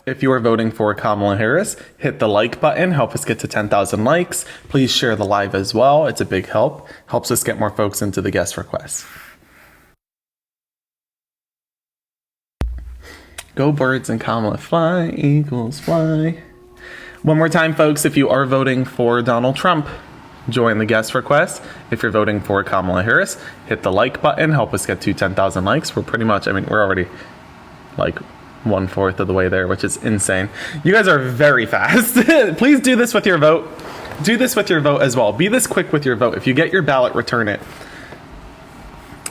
If you are voting for Kamala Harris, hit the like button. Help us get to 10,000 likes. Please share the live as well. It's a big help. Helps us get more folks into the guest requests. Go birds and Kamala, fly, eagles fly. One more time, folks, if you are voting for Donald Trump, join the guest request. If you're voting for Kamala Harris, hit the like button. Help us get to 10,000 likes. We're pretty much, we're already like 1/4 of the way there, which is insane. You guys are very fast. Please do this with your vote. Do this with your vote as well. Be this quick with your vote. If you get your ballot, return it.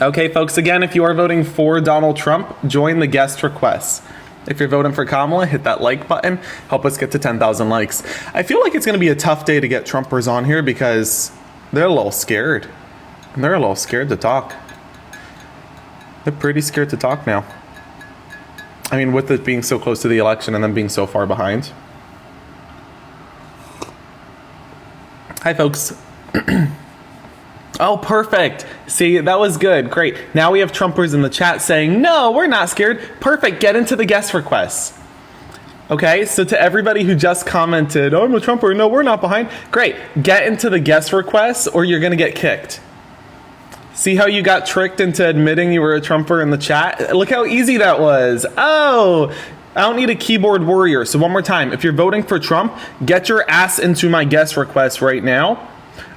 Okay, folks, again, if you are voting for Donald Trump, join the guest requests. If you're voting for Kamala, hit that like button. Help us get to 10,000 likes. I feel like it's going to be a tough day to get Trumpers on here because they're a little scared. They're a little scared to talk. They're pretty scared to talk now. I mean, with it being so close to the election and then being so far behind. Hi, folks. Oh, perfect. See, that was good. Great. Now we have Trumpers in the chat saying, no, we're not scared. Perfect. Get into the guest requests. Okay, so to everybody who just commented, oh, I'm a Trumper. No, we're not behind. Great. Get into the guest requests or you're going to get kicked. See how you got tricked into admitting you were a Trumper in the chat? Look how easy that was. Oh, I don't need a keyboard warrior. So one more time, if you're voting for Trump, get your ass into my guest request right now.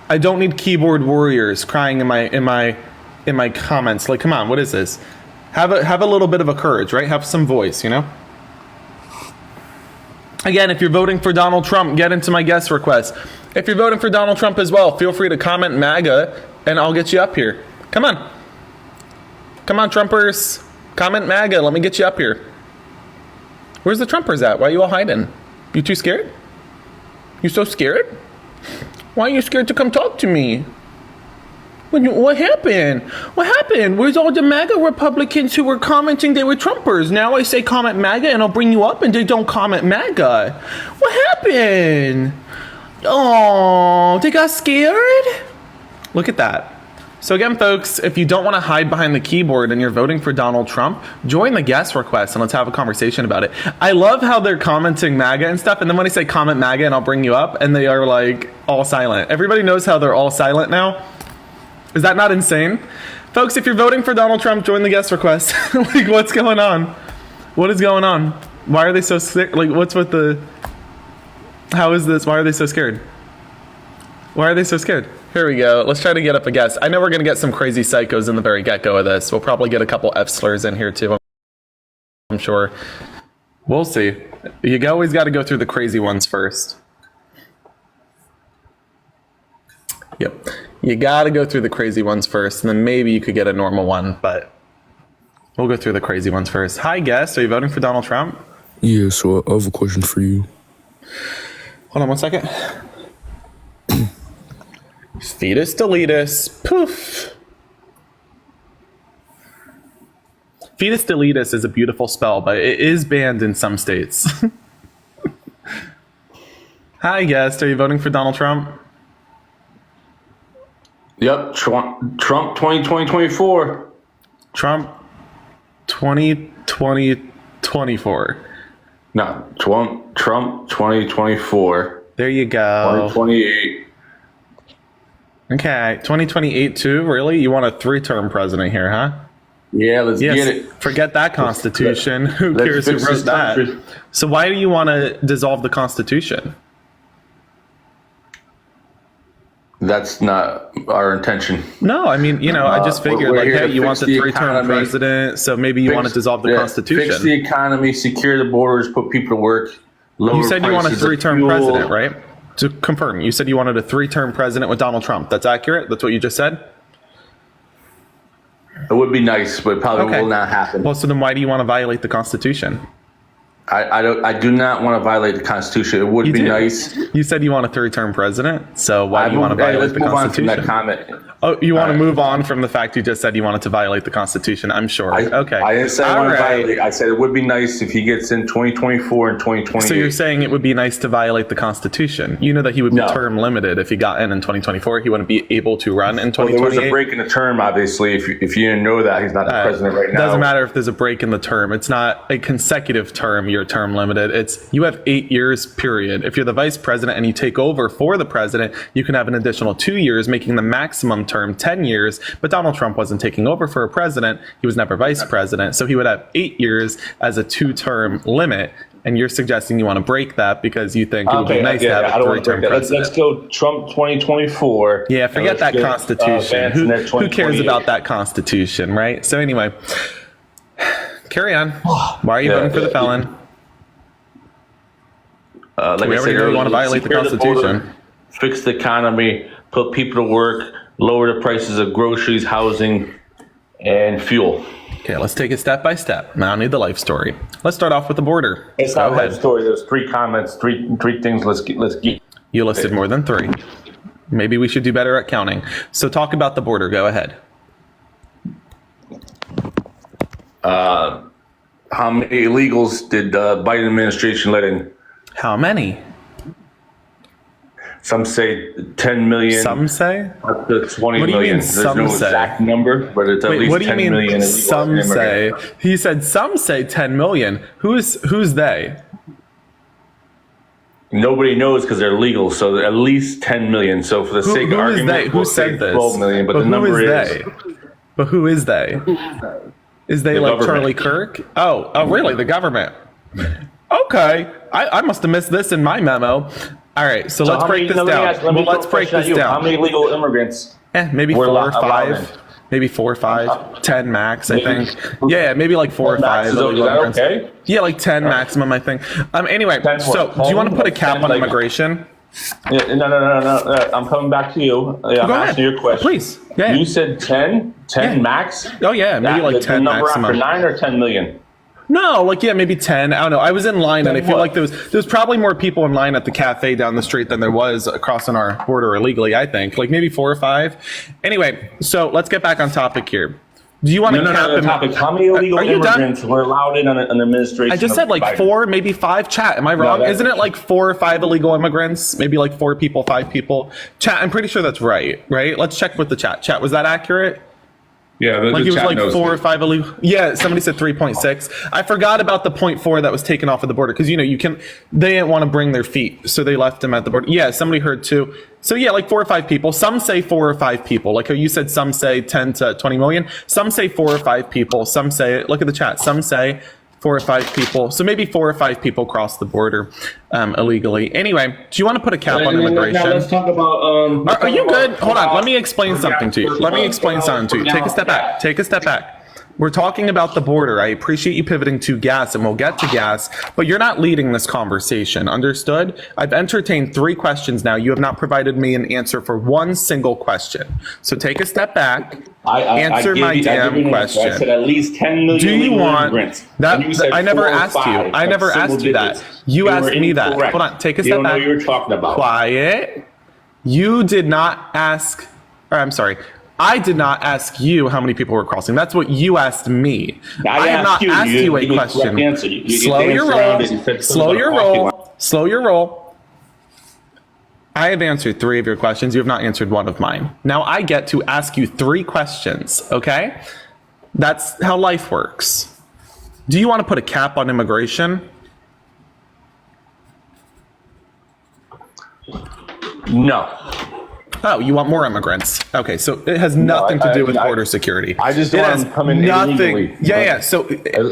I don't need keyboard warriors crying in my comments. Like, come on, what is this? Have a little bit of a courage, right? Have some voice, you know? Again, if you're voting for Donald Trump, get into my guest request. If you're voting for Donald Trump as well, feel free to comment MAGA and I'll get you up here. Come on. Come on, Trumpers. Comment MAGA. Let me get you up here. Where's the Trumpers at? Why are you all hiding? You too scared? You so scared? Why are you scared to come talk to me? What happened? What happened? Where's all the MAGA Republicans who were commenting they were Trumpers? Now I say comment MAGA and I'll bring you up and they don't comment MAGA. What happened? Oh, they got scared? Look at that. So again, folks, if you don't want to hide behind the keyboard and you're voting for Donald Trump, join the guest request and let's have a conversation about it. I love how they're commenting MAGA and stuff. And then when I say comment MAGA and I'll bring you up and they are like all silent. Everybody knows how they're all silent now. Is that not insane? Folks, if you're voting for Donald Trump, join the guest request. Like, what's going on? What is going on? Why are they so scared? Like, what's with the... How is this? Why are they so scared? Why are they so scared? Here we go. Let's try to get up a guest. I know we're going to get some crazy psychos in the very get-go of this. We'll probably get a couple F-slurs in here too, I'm sure. We'll see. You always got to go through the crazy ones first. Yep. You got to go through the crazy ones first, and then maybe you could get a normal one, but we'll go through the crazy ones first. Hi, guest. Are you voting for Donald Trump? Yeah, so I have a question for you. Hold on one second. Fetus deletus. Poof. Fetus deletus is a beautiful spell, but it is banned in some states. Hi, guest. Are you voting for Donald Trump? Yep, Trump 2024. Trump 2024. No, Trump 2024. There you go. 2028. Okay, 2028 too? Really? You want a 3-term president here, huh? Yeah, let's get it. Forget that Constitution. Who cares who wrote that? So why do you want to dissolve the Constitution? That's not our intention. No, I mean, I just figured, like, hey, you want the 3-term president, so maybe you want to dissolve the Constitution. Fix the economy, secure the borders, put people to work. You said you want a 3-term president, right? To confirm, you said you wanted a 3-term president with Donald Trump. That's accurate? That's what you just said? It would be nice, but it probably will not happen. Well, so then why do you want to violate the Constitution? I do not want to violate the Constitution. It would be nice. You said you want a 3-term president, so why do you want to violate the Constitution? Let's move on from that comment. Oh, you want to move on from the fact you just said you wanted to violate the Constitution? I'm sure. Okay. I didn't say I want to violate. I said it would be nice if he gets in 2024 and 2028. So you're saying it would be nice to violate the Constitution? You know that he would be term limited if he got in 2024. He wouldn't be able to run in 2028. Well, there was a break in the term, obviously. If you didn't know that, he's not the president right now. It doesn't matter if there's a break in the term. It's not a consecutive term. 4-year term limited. It's you have 8 years, period. If you're the vice president and you take over for the president, you can have an additional 2 years, making the maximum term 10 years. But Donald Trump wasn't taking over for a president. He was never vice president. So he would have 8 years as a 2-term limit. And you're suggesting you want to break that because you think it would be nice to have a 3-term president. Let's go Trump 2024. Yeah, forget that Constitution. Who cares about that Constitution, right? So anyway, carry on. Why are you voting for the felon? Like we already want to violate the Constitution. Fix the economy, put people to work, lower the prices of groceries, housing, and fuel. Okay, let's take it step by step. I don't need the life story. Let's start off with the border. It's not a life story. There's 3 comments, three things. Let's get. You listed more than 3. Maybe we should do better at counting. So talk about the border. Go ahead. How many illegals did the Biden administration let in? How many? Some say 10 million. Some say? Up to 20 what do you million. mean, There's some no say? exact number, but it's at least what do you 10 mean million illegal some say? immigrants. He said some say 10 million. Who's they? Nobody knows because they're legal, so at least 10 million. So for the sake of Who is argument, they? Who we'll say said this? 12 million, but But the who number is is. they? But who is they? Is they The like government. Charlie Kirk? Oh, really? The government. Okay. I must have missed this in my memo. All right, so let's break this down. Let's break this down. How many legal immigrants? Maybe were 4 or allowed in? 5. Maybe 4 or 5. 10 max, I Maybe. think. Yeah, maybe like 4 or 5. Is that okay? Yeah, like 10 maximum, I think. Anyway, 10 so what? do you want to put a 10, cap on like- immigration? Yeah, no. I'm coming back to you. I'm Go ahead. asking your question. Please. Yeah. You said 10 Yeah. max? Oh, yeah, maybe like 10 the number maximum. after 9 or 10 million? No, like, yeah, maybe 10. I don't know. I was in line, and I feel what? like there was probably more people in line at the cafe down the street than there was crossing our border illegally, I think. Like maybe 4 or 5. Anyway, so let's get back on topic here. Do you want to cap No, topic. How many illegal Are you done? immigrants were allowed in an administration? I just said like Biden? 4, maybe 5. Chat, am I wrong? that- Isn't it like 4 or 5 illegal immigrants? Maybe like 4 people, 5 people? Chat, I'm pretty sure that's right? Let's check with the chat. Chat, was that accurate? Yeah, Like it was like 4 or 5 illegal. Yeah, somebody said 3.6. I forgot about the 0.4 that was taken off of the border because they didn't want to bring their feet, so they left them at the border. Yeah, somebody heard too. So yeah, like 4 or 5 people. Some say 4 or 5 people. Like how you said, some say 10 to 20 million. Some say 4 or 5 people. Some say, look at the chat. Some say 4 or 5 people. So maybe 4 or 5 people cross the border illegally. Anyway, do you want to put a cap on immigration? Now let's talk about. Are you good? Hold on. Let me explain something to you. Let me explain something to you. Take a step back. Take a step back. We're talking about the border. I appreciate you pivoting to gas, and we'll get to gas, but you're not leading this conversation. Understood? I've entertained 3 questions now. You have not provided me an answer for 1 single question. So take a step back. Answer my damn question. I said at least 10 million Do you illegal want immigrants. that? And you said I never 4 or asked you. 5, I never like asked you that. digits. You asked were me that. incorrect. Hold on. Take a You step don't know back. what you were talking about. Quiet. You did not ask. Or I'm sorry. I did not ask you how many people were crossing. That's what you asked me. I have not asked you a question. Slow your roll. Slow your roll. Slow your roll. I have answered 3 of your questions. You have not answered 1 of mine. Now I get to ask you 3 questions, okay? That's how life works. Do you want to put a cap on immigration? No. Oh, you want more immigrants? Okay, so it has nothing to do with border security. I just It want has them to come in illegally. Yeah. So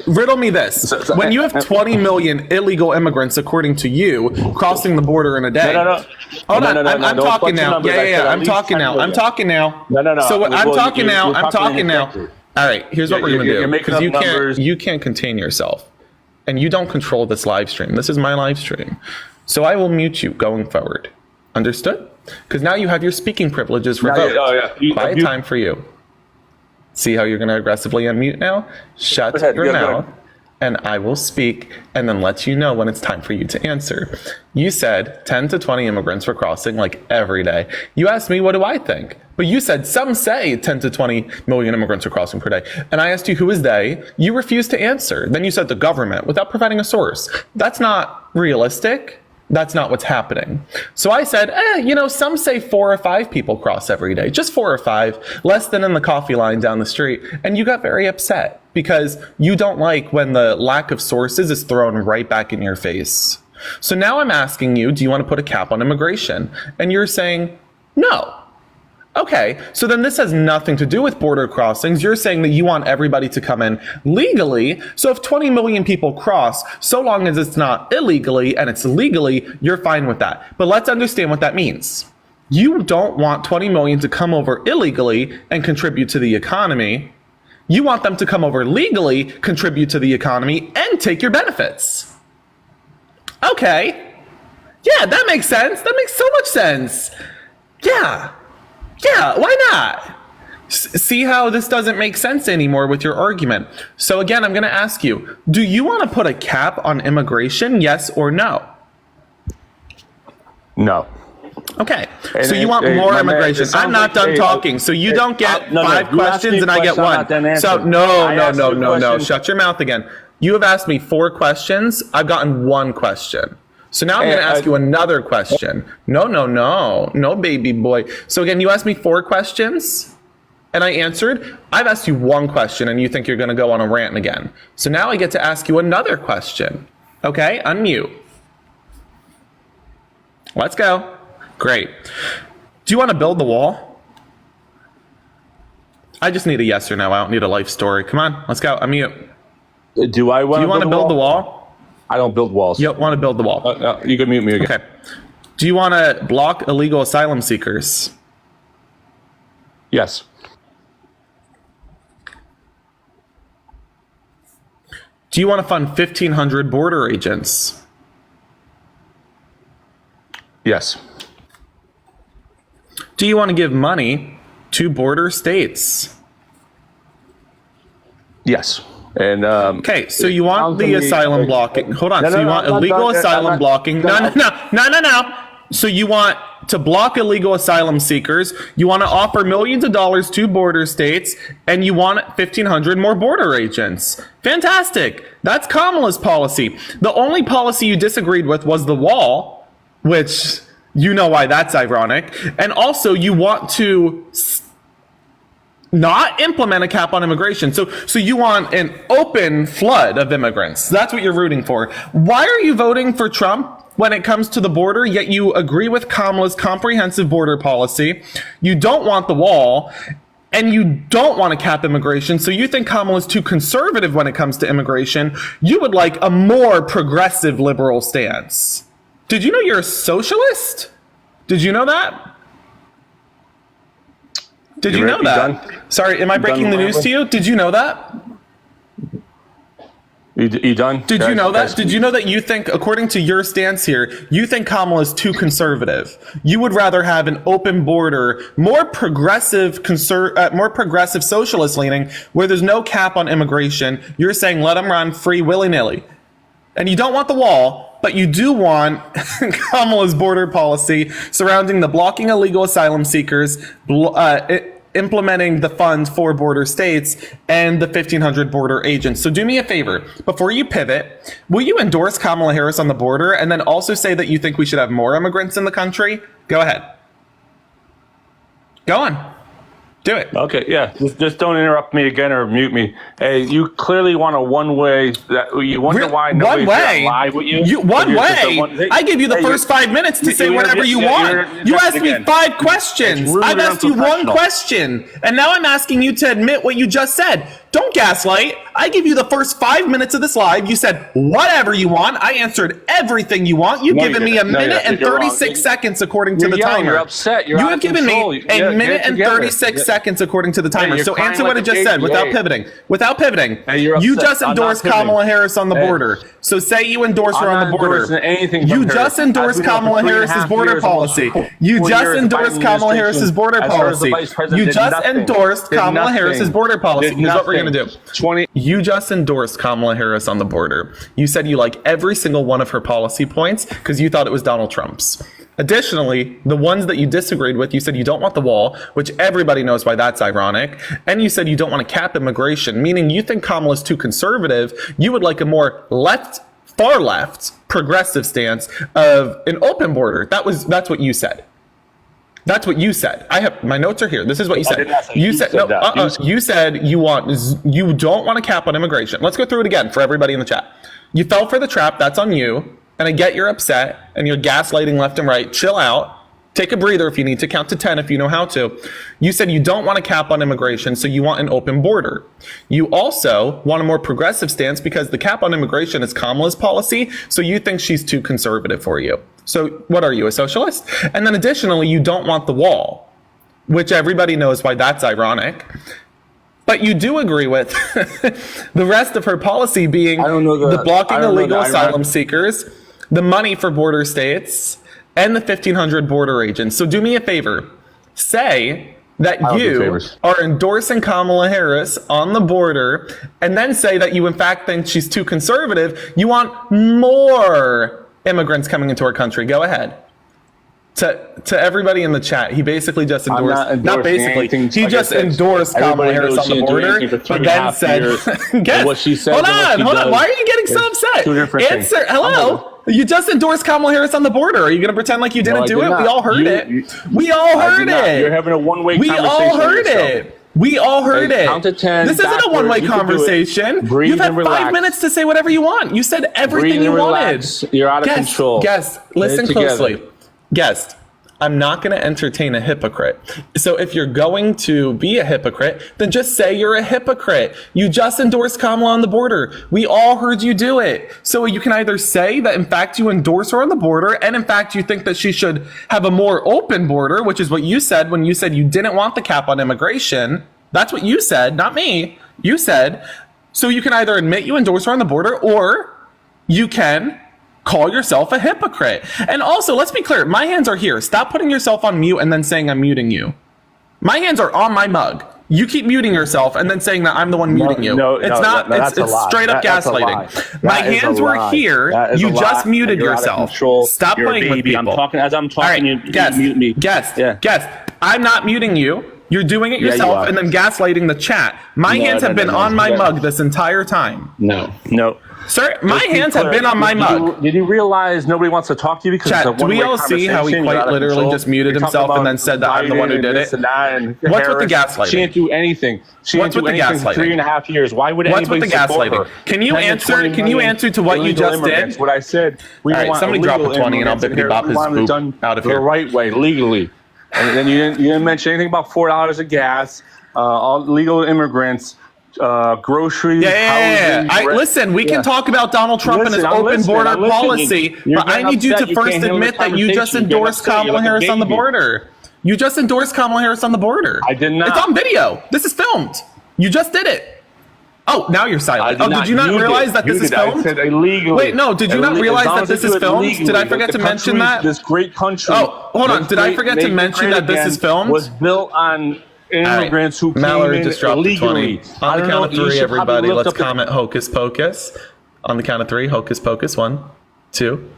riddle me this: when you have 20 million illegal immigrants, according to you, crossing the border in a day. No. Hold on, I'm Don't talking flex your now. numbers. I said Yeah. at I'm least talking 10 now. I'm million. talking now. No. So I'm Well, talking now. you're I'm talking now. incorrectly. All right. Here's what we're gonna You're do making because up numbers. you can't contain yourself, and you don't control this live stream. This is my live stream, so I will mute you going forward. Understood? Because now you have your speaking privileges revoked. Quiet time for you. See how you're going to aggressively unmute now? Shut your mouth, and I will speak, and then let you know when it's time for you to answer. You said 10 to 20 immigrants were crossing like every day. You asked me, what do I think? But you said some say 10 to 20 million immigrants are crossing per day. And I asked you, who is they? You refused to answer. Then you said the government without providing a source. That's not realistic. That's not what's happening. So I said, some say 4 or 5 people cross every day, just 4 or 5, less than in the coffee line down the street. And you got very upset because you don't like when the lack of sources is thrown right back in your face. So now I'm asking you, do you want to put a cap on immigration? And you're saying, no. Okay, so then this has nothing to do with border crossings. You're saying that you want everybody to come in legally. So if 20 million people cross, so long as it's not illegally and it's legally, you're fine with that. But let's understand what that means. You don't want 20 million to come over illegally and contribute to the economy. You want them to come over legally, contribute to the economy, and take your benefits. Okay. Yeah, that makes sense. That makes so much sense. Yeah, why not? See how this doesn't make sense anymore with your argument. So again, I'm going to ask you, do you want to put a cap on immigration, yes or no? No. Okay, so you want more immigration. I'm not done talking, so you don't get 5 questions and I get 1. So no, shut your mouth again. You have asked me 4 questions. I've gotten 1 question. So now I'm going to ask you another question. No, baby boy. So again, you asked me 4 questions and I answered. I've asked you 1 question and you think you're going to go on a rant again. So now I get to ask you another question. Okay, unmute. Let's go. Great. Do you want to build the wall? I just need a yes or no. I don't need a life story. Come on, let's go. Unmute. Do I want to build the wall? I don't build walls. You want to build the wall. You can mute me again. Okay. Do you want to block illegal asylum seekers? Yes. Do you want to fund 1,500 border agents? Yes. Do you want to give money to border states? Yes. And okay, so you want the asylum blocking. Hold on. So you want illegal asylum blocking. No. So you want to block illegal asylum seekers. You want to offer millions of dollars to border states, and you want 1,500 more border agents. Fantastic. That's Kamala's policy. The only policy you disagreed with was the wall, which you know why that's ironic. And also, you want to not implement a cap on immigration. So you want an open flood of immigrants. That's what you're rooting for. Why are you voting for Trump when it comes to the border, yet you agree with Kamala's comprehensive border policy? You don't want the wall, and you don't want to cap immigration. So you think Kamala's too conservative when it comes to immigration. You would like a more progressive liberal stance. Did you know you're a socialist? Did you know that? Did you know that? Sorry, am I breaking the news to you? Did you know that? You done? Did you know that? Did you know that you think, according to your stance here, you think Kamala is too conservative? You would rather have an open border, more progressive socialist leaning, where there's no cap on immigration. You're saying let them run free willy-nilly. And you don't want the wall, but you do want Kamala's border policy surrounding the blocking illegal asylum seekers, implementing the funds for border states, and the 1,500 border agents. So do me a favor. Before you pivot, will you endorse Kamala Harris on the border and then also say that you think we should have more immigrants in the country? Go ahead. Go on. Do it. Okay, yeah. Just don't interrupt me again or mute me. Hey, you clearly want a one-way. You wonder why nobody's gonna lie with you. One way? I give you the first 5 minutes to say whatever you want. You asked me 5 questions. I've asked you 1 question. And now I'm asking you to admit what you just said. Don't gaslight. I give you the first 5 minutes of this live. You said whatever you want. I answered everything you want. You've given me a minute and 36 seconds according to the timer. You're upset. You have given me a minute and 36 seconds according to the timer. So answer what I just said without pivoting. Without pivoting. You just endorsed Kamala Harris on the border. So say you endorse her on the border. You just endorsed Kamala Harris's border policy. You just endorsed Kamala Harris's border policy. You just endorsed Kamala Harris's border policy. Here's what we're going to do. You just endorsed Kamala Harris on the border. You said you like every single one of her policy points because you thought it was Donald Trump's. Additionally, the ones that you disagreed with, you said you don't want the wall, which everybody knows why that's ironic. And you said you don't want to cap immigration, meaning you think Kamala's too conservative. You would like a more left far left, progressive stance of an open border. That's what you said. That's what you said. I have my notes are here. This is what you said. You said no. You said you don't want a cap on immigration. Let's go through it again for everybody in the chat. You fell for the trap. That's on you. And I get you're upset and you're gaslighting left and right. Chill out. Take a breather if you need to. Count to 10 if you know how to. You said you don't want a cap on immigration, so you want an open border. You also want a more progressive stance because the cap on immigration is Kamala's policy, so you think she's too conservative for you. So what are you, a socialist? And then additionally, you don't want the wall, which everybody knows why that's ironic. But you do agree with the rest of her policy being the blocking illegal asylum seekers, the money for border states, and the 1,500 border agents. So do me a favor. Say that you are endorsing Kamala Harris on the border, and then say that you in fact think she's too conservative. You want more immigrants coming into our country. Go ahead. To everybody in the chat, he basically just endorsed, not basically, he just endorsed Kamala Harris on the border, but then said, guess, what she said, hold on, why are you getting so upset? Answer, hello? You just endorsed Kamala Harris on the border. Are you going to pretend like you didn't do it? We all heard it. We all heard it. You're having a one-way conversation. We all heard it. We all heard it. Count to 10. This isn't a one-way conversation. You've had 5 minutes to say whatever you want. You said everything you wanted. You're out of control. Guest, listen closely. Guest, I'm not going to entertain a hypocrite. So if you're going to be a hypocrite, then just say you're a hypocrite. You just endorsed Kamala on the border. We all heard you do it. So you can either say that in fact you endorse her on the border, and in fact you think that she should have a more open border, which is what you said when you said you didn't want the cap on immigration. That's what you said, not me. You said. So you can either admit you endorse her on the border, or you can call yourself a hypocrite. And also, let's be clear, my hands are here. Stop putting yourself on mute and then saying I'm muting you. My hands are on my mug. You keep muting yourself and then saying that I'm the one muting you. It's straight up gaslighting. My hands were here. You just muted yourself. Stop playing with people. I'm talking, you mute me. Guest. I'm not muting you. You're doing it yourself and then gaslighting the chat. My hands have been on my mug this entire time. No. Sir, my hands have been on my mug. Did you realize nobody wants to talk to you because Chat, do we all see how he quite literally just muted himself and then said that I'm the one who did it? What's with the gaslighting? She didn't do anything. She didn't do anything for 3.5 years. Why would anybody support her? Can you answer to what you just did? What I said. We want somebody drop a 20 and I'll bippity bop his boop out of here. The right way, legally. And then you didn't mention anything about $4 of gas, all legal immigrants, groceries, housing. Listen, we can talk about Donald Trump and his open border policy, but I need you to first admit that you just endorsed Kamala Harris on the border. You just endorsed Kamala Harris on the border. I did not. It's on video. This is filmed. You just did it. Oh, now you're silent. Did you not realize that this is filmed? I said illegally. Wait, no, did you not realize that this is filmed? Did I forget to mention that? This great country. Oh, hold on. Did I forget to mention that this is filmed? Was built on immigrants who came in just dropped illegally. On the count of 3, everybody, let's comment hocus pocus. On the count of 3, hocus pocus. 1, 2,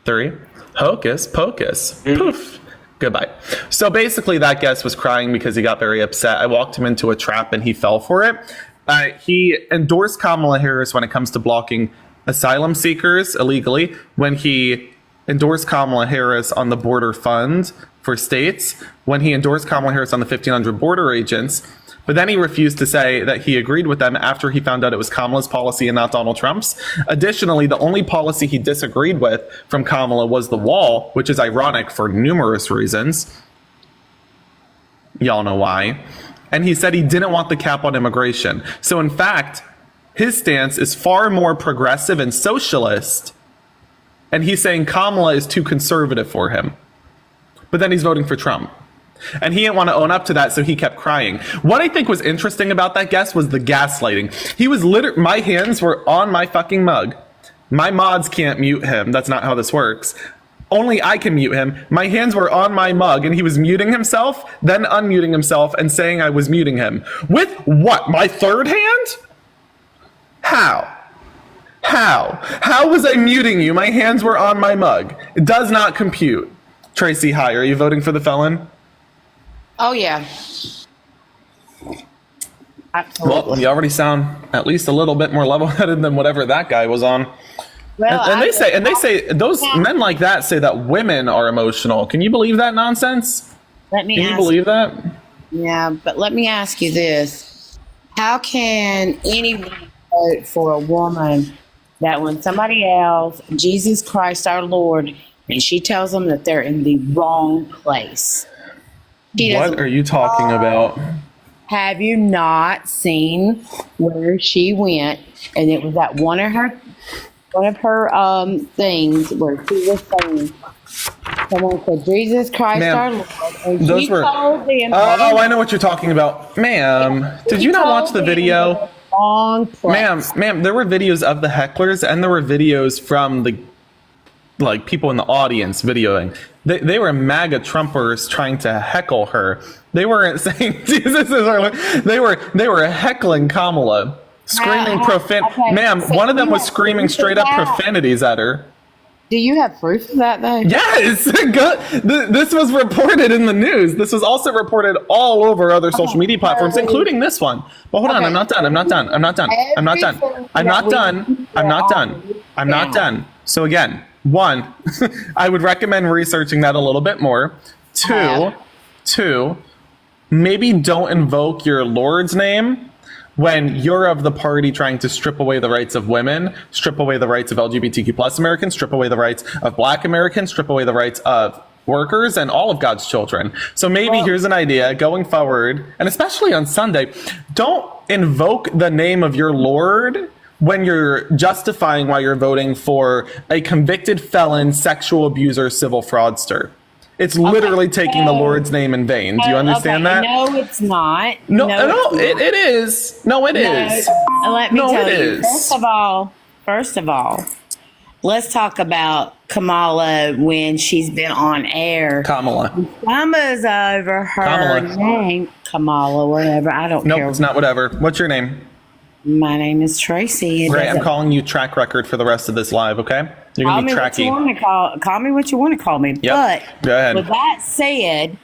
3. Hocus pocus. Poof. Goodbye. So basically that guest was crying because he got very upset. I walked him into a trap and he fell for it. He endorsed Kamala Harris when it comes to blocking asylum seekers illegally, when he endorsed Kamala Harris on the border fund for states, when he endorsed Kamala Harris on the 1,500 border agents, but then he refused to say that he agreed with them after he found out it was Kamala's policy and not Donald Trump's. Additionally, the only policy he disagreed with from Kamala was the wall, which is ironic for numerous reasons. Y'all know why. And he said he didn't want the cap on immigration. So in fact, his stance is far more progressive and socialist, and he's saying Kamala is too conservative for him. But then he's voting for Trump. And he didn't want to own up to that, so he kept crying. What I think was interesting about that guest was the gaslighting. He was my hands were on my fucking mug. My mods can't mute him. That's not how this works. Only I can mute him. My hands were on my mug, and he was muting himself, then unmuting himself, and saying I was muting him. With what? My third hand? How? How was I muting you? My hands were on my mug. It does not compute. Tracy, hi. Are you voting for the felon? Oh, yeah. Absolutely. Well, you already sound at least a little bit more level-headed than whatever that guy was on. Well, And they say those men like that say that women are emotional. Can you believe that nonsense? Let me Can you ask believe that? Yeah, but let me ask you this. How can anyone vote for a woman that when somebody else, Jesus Christ our Lord, and she tells them that they're in the wrong place? What are you talking about? Have you not seen where she went? And it was at one of her things where she was saying, someone said, Jesus Christ Ma'am, our Lord. And those she were. told them, Oh, I know what you're talking about, ma'am. Did you not watch the video? Wrong place. Ma'am, there were videos of the hecklers and there were videos from the people in the audience videoing. They were MAGA Trumpers trying to heckle her. They weren't saying Jesus is our Lord. They were heckling Kamala, screaming okay, Ma'am, so one of them you was have screaming proof of straight up that? profanities at her. Do you have proof of that, though? Yes, this was reported in the news. This was also reported all over other social media platforms, including this one. But hold on, I'm not done. I'm not done. I'm not done. I'm not done. I'm not done. I'm not done. I'm not done. So again, one, I would recommend researching that a little bit more. Two, maybe don't invoke your Lord's name when you're of the party trying to strip away the rights of women, strip away the rights of LGBTQ plus Americans, strip away the rights of Black Americans, strip away the rights of workers and all of God's children. So maybe here's an idea going forward, and especially on Sunday, don't invoke the name of your Lord when you're justifying why you're voting for a convicted felon, sexual abuser, civil fraudster. It's literally taking the Lord's name in vain. Do you understand that? No, it's not. No, it is. No, it is. Let me No, tell it you. is. First of all, let's talk about Kamala when she's been on air. Kamala. Summer's over her Kamala. name. Kamala, whatever. I don't Nope, care. it's not whatever. What's your name? My name is Tracy. It Great, I'm doesn't- calling you track record for the rest of this live, okay? You're Call going to me be what you tracky. want to call me what you want to call me. Yep. But Go ahead. with that said,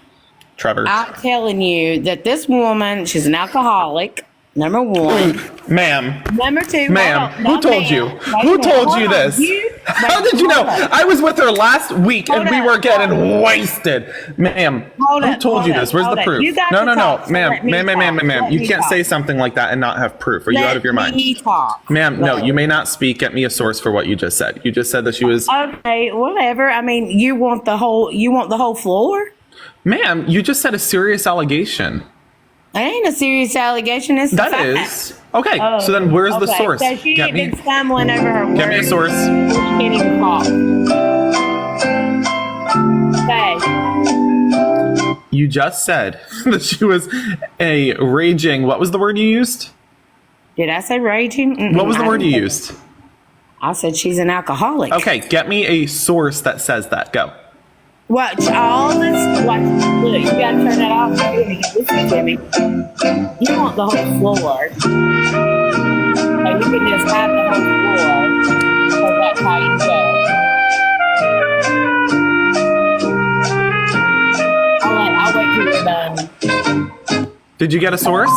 Trevor. I'm telling you that this woman, she's an alcoholic. Number one. Ma'am. Number two. Ma'am, hold on. who No, told ma'am. you? Wait Who a minute. told Hold you on. this? How did you know? hold on. I was with her last week and Hold we up. were getting wasted. Ma'am, Hold who up, told you hold this? up, Where's hold the up. proof? You got No, to no, no. talk, so Ma'am, let me ma'am. talk. You Let can't me say talk. something like that and not have proof. Are you out of your mind? Let me talk. Ma'am, no, you may not speak. Get me a source for what you just said. You just said that she was. Okay, whatever. I mean, you want the whole floor? Ma'am, you just said a serious allegation. It ain't a serious allegation. It's a That fact. is. Okay, so then where's the Okay, source? So she Get ain't me, been stumbling over her words. get me a source. She can't even talk. Okay. You just said that she was a raging. What was the word you used? Did I say raging? Mm-mm, What was the I word you didn't. used? I said she's an alcoholic. Okay, get me a source that says that. Go. Watch all this. Watch. Look, you gotta turn that off. Listen to me. You want the whole floor. So you can just have the whole floor. So that's how you go. I'll wait till you're done. Did you get a source?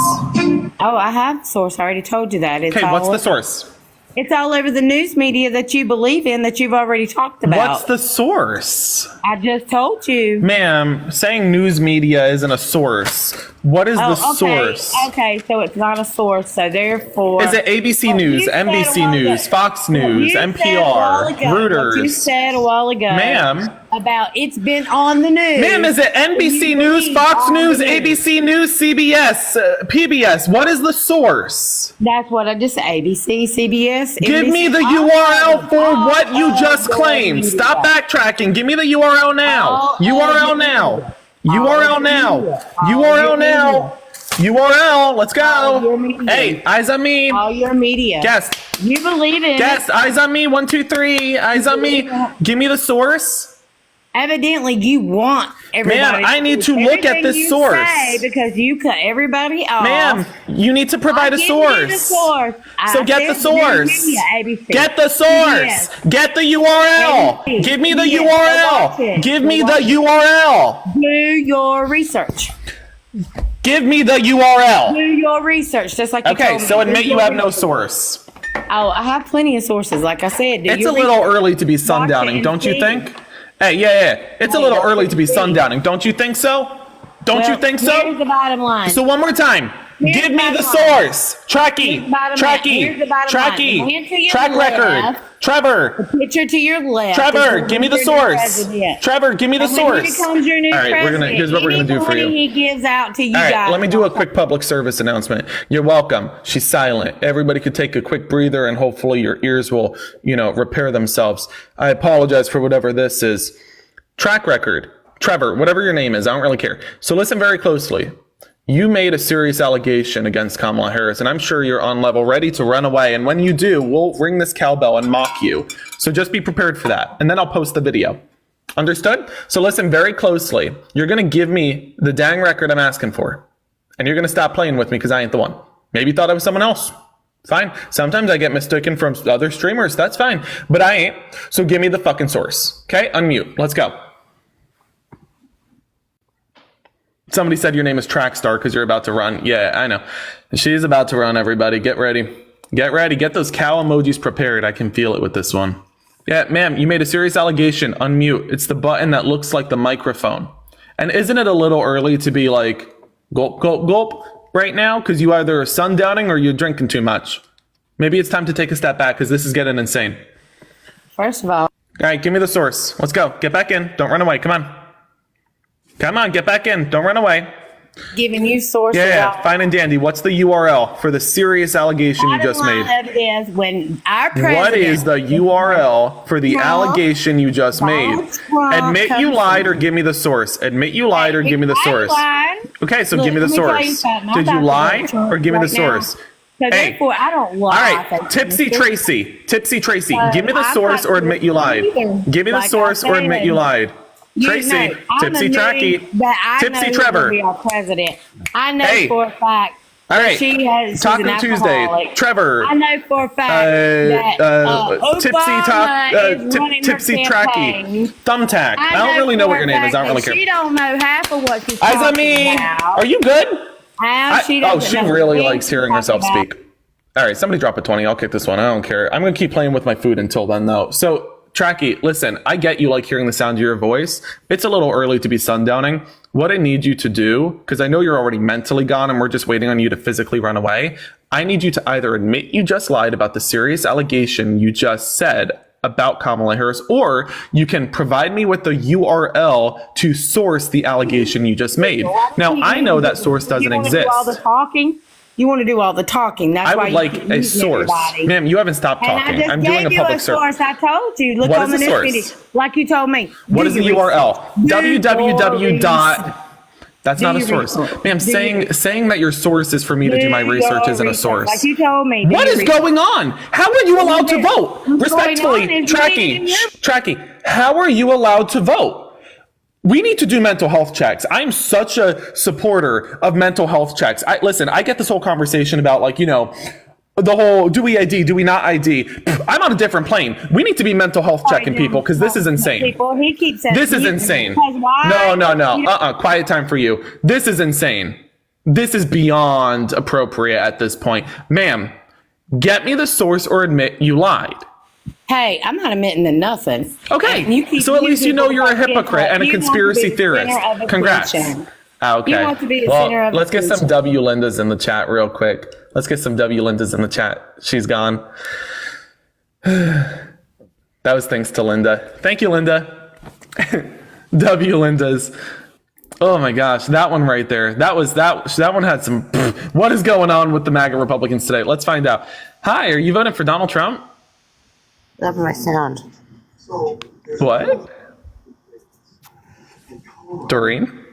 Oh, I have the source. I already told you that. It's Okay, what's all the source? It's all over the news media that you believe in that you've already talked about. What's the source? I just told you. Ma'am, saying news media isn't a source. What is the source? Okay, so it's not a source, so therefore... Is it ABC News, you said a NBC while News, ago- Fox what News, you said a NPR, while ago- what you Reuters? said a while ago... Ma'am. About it's been on the news. Ma'am, is it NBC You News, believe Fox on News, the news. ABC News, CBS, PBS? What is the source? That's what I just said. ABC, CBS. Give NBC, me the all URL of for them, what you all just of claimed. them. Stop backtracking. Give me the URL now. All URL of now. them. URL now. All URL your now. URL. Let's All your go. media. Hey, eyes on me. All your media. Guest. You believe in Guest. it. Eyes on me. 1, 2, 3. Eyes on me. Give me the source. Evidently, you want everybody. Ma'am, I need to look at everything this you source. say because you cut everybody off. Ma'am, you need to provide a Give me source. the source. So I get the said source. media, ABC. Get the source. Yes. Get the URL. ABC. Give me the Yes. Go watch URL. it. Give Go me watch the it. URL. Do your research. Give me the URL. Do your research. Just like you Okay, told me. so Do admit you your have no research. source. Oh, I have plenty of sources. Like I said, It's a little early to be sundowning, don't you think? Hey, yeah. It's a little early to be sundowning, don't you think so? Don't you think so? Here's the bottom line. So one more time. Give me the source. Tracky. Track record. Trevor. Picture to your left. Trevor, give me the source. Trevor, give me the source. All right, here's what we're gonna do for you. He gives out to you All right, guys. let me do a quick public service announcement. You're welcome. She's silent. Everybody could take a quick breather and hopefully your ears will, repair themselves. I apologize for whatever this is. Track record. Trevor, whatever your name is, I don't really care. So listen very closely. You made a serious allegation against Kamala Harris, and I'm sure you're on level ready to run away. And when you do, we'll ring this cowbell and mock you. So just be prepared for that. And then I'll post the video. Understood? So listen very closely. You're going to give me the dang record I'm asking for. And you're going to stop playing with me because I ain't the one. Maybe you thought I was someone else. Fine. Sometimes I get mistaken from other streamers. That's fine. But I ain't. So give me the fucking source. Okay? Unmute. Let's go. Somebody said your name is Trackstar because you're about to run. Yeah, I know. She's about to run, everybody. Get ready. Get ready. Get those cow emojis prepared. I can feel it with this one. Yeah, ma'am, you made a serious allegation. Unmute. It's the button that looks like the microphone. And isn't it a little early to be like, gulp, gulp, gulp right now? Because you either are sundowning or you're drinking too much. Maybe it's time to take a step back because this is getting insane. First of all right, give me the source. Let's go. Get back in. Don't run away. Come on. Come on, get back in. Don't run away. Giving you sources. Yeah, fine and dandy. What's the URL for the serious allegation you just made? When our president, what is the URL for the allegation you just made? Admit you lied or give me the source. Admit you lied or give me the source. Okay, so give me the source. Did you lie or give me the source? So therefore, I don't lie. All right, Tipsy Tracy. Give me the source or admit you lied. Give me the source or admit you lied. Tracy, Tipsy Tracky, Tipsy Trevor. Be our president. I know for a fact. All right. She's Taco an Tuesday. alcoholic. Trevor. I know for a fact that Tipsy Tracky. Thumbtack. I don't really know what your name is. I don't really care. She don't know half of what she's talking about. Are you good? She really likes hearing herself speak. All right, somebody drop a 20. I'll kick this one. I don't care. I'm going to keep playing with my food until then, though. So, Tracky, listen, I get you like hearing the sound of your voice. It's a little early to be sundowning. What I need you to do, because I know you're already mentally gone and we're just waiting on you to physically run away. I need you to either admit you just lied about the serious allegation you just said about Kamala Harris, or you can provide me with the URL to source the allegation you just made. Now, I know that source doesn't exist. You want to do all the talking. That's why I would like a source. Ma'am, you haven't stopped talking. I'm doing a public service. I told you. Look what on is the the news source? video. Like you told me. What is the URL? www. That's not a source. Ma'am, saying that your source is for me to do my research isn't a source. Like you told me. What is going on? How are you allowed to vote? Respectfully, Tracky, how are you allowed to vote? We need to do mental health checks. I'm such a supporter of mental health checks. Listen, I get this whole conversation about the whole, do we ID, do we not ID? I'm on a different plane. We need to be mental health checking people because this is insane. He keeps saying this is insane. No. Quiet time for you. This is insane. This is beyond appropriate at this point. Ma'am, get me the source or admit you lied. Hey, I'm not admitting to nothing. Okay, so at least you know you're a hypocrite and a conspiracy theorist. Congrats. Okay. You want to be the center of let's get some W Lindas in the chat real quick. Let's get some W Lindas in the chat. She's gone. That was thanks to Linda. Thank you, Linda. W Lindas. Oh my gosh, that one right there. That one had some. What is going on with the MAGA Republicans today? Let's find out. Hi, are you voting for Donald Trump? Love my sound. What? Doreen?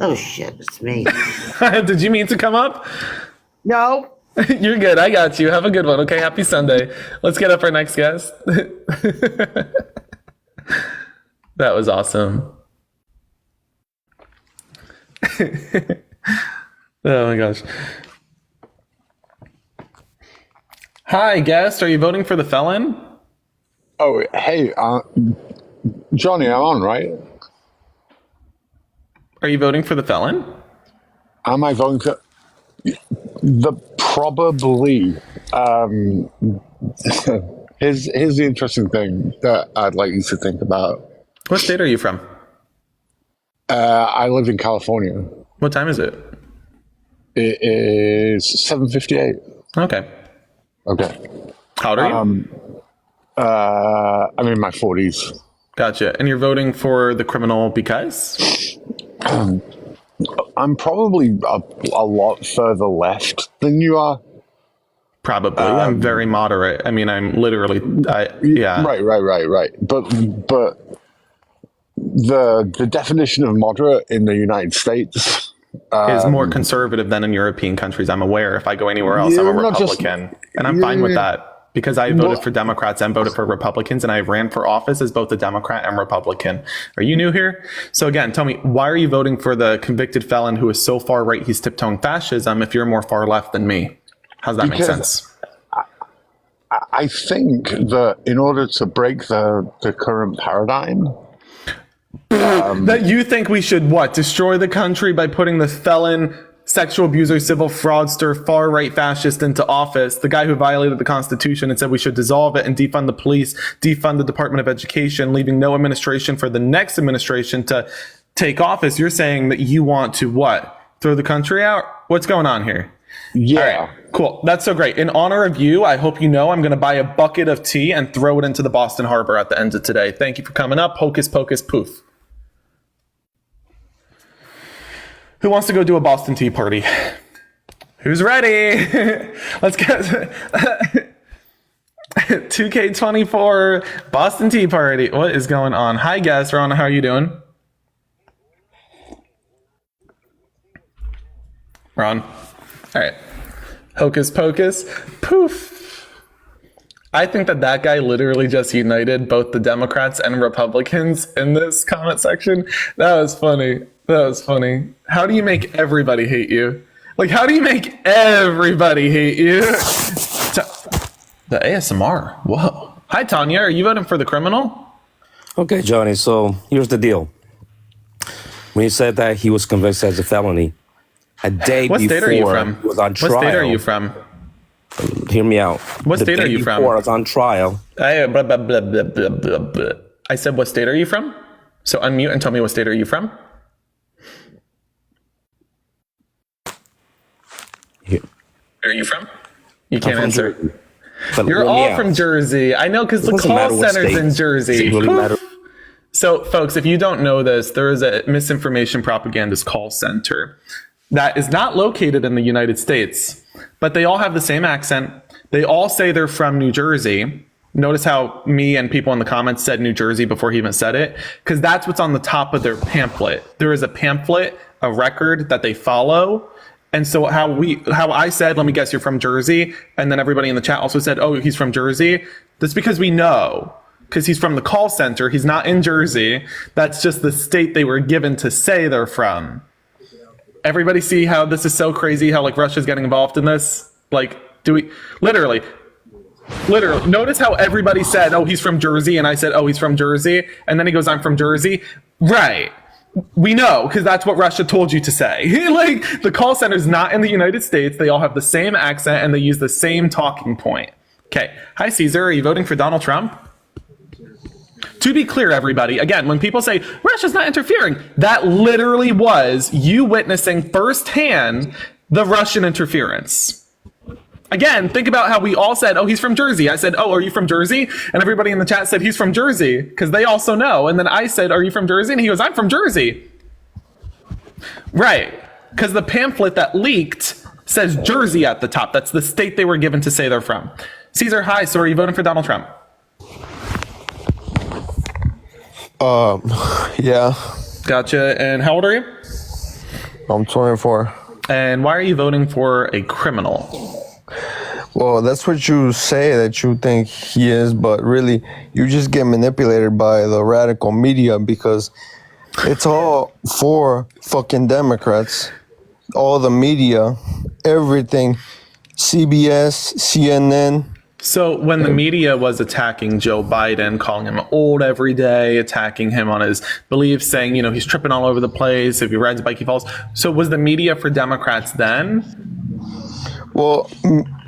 Oh shit, it's me. Did you mean to come up? No. You're good. I got you. Have a good one. Okay. Happy Sunday. Let's get up our next guest. That was awesome. Oh my gosh. Hi, guest. Are you voting for the felon? Oh, hey, Johnny, I'm on, right? Are you voting for the felon? Am I voting for... The Probably. Here's the interesting thing that I'd like you to think about. What state are you from? I live in California. What time is it? It is 7:58. Okay. Okay. How old are you? I'm in my 40s. Gotcha. And you're voting for the criminal because? I'm probably a lot further left than you are. Probably. I'm very moderate. I mean, I'm literally, yeah. Right. But the definition of moderate in the United States is more conservative than in European countries. I'm aware. If I go anywhere else, I'm a Republican. And I'm fine with that because I voted for Democrats and voted for Republicans, and I ran for office as both a Democrat and Republican. Are you new here? So again, tell me, why are you voting for the convicted felon who is so far right he's tiptoeing fascism if you're more far left than me? How's that make sense? I think that in order to break the current paradigm, that you think we should destroy the country by putting the felon, sexual abuser, civil fraudster, far right fascist into office, the guy who violated the Constitution and said we should dissolve it and defund the police, defund the Department of Education, leaving no administration for the next administration to take office. You're saying that you want to throw the country out? What's going on here? Yeah. All right, cool. That's so great. In honor of you, I hope you know I'm going to buy a bucket of tea and throw it into the Boston Harbor at the end of today. Thank you for coming up. Hocus pocus poof. Who wants to go do a Boston Tea Party? Who's ready? Let's get 2K24 Boston Tea Party. What is going on? Hi, guys. Ron, how are you doing? Ron. All right. Hocus pocus. Poof. I think that guy literally just united both the Democrats and Republicans in this comment section. That was funny. How do you make everybody hate you? Like, how do you make everybody hate you? The ASMR. Whoa. Hi, Tanya. Are you voting for the criminal? Okay, Johnny. So here's the deal. When you said that he was convicted as a felony, a day What before state are you from? he was on trial. What state are you from? Hear me out. What state are you from? Before I was on trial. Blah, blah, blah, blah, blah, blah, blah. I said, what state are you from? So unmute and tell me what state are you from? Here. Where are you from? You can't answer. Jersey. But You're all from Jersey. I know, because the call center's in Jersey. Really matter. So, folks, if you don't know this, there is a misinformation propagandist call center that is not located in the United States, but they all have the same accent. They all say they're from New Jersey. Notice how me and people in the comments said New Jersey before he even said it, because that's what's on the top of their pamphlet. There is a pamphlet, a record that they follow. And so how I said, let me guess, you're from Jersey. And then everybody in the chat also said, oh, he's from Jersey. That's because we know, because he's from the call center. He's not in Jersey. That's just the state they were given to say they're from. Everybody see how this is so crazy, how like Russia's getting involved in this? Like, literally, notice how everybody said, oh, he's from Jersey. And I said, oh, he's from Jersey. And then he goes, I'm from Jersey. Right. We know, because that's what Russia told you to say. Like, the call center is not in the United States. They all have the same accent and they use the same talking point. Okay. Hi, Caesar. Are you voting for Donald Trump? To be clear, everybody, again, when people say Russia's not interfering, that literally was you witnessing firsthand the Russian interference. Again, think about how we all said, oh, he's from Jersey. I said, oh, are you from Jersey? And everybody in the chat said he's from Jersey, because they also know. And then I said, are you from Jersey? And he goes, I'm from Jersey. Right. Because the pamphlet that leaked says Jersey at the top. That's the state they were given to say they're from. Caesar, hi. So are you voting for Donald Trump? Yeah. Gotcha. And how old are you? I'm 24. And why are you voting for a criminal? Well, that's what you say that you think he is, but really, you just get manipulated by the radical media because it's all for fucking Democrats. All the media, everything, CBS, CNN. So when the media was attacking Joe Biden, calling him old every day, attacking him on his beliefs, saying, he's tripping all over the place. If he rides a bike, he falls. So was the media for Democrats then? Well,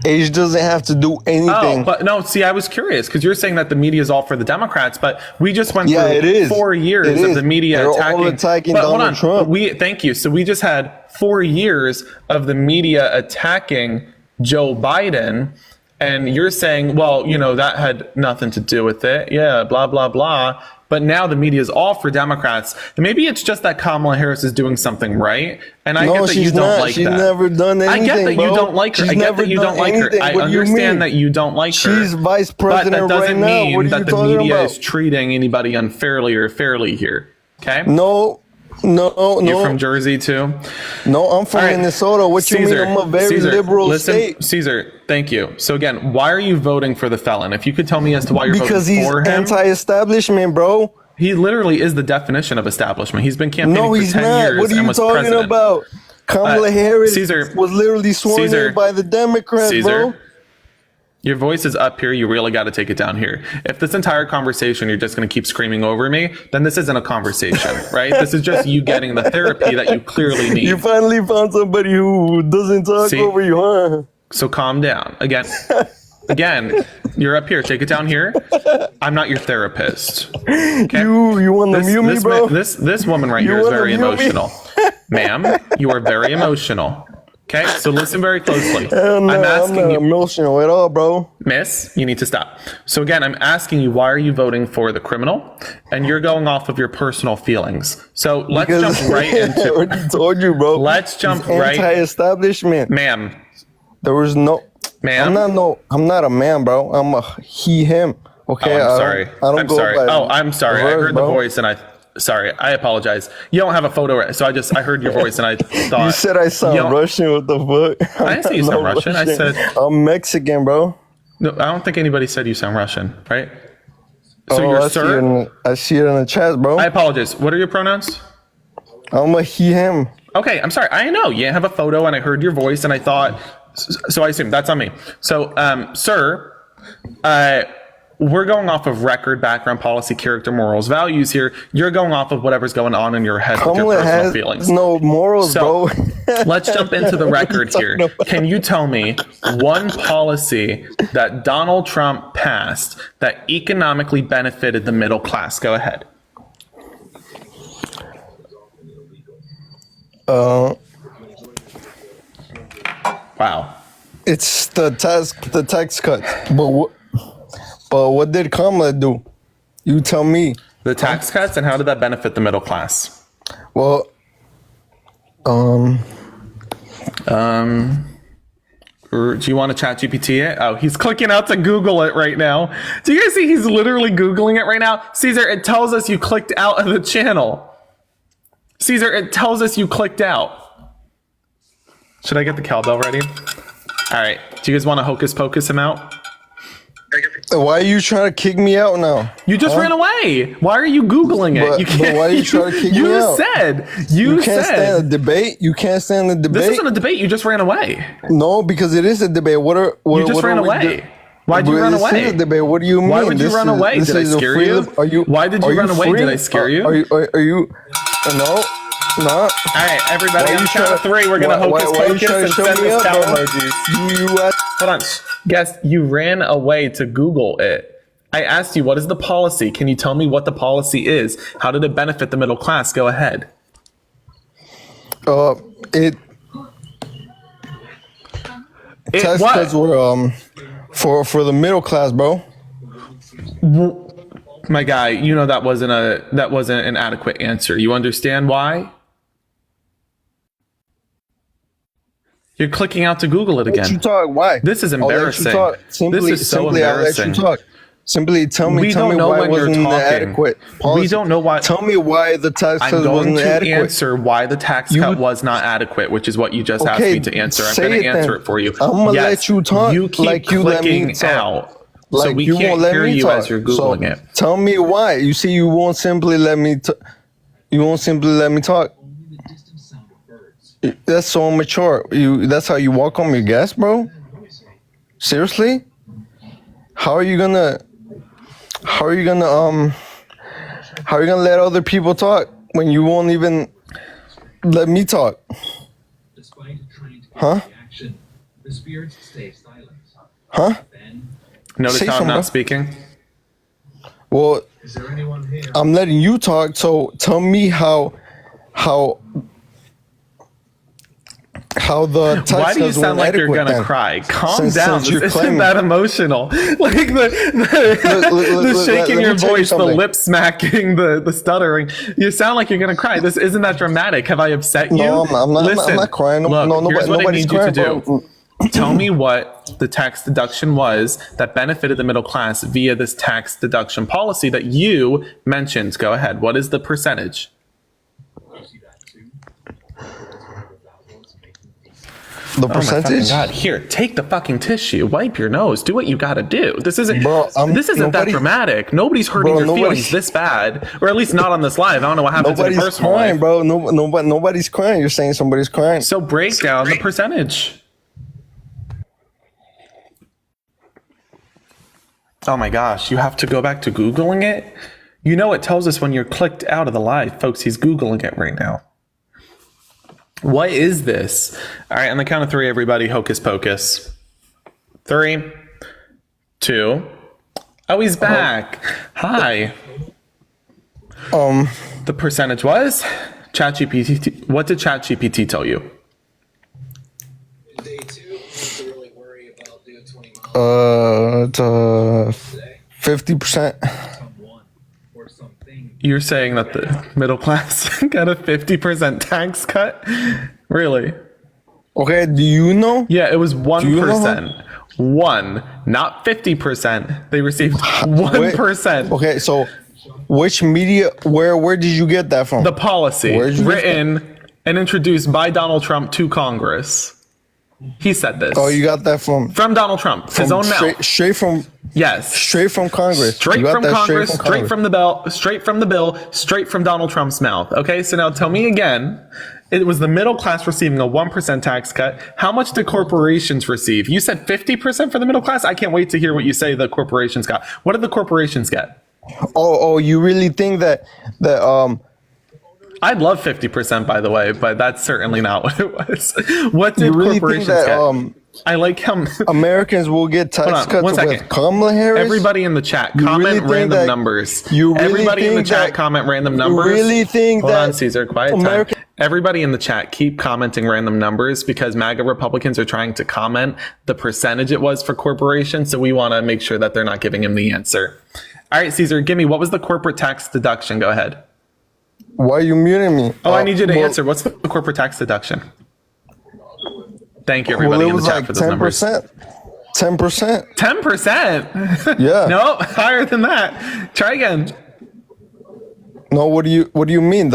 age doesn't have to do anything. Oh, but no, see, I was curious because you're saying that the media is all for the Democrats, but we just went Yeah, it through is. 4 years It of is. the media They're attacking, all attacking but hold Donald on, Trump. Thank you. So we just had 4 years of the media attacking Joe Biden, and you're saying, well, you know, that had nothing to do with it. Yeah, blah, blah, blah. But now the media is all for Democrats. And maybe it's just that Kamala Harris is doing something right. And I No, get that you she's don't not. like She's that. never done I anything, get that you bro. don't like her. She's I get never that you done don't like her. anything. I What do you mean? understand that you don't like her. She's vice But president that doesn't right now. What mean are you that the talking media about? is treating anybody unfairly or fairly here. Okay? No, You're from Jersey too? No, I'm from All right. Minnesota. What you mean? I'm a very liberal state. Caesar, thank you. So again, why are you voting for the felon? If you could tell me as to why you're Because voting he's for him. anti-establishment, bro. He literally is the definition of establishment. He's been campaigning No, for he's 10 not. years What are and you was talking president. about? Kamala Harris Caesar, was literally sworn Caesar, in by the Democrats, Caesar, bro. your voice is up here. You really got to take it down here. If this entire conversation you're just going to keep screaming over me, then this isn't a conversation, right? This is just you getting the therapy that you clearly need. You finally found somebody who doesn't talk See? over you, huh? So calm down. Again, you're up here. Take it down here. I'm not your therapist. Okay? You want to mute me, bro? This woman right You here is wanna very mute me? emotional. Ma'am, you are very emotional. Okay, so listen very closely. Hell no, I'm I'm asking not you, emotional at all, bro. Miss, you need to stop. So again, I'm asking you, why are you voting for the criminal? And you're going off of your personal feelings. So let's Because jump right I into. already told you, bro. Let's jump He's right. Anti-establishment. Ma'am, There was no. Ma'am? I'm not a man, bro. I'm a he, him. Okay. I'm sorry. I don't I'm go sorry. by Oh, I'm sorry. I words, heard the bro. voice and sorry. I apologize. You don't have a photo, so I heard your voice and I thought. You said I sound You don't- Russian. What the fuck? I didn't say you I'm sound not Russian. I said- I'm Mexican, bro. No, I don't think anybody said you sound Russian, right? So Oh, you're I sir. see it in the chat, bro. I apologize. What are your pronouns? I'm a he, him. Okay, I'm sorry. I know you have a photo, and I heard your voice, and I thought. So I assume that's on me. So, sir, we're going off of record, background, policy, character, morals, values here. You're going off of whatever's going on in your head with your Kamala personal has feelings. no morals, So bro. let's jump into the record What are here. you talking about? Can you tell me one policy that Donald Trump passed that economically benefited the middle class? Go ahead. Wow. It's the tax cut. But what did Kamala do? You tell me. The tax cuts, and how did that benefit the middle class? Well, Do you want to chat GPT it? Oh, he's clicking out to Google it right now. Do you guys see he's literally Googling it right now? Caesar, it tells us you clicked out of the channel. Caesar, it tells us you clicked out. Should I get the cowbell ready? All right. Do you guys want to hocus pocus him out? why are you trying to kick me out now? You just ran away. Why are you Googling it? But why are you trying to kick me out? You can't stand a debate. You can't stand a debate. This isn't a debate. You just ran away. No, because it is a debate. You just ran away. Why'd you run away? This is a debate. What do you mean? Why would you run away? Did I scare you? Why did you run away? Did I scare you? Are you? No. No. All right, everybody, Why on you count of trying- three, we're going to why- hocus why you pocus trying to and show send me us up, cow bro? emojis. Hold on. Guess you ran away to Google it. I asked you, what is the policy? Can you tell me what the policy is? How did it benefit the middle class? Go ahead. Tax what? cuts were for the middle class, bro. My guy, you know that wasn't an adequate answer. You understand why? You're clicking out to Google it Let you again. talk. Why? This is I'll let you embarrassing. talk. Simply, This is so simply, I'll let you embarrassing. talk. Simply tell me We don't know why when it wasn't you're the talking. adequate policy. We don't know why. Tell me why the tax I'm cut going wasn't to adequate. answer why the tax cut was not adequate, which is what you just asked me to answer. I'm say going to it answer then. it for you. I'm gonna let you talk. You keep like you let me clicking talk. out, so Like we you can't won't let hear me you talk. as you're Googling it. Tell me why. You see, you won't simply let me. You won't simply let me talk. That's so immature. That's how you walk on your gas, bro. Seriously? How are you gonna let other people talk when you won't even let me talk? Huh? Huh? Notice Say how I'm something, bro. not speaking? Well, I'm letting you talk. So tell me how the text Why do you has sound went like you're adequate gonna then? cry? Calm Since down. This you're isn't claiming. that emotional. Like the shaking let your me tell you voice, the something. lip smacking, the stuttering. You sound like you're gonna cry. This isn't that dramatic. Have I upset you? No, I'm not. Listen, I'm not crying. No, look, no, here's what I nobody's need you to crying, do. bro. Tell me what the tax deduction was that benefited the middle class via this tax deduction policy that you mentioned. Go ahead. What is the percentage? The Oh my fucking percentage? God. Here, take the fucking tissue. Wipe your nose. Do what you gotta do. This isn't Bro, this isn't that dramatic. Nobody's hurting Bro, your nobody- feelings this bad. Or at least not on this live. I don't know what happens in your Nobody's personal crying, life. bro. Nobody's crying. You're saying somebody's crying. So break down the percentage. Oh my gosh, you have to go back to Googling it? You know it tells us when you're clicked out of the live. Folks, he's Googling it right now. What is this? All right, on the count of 3, everybody, hocus pocus. 3, 2. Oh, he's back. Hi. The percentage was? ChatGPT. What did ChatGPT tell you? It's 50%. You're saying that the middle class got a 50% tax cut? Really? Okay, do you know? Yeah, it was you know 1%. 1, not 50%. They received 1%. Okay, so which media? Where did you get that from? The policy Where'd you get written and introduced by Donald Trump to Congress. He said this. Oh, you got that from Donald Trump, his own mouth. straight from Yes. straight from Congress. Straight You got from that Congress, straight from the bill, straight from Donald Trump's mouth. Okay, so now tell me again. It was the middle class receiving a 1% tax cut. How much did corporations receive? You said 50% for the middle class? I can't wait to hear what you say the corporations got. What did the corporations get? Oh, you really think that I'd love 50%, by the way, but that's certainly not what it was. What did you really think corporations that get? I like how Americans will get tax Hold on, cuts one second. with Kamala Harris? everybody in the chat You comment really think random that- numbers. you really Everybody in the think chat that- comment random you numbers. really think Hold that on, Caesar, quiet America- time. Everybody in the chat keep commenting random numbers because MAGA Republicans are trying to comment the percentage it was for corporations, so we want to make sure that they're not giving him the answer. All right, Caesar, give me, what was the corporate tax deduction? Go ahead. Why are you muting me? Oh, I need you to well, answer. What's the corporate tax deduction? Thank you, Well, everybody it in the was chat like for those numbers. 10%. 10%? Yeah. No, higher than that. Try again. No, what do you mean?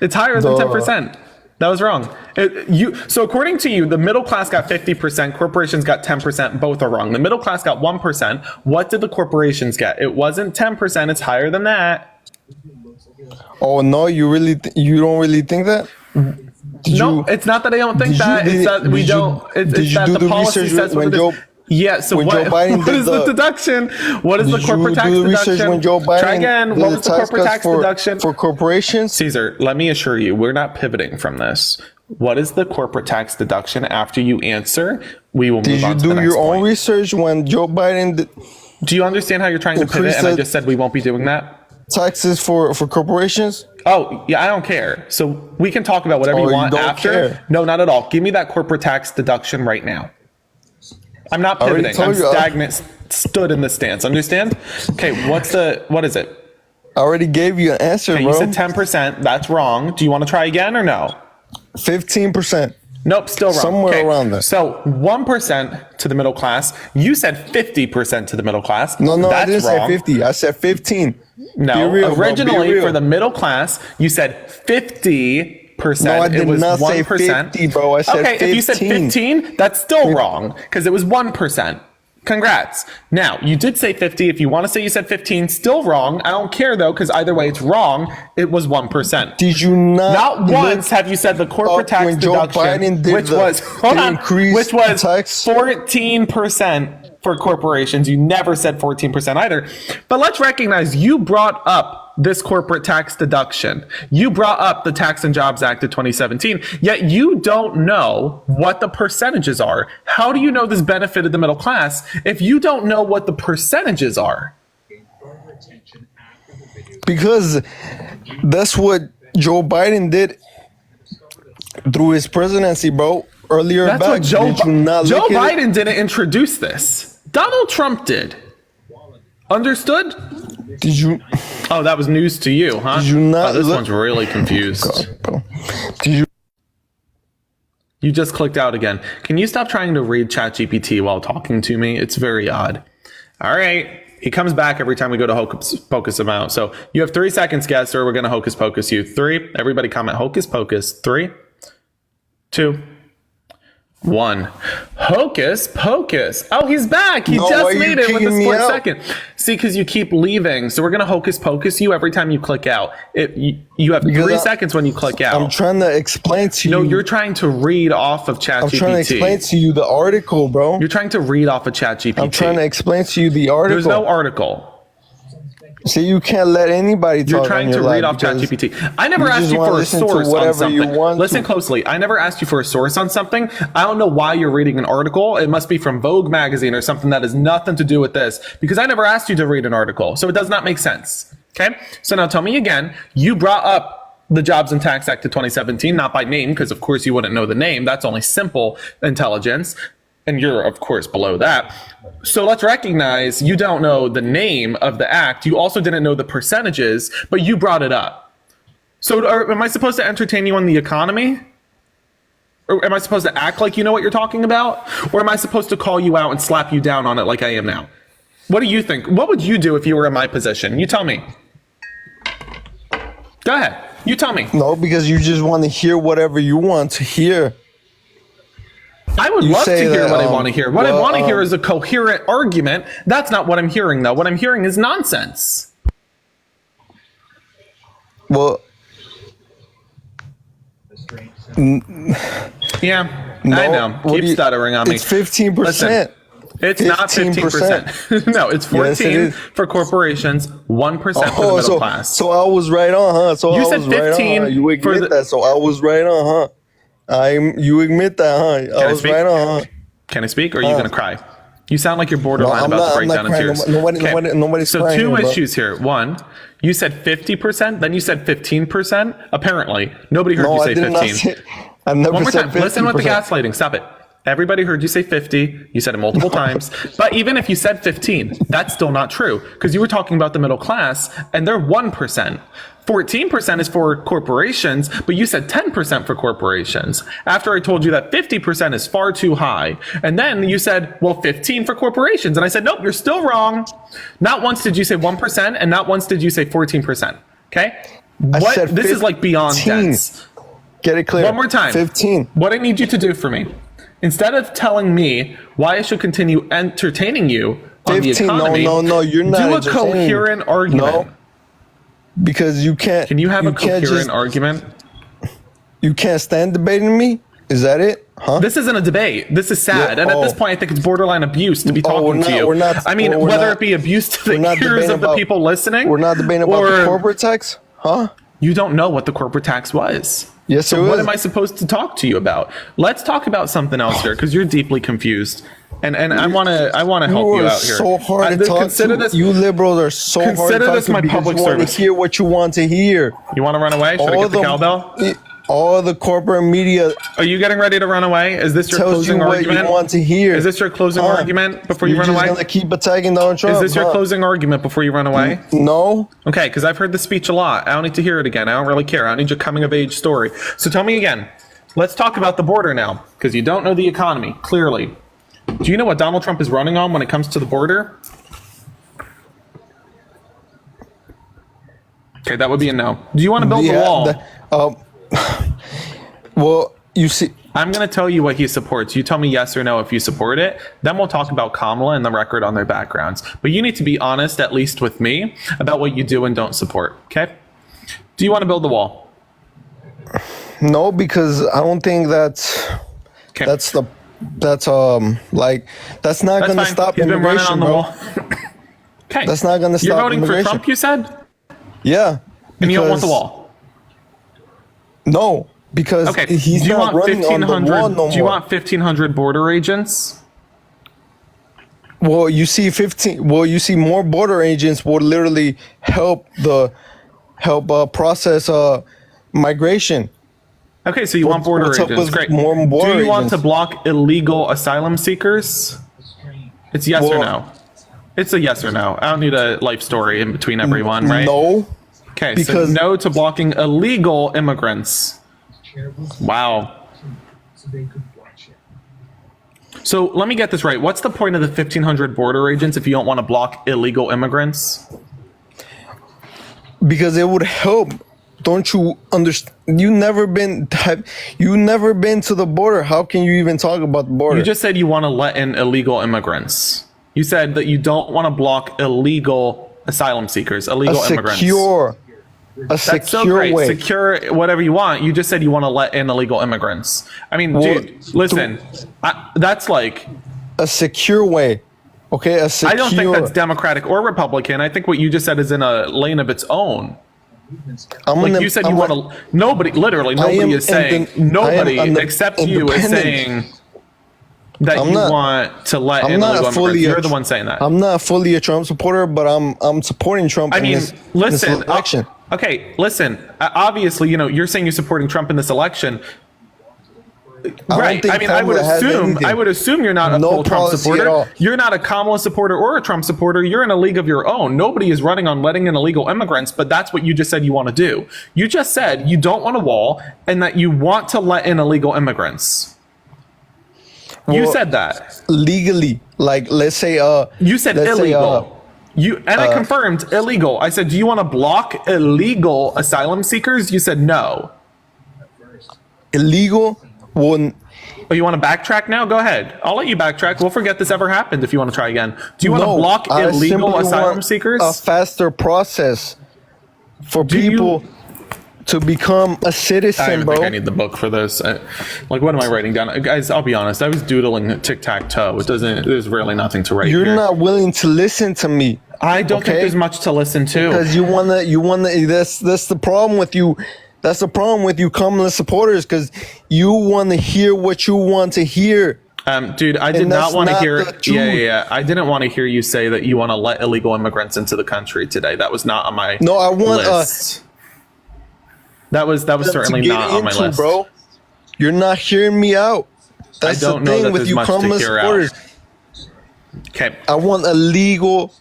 It's higher than The- 10%. That was wrong. So according to you, the middle class got 50%, corporations got 10%. Both are wrong. The middle class got 1%. What did the corporations get? It wasn't 10%. It's higher than that. Oh no, you don't really think that? Did No, you- it's not that I don't think did you- that. It's did- that we did you- don't. It's did you that do the the policy research says what when it is. Joe- Yeah, so when what, Joe Biden what did is the the- deduction? What is the Did corporate you tax do the research deduction? when Joe Biden Try again. did What the was the corporate cuts tax for, deduction? for corporations? Caesar, let me assure you, we're not pivoting from this. What is the corporate tax deduction? After you answer, we will Did move you on to the do next your own point. research when Joe Biden did Do you understand how you're trying to pivot? Increase And I the- just said we won't be doing that. taxes for corporations? Oh, yeah, I don't care. So we can talk about whatever Oh, you you want don't after. care? No, not at all. Give me that corporate tax deduction right now. I'm not I already pivoting. I'm told you, stagnant, stood in the stance. Understand? Okay, what is it? I already gave you an answer, Okay, bro. you said 10%. That's wrong. Do you want to try again or no? 15%. Nope, still wrong. Somewhere around there. So 1% to the middle class. You said 50% to the middle class. No, I That's didn't wrong. say 50. I said 15. No, Be real, bro. Be originally real. for the middle class, you said 50%. No, I did it was not say 1%. 50, bro. I said okay, if you said 15, that's still wrong because it was 1%. Congrats. Now, you did say 50. If you want to say you said 15, still wrong. I don't care though, because either way it's wrong. It was 1%. Did you not Not once have you said the corporate tax when Joe deduction, Biden did which the- was hold did on, increase which was tax? 14% for corporations. You never said 14% either. But let's recognize you brought up this corporate tax deduction. You brought up the Tax and Jobs Act of 2017, yet you don't know what the percentages are. How do you know this benefited the middle class if you don't know what the percentages are? Because that's what Joe Biden did through his presidency, bro. Earlier That's back. what Joe Did you not Joe look at it? Biden didn't introduce this. Donald Trump did. Understood? Did you? Oh, that was news to you, huh? Did you not Oh, this look- one's really confused. God, bro. Did you? You just clicked out again. Can you stop trying to read ChatGPT while talking to me? It's very odd. All right. He comes back every time we go to Hocus Pocus him out. So you have 3 seconds, guess, or we're going to Hocus Pocus you. 3. Everybody comment Hocus Pocus. 3, 2, 1. Hocus Pocus. Oh, he's back. He No, why just are you made it with a kicking me split out? second. See, because you keep leaving. So we're going to Hocus Pocus you every time you click out. You have Because 3 seconds when you click out. I'm trying to explain to you. No, you're trying to read off of I'm trying to ChatGPT. explain to you the article, bro. You're trying to read off of ChatGPT. I'm trying to explain to you the article. There's no article. See, you can't let anybody talk. You're trying on to your read live off because ChatGPT. I never you asked just you wanna for a listen to source on whatever you something. want Listen to. closely. I never asked you for a source on something. I don't know why you're reading an article. It must be from Vogue magazine or something that has nothing to do with this, because I never asked you to read an article. So it does not make sense. Okay? So now tell me again, you brought up the Jobs and Tax Act of 2017, not by name, because of course you wouldn't know the name. That's only simple intelligence. And you're, of course, below that. So let's recognize you don't know the name of the act. You also didn't know the percentages, but you brought it up. So am I supposed to entertain you on the economy? Or am I supposed to act like you know what you're talking about? Or am I supposed to call you out and slap you down on it like I am now? What do you think? What would you do if you were in my position? You tell me. Go ahead. You tell me. No, because you just want to hear whatever you want to hear. I would You love to say hear that, what I want to hear. What I well, want to hear is a coherent argument. That's not what I'm hearing, though. What I'm hearing is nonsense. Well, Yeah, no, I know. what Keep do you- stuttering on me. It's 15%. Listen, it's not 15%. No, it's 14 Yes, it is. for corporations, 1% for the Oh, middle class. so I was right on, huh? So You I said was right 15 on. Huh? You for admit the- that? So I was right on, huh? You admit that, huh? I was speak? right on, huh? Can I speak, or are you going to cry? You sound like you're borderline I'm about not- to break I'm not down in crying. tears. Nobody's so crying two here, bro. issues here. One, you said 50%, then you said 15%. Apparently, nobody heard No, you I say did not 15. say. I never One more said time. 50%. Listen with the gaslighting. Stop it. Everybody heard you say 50. You said it multiple times. But even if you said 15, that's still not true, because you were talking about the middle class, and they're 1%. 14% is for corporations, but you said 10% for corporations. After I told you that 50% is far too high. And then you said, well, 15 for corporations. And I said, nope, you're still wrong. Not once did you say 1%, and not once did you say 14%. Okay? I said This is like beyond 15. dense. Get it clear. One more time. 15. What I need you to do for me, instead of telling me why I should continue entertaining you on the 15. economy, No, you're not do a entertaining me. coherent argument. No. Because you can't. Can you have a can't coherent argument? You can't stand debating me? Is that it? Huh? This isn't a debate. This is sad. Yeah, And at this oh. point, I think it's borderline abuse to be talking we're to not- you. we're not- I mean, we're whether not- it be abuse to we're the not ears debating of the about- people listening, We're not debating about the or corporate tax? Huh? you don't know what the corporate tax was. Yes, So it what was. am I supposed to talk to you about? Let's talk about something else here, because you're deeply confused. And I want to help you are out here. so hard to talk consider to. this. You liberals are so hard to Consider talk this to my because public you want service. to hear what you want to hear. You want to run away? Should I get the cowbell? All the corporate media Are you getting ready to run away? Is this your tells closing you what argument? you want to hear. Is this your closing Huh? argument before you You're run just away? gonna keep attacking Donald Trump. Is this your huh? closing argument before you run away? No. Okay, because I've heard the speech a lot. I don't need to hear it again. I don't really care. I don't need your coming of age story. So tell me again. Let's talk about the border now, because you don't know the economy, clearly. Do you know what Donald Trump is running on when it comes to the border? Okay, that would be a no. Do you want to build the wall? Well, you see, I'm going to tell you what he supports. You tell me yes or no if you support it. Then we'll talk about Kamala and the record on their backgrounds. But you need to be honest, at least with me, about what you do and don't support. Okay? Do you want to build the wall? no, because I don't think that's Okay. that's not That's going to fine. stop He's been running immigration, on the bro. wall. Okay. That's not gonna You're stop voting immigration. for Trump, you said? Yeah. And you don't want the because- wall. No, because Okay. he's do you not want running on the wall 1,500? no Do you more. want 1,500 border agents? Well, you see 15. Well, you see more border agents would literally help process migration. Okay, so you want border what's up agents. with Great. more Do border you want agents? to block illegal asylum seekers? It's yes or Well- no. It's a yes or no. I don't need a life story in between everyone, right? No, Okay, because- so no to blocking illegal immigrants. Wow. So let me get this right. What's the point of the 1,500 border agents if you don't want to block illegal immigrants? because it would help. Don't you understand? You never been to the border. How can you even talk about the border? You just said you want to let in illegal immigrants. You said that you don't want to block illegal asylum seekers, illegal immigrants. A That's so secure great. way. Secure whatever you want. You just said you want to let in illegal immigrants. I mean, Well, dude, listen. That's like, A secure way. Okay, a secure. I don't think that's Democratic or Republican. I think what you just said is in a lane of its own. I'm Like gonna- you said, I'm you want like- to. Nobody, literally, I am nobody is saying. Nobody except you is independent. saying that I'm you not- want to let I'm in not illegal fully. immigrants. You're the one saying that. I'm not fully a Trump supporter, but I'm supporting Trump. I in mean, this listen. election. Okay, listen. Obviously, you're saying you're supporting Trump in this election. don't Right. think I mean, I would Kamala has anything. assume you're not a No full Trump policy supporter. at all. You're not a Kamala supporter or a Trump supporter. You're in a league of your own. Nobody is running on letting in illegal immigrants, but that's what you just said you want to do. You just said you don't want a wall and that you want to let in illegal immigrants. You Well, said that. Legally, like let's say You said let's say, illegal. I confirmed illegal. I said, do you want to block illegal asylum seekers? You said no. illegal. Well, Oh, you want to backtrack now? Go ahead. I'll let you backtrack. We'll forget this ever happened if you want to try again. Do you want to no, block I simply illegal asylum want seekers? A faster process for you- people to become a I citizen, don't even bro. think I need the book for this. Like, what am I writing down? Guys, I'll be honest. I was doodling tic-tac-toe. There's really nothing to write You're here. not willing to listen to me. I don't think okay? there's much to listen to. Because you wanna. That's the problem with you. That's the problem with you, Kamala supporters. Because you want to hear what you want to hear. Dude, I did And not that's want to not hear. the truth. Yeah. I didn't want to hear you say that you want to let illegal immigrants into the country today. That was not on my No, I want list. That was certainly to get not on my into, list. bro. You're not hearing me out. That's don't the know thing that with there's you, much to Kamala hear out. supporters. Okay. I want a legal,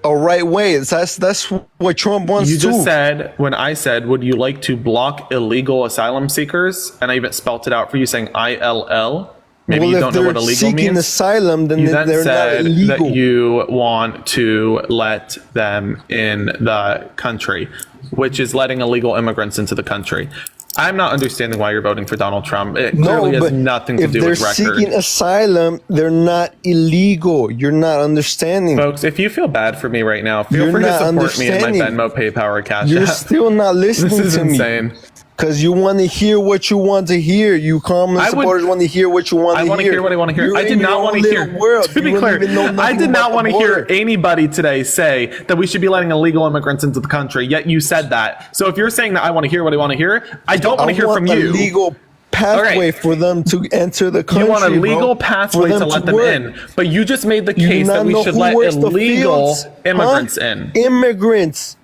a right way. That's what Trump wants You too. just said, when I said, would you like to block illegal asylum seekers? And I even spelt it out for you saying ILL. Maybe well, you if don't know they're what illegal seeking means. asylum, then You then they're not said illegal. that you want to let them in the country, which is letting illegal immigrants into the country. I'm not understanding why you're voting for Donald Trump. It clearly has nothing to do with if they're record. seeking asylum, they're not illegal. You're not understanding. Folks, if you feel bad for me right now, feel You're free to not support me in my understanding. Venmo, PayPal, or Cash You're App. still not listening This is to me. insane. Because you want to hear what you want to hear. You Kamala I would- supporters want to hear what you want to I hear. want to hear what I want to hear. You're I in did not your want own to little hear. world. To be You don't clear, even know I nothing did not about want the to hear border. anybody today say that we should be letting illegal immigrants into the country. Yet you said that. So if you're saying that I want to hear what I want to hear, I don't want to hear from a you. legal pathway for them to enter the country. You want a legal bro. pathway For to them let them work. in, but you just made the You do case that not we know should who let works the illegal fields, immigrants huh? in. Immigrants.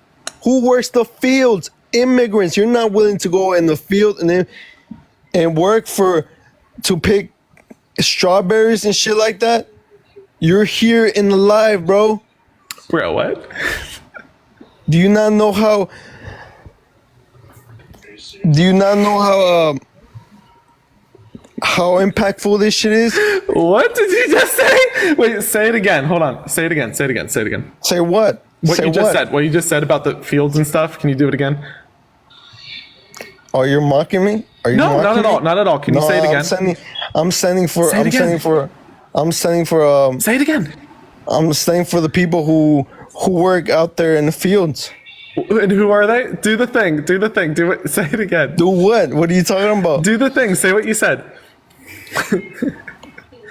Who works the fields? Immigrants. You're not willing to go in the field and work to pick strawberries and shit like that. You're here in the live, bro. Bro, what? Do you not know how? Do you not know how impactful this shit is? What did you just say? Wait, say it again. Hold on. Say it again. Say it again. Say it again. Say what? What Say you just what? said. What you just said about the fields and stuff. Can you do it again? Oh, you're mocking me? Are you No, mocking not at me? all. Not at all. Can you say it again? I'm sending for. Say it again. Say it again. I'm staying for the people who work out there in the fields. And who are they? Do the thing. Do the thing. Do it. Say it again. Do what? What are you talking about? Do the thing. Say what you said.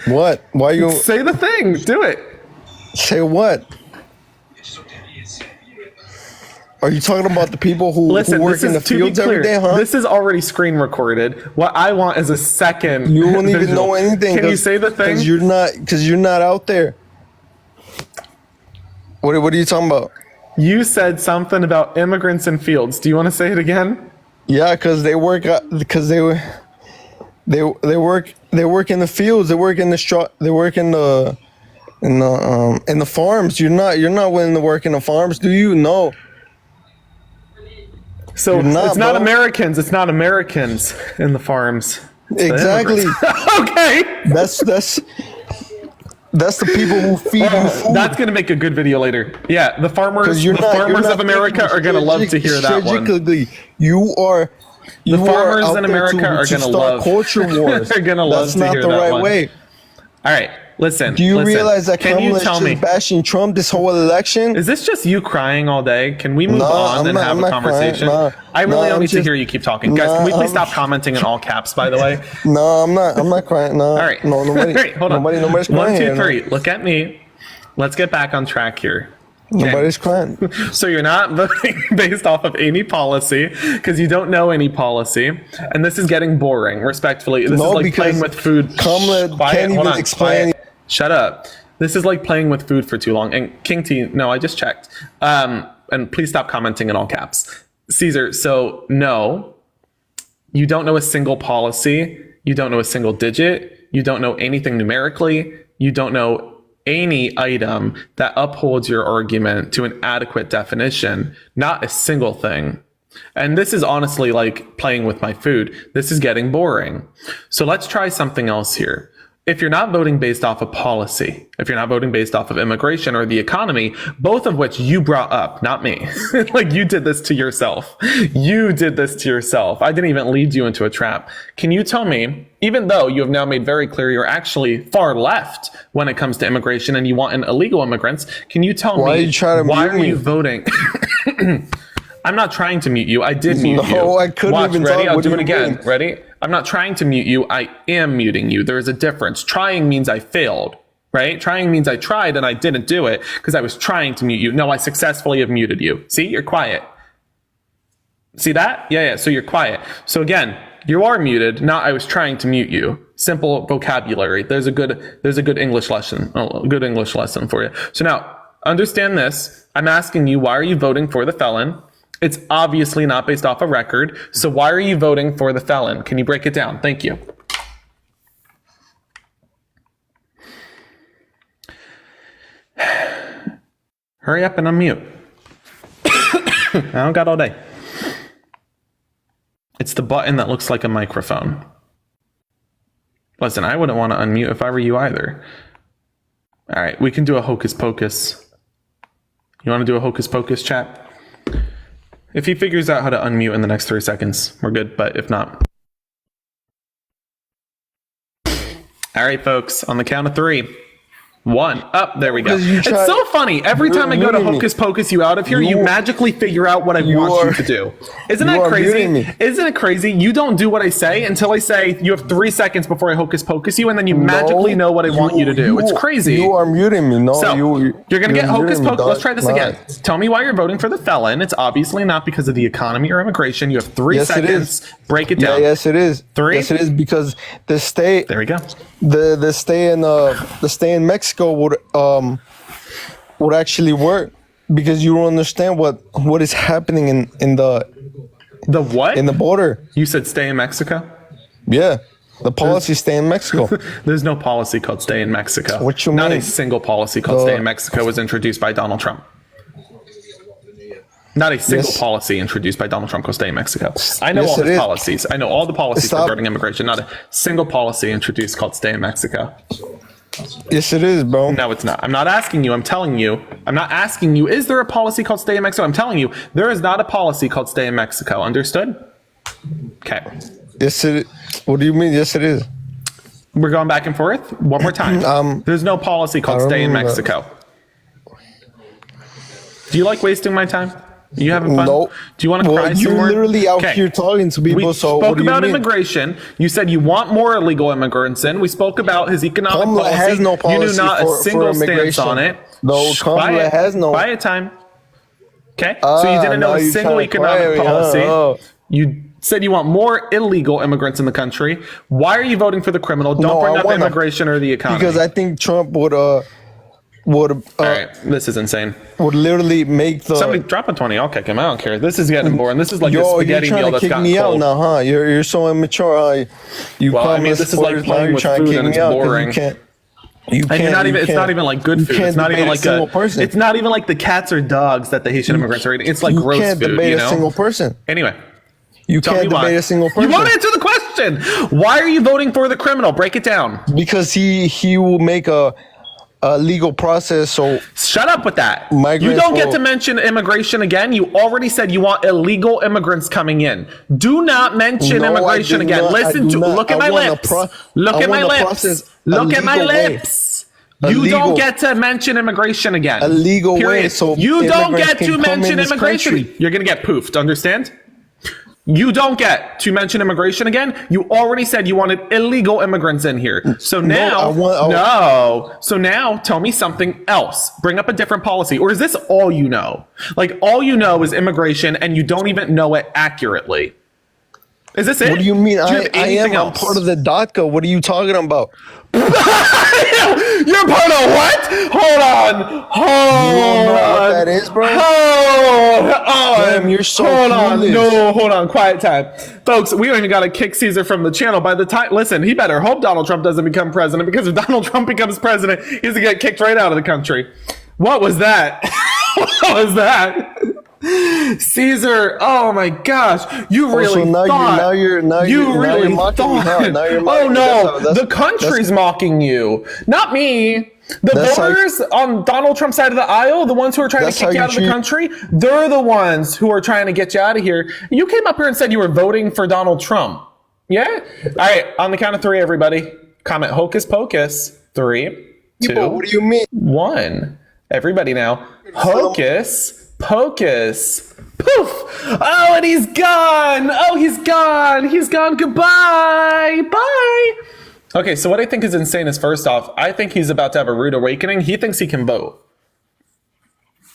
What? Why you Say the thing. Do it. say what? Are you talking about the people who Listen, work this in the is, to be fields clear, every day, huh? this is already screen recorded. What I want is a second. You won't even visual. know anything. Can you say the thing? Because you're not out there. What are you talking about? You said something about immigrants in fields. Do you want to say it again? Yeah, because they work. Because they work in the fields. They work in the They work in the farms. You're not willing to work in the farms, do you? No. So not, it's not bro. Americans. It's not Americans in the farms. It's the Exactly. immigrants. Okay. That's the people who feed you food. That's gonna make a good video later. Yeah, the farmers, You're farmers not of America thinking are gonna love to hear that one. strategically. You are. The farmers out in there America are to gonna start love. culture wars. They're gonna love That's to not hear the that right one. way. All right, listen. Do you listen. realize that Can you Kamala is tell just me? bashing Trump this whole election? Is this just you crying all day? Can we move No, on I'm and not- have I'm a not crying. conversation? No, I really no, don't I'm need to just- hear you keep talking. Guys, can we please stop commenting in all caps, by the way? No, I'm not crying. No, All right. no, nobody. All right, hold on. Nobody's 1, crying 2, here, 3. Look at me. Let's get back on track here. Okay. Nobody's crying. So you're not voting based off of any policy because you don't know any policy, and this is getting boring. Respectfully, this No, is like because playing with food. Kamala can't hold even on, explain. quiet. Shut up. This is like playing with food for too long. And King T, no, I just checked. And please stop commenting in all caps. Caesar, so no, you don't know a single policy. You don't know a single digit. You don't know anything numerically. You don't know any item that upholds your argument to an adequate definition. Not a single thing. And this is honestly like playing with my food. This is getting boring. So let's try something else here. If you're not voting based off of policy, if you're not voting based off of immigration or the economy, both of which you brought up, not me. Like you did this to yourself. You did this to yourself. I didn't even lead you into a trap. Can you tell me, even though you have now made very clear you're actually far left when it comes to immigration and you want illegal immigrants, can you tell Why me are you trying to why mute are me? you voting? I'm not trying to mute you. I did mute you. No, I couldn't Watch, even ready? talk. I'll What do do it you again. mean? Ready? I'm not trying to mute you. I am muting you. There is a difference. Trying means I failed, right? Trying means I tried and I didn't do it because I was trying to mute you. No, I successfully have muted you. See, you're quiet. See that? Yeah. So you're quiet. So again, you are muted. Not I was trying to mute you. Simple vocabulary. There's a good English lesson. A good English lesson for you. So now understand this. I'm asking you, why are you voting for the felon? It's obviously not based off a record. So why are you voting for the felon? Can you break it down? Thank you. Hurry up and unmute. I don't got all day. It's the button that looks like a microphone. Listen, I wouldn't want to unmute if I were you either. All right, we can do a hocus pocus. You want to do a hocus pocus, chat? If he figures out how to unmute in the next 3 seconds, we're good, but if not. All right, folks, on the count of 3. 1. Up, there we go. It's so funny. Every time I go to hocus pocus you out of here, you magically figure out what I want you to do. Isn't that crazy? Isn't it crazy? You don't do what I say until I say you have 3 seconds before I hocus pocus you, and then you magically know what I want you to do. It's crazy. You are muting me. No, So, you're going to get hocus pocus. Let's try this again. Right. Tell me why you're voting for the felon. It's obviously not because of the economy or immigration. You have 3 seconds. Break it down. Yeah, yes, it is. 3? Yes, it is, because the state. There we go. The stay in Mexico would actually work, because you don't understand what is happening in the what? in the border. You said stay in Mexico? Yeah, the policy stay in Mexico. There's no policy called stay in Mexico. What you Not mean? a single policy called stay in Mexico was introduced by Donald Trump. Not a single policy introduced by Donald Trump called stay in Mexico. I know all his policies. I know all the policies regarding immigration. Not a single policy introduced called stay in Mexico. Yes, it is, bro. No, it's not. I'm not asking you. I'm telling you. I'm not asking you, is there a policy called stay in Mexico? I'm telling you, there is not a policy called stay in Mexico. Understood? Okay. Yes, it. What do you mean? Yes, it is. We're going back and forth. One more time. There's no policy called stay in Mexico. Do you like wasting my time? You having fun? No. Do you want to cry some You're more? literally out here talking to people. We so spoke what do you about mean? immigration. You said you want more illegal immigrants in. We spoke about his economic Kamala policy. has no policy You knew not for a single stance immigration. on it. No, Kamala quiet, has no. Quiet time. Okay, so you didn't know now a you're single trying to economic quiet me, huh? policy. Oh. You said you want more illegal immigrants in the country. Why are you voting for the criminal? Don't No, bring I up wanna- immigration or the economy. Because I think Trump would All right, this is insane. would literally make the Somebody drop a 20. I'll kick him. I don't care. This is getting boring. This is like the you're spaghetti trying meal to that's kick gotten me cold. out now, huh? You're so immature. You Well, I come mean, as this is like supporters, now playing you're with trying to food kick and me it's out 'cause boring. you can't. And you're not even. It's not even like good you food. can't It's not even debate like a single person. It's not even like the cats or dogs that the Haitian immigrants are eating. It's like You gross can't food. debate You a single know. person. Anyway, You tell can't me why. debate a single person. You won't answer the question. Why are you voting for the criminal? Break it down. Because he will make a legal process. So Shut up with that. Migrants You don't get will- to mention immigration again. You already said you want illegal immigrants coming in. Do not mention No, I immigration did again. not. I Listen do to not. look at I my want a lips. pro- Look I at my want a lips. process a Look at my legal way. lips. A You legal- don't get to mention immigration again. A legal way, Period. so you don't immigrants get can to come mention in this immigration. country. You're gonna get poofed. Understand? You don't get to mention immigration again. You already said you wanted illegal immigrants in here. So now, So now tell me something else. Bring up a different policy. Or is this all you know? Like all you know is immigration and you don't even know it accurately. Is this it? what do you mean? Do you have I am. anything I'm else? part of the DACA. What are you talking about? You're part of what? Hold on. know what that is, bro? Hold on. Damn, you're so Hold on. clueless. No, hold on. Quiet time. Folks, we don't even got to kick Caesar from the channel. By the time, listen, he better hope Donald Trump doesn't become president, because if Donald Trump becomes president, he's going to get kicked right out of the country. What was that? What was that? Caesar, oh my gosh, you really so now thought you're mocking me, huh? Now you're oh mocking me. no, That's- the country's mocking you, not me. The That's how- voters on Donald Trump's side of the aisle, the ones who are trying to That's kick how you you out of the treat- country, they're the ones who are trying to get you out of here. You came up here and said you were voting for Donald Trump. Yeah? All right, on the count of three, everybody, comment hocus pocus. 3, 2, What do you mean? 1. Everybody now. Hocus pocus. Poof. Oh, and he's gone. Oh, he's gone. He's gone. Goodbye. Bye. Okay, so what I think is insane is, first off, I think he's about to have a rude awakening. He thinks he can vote.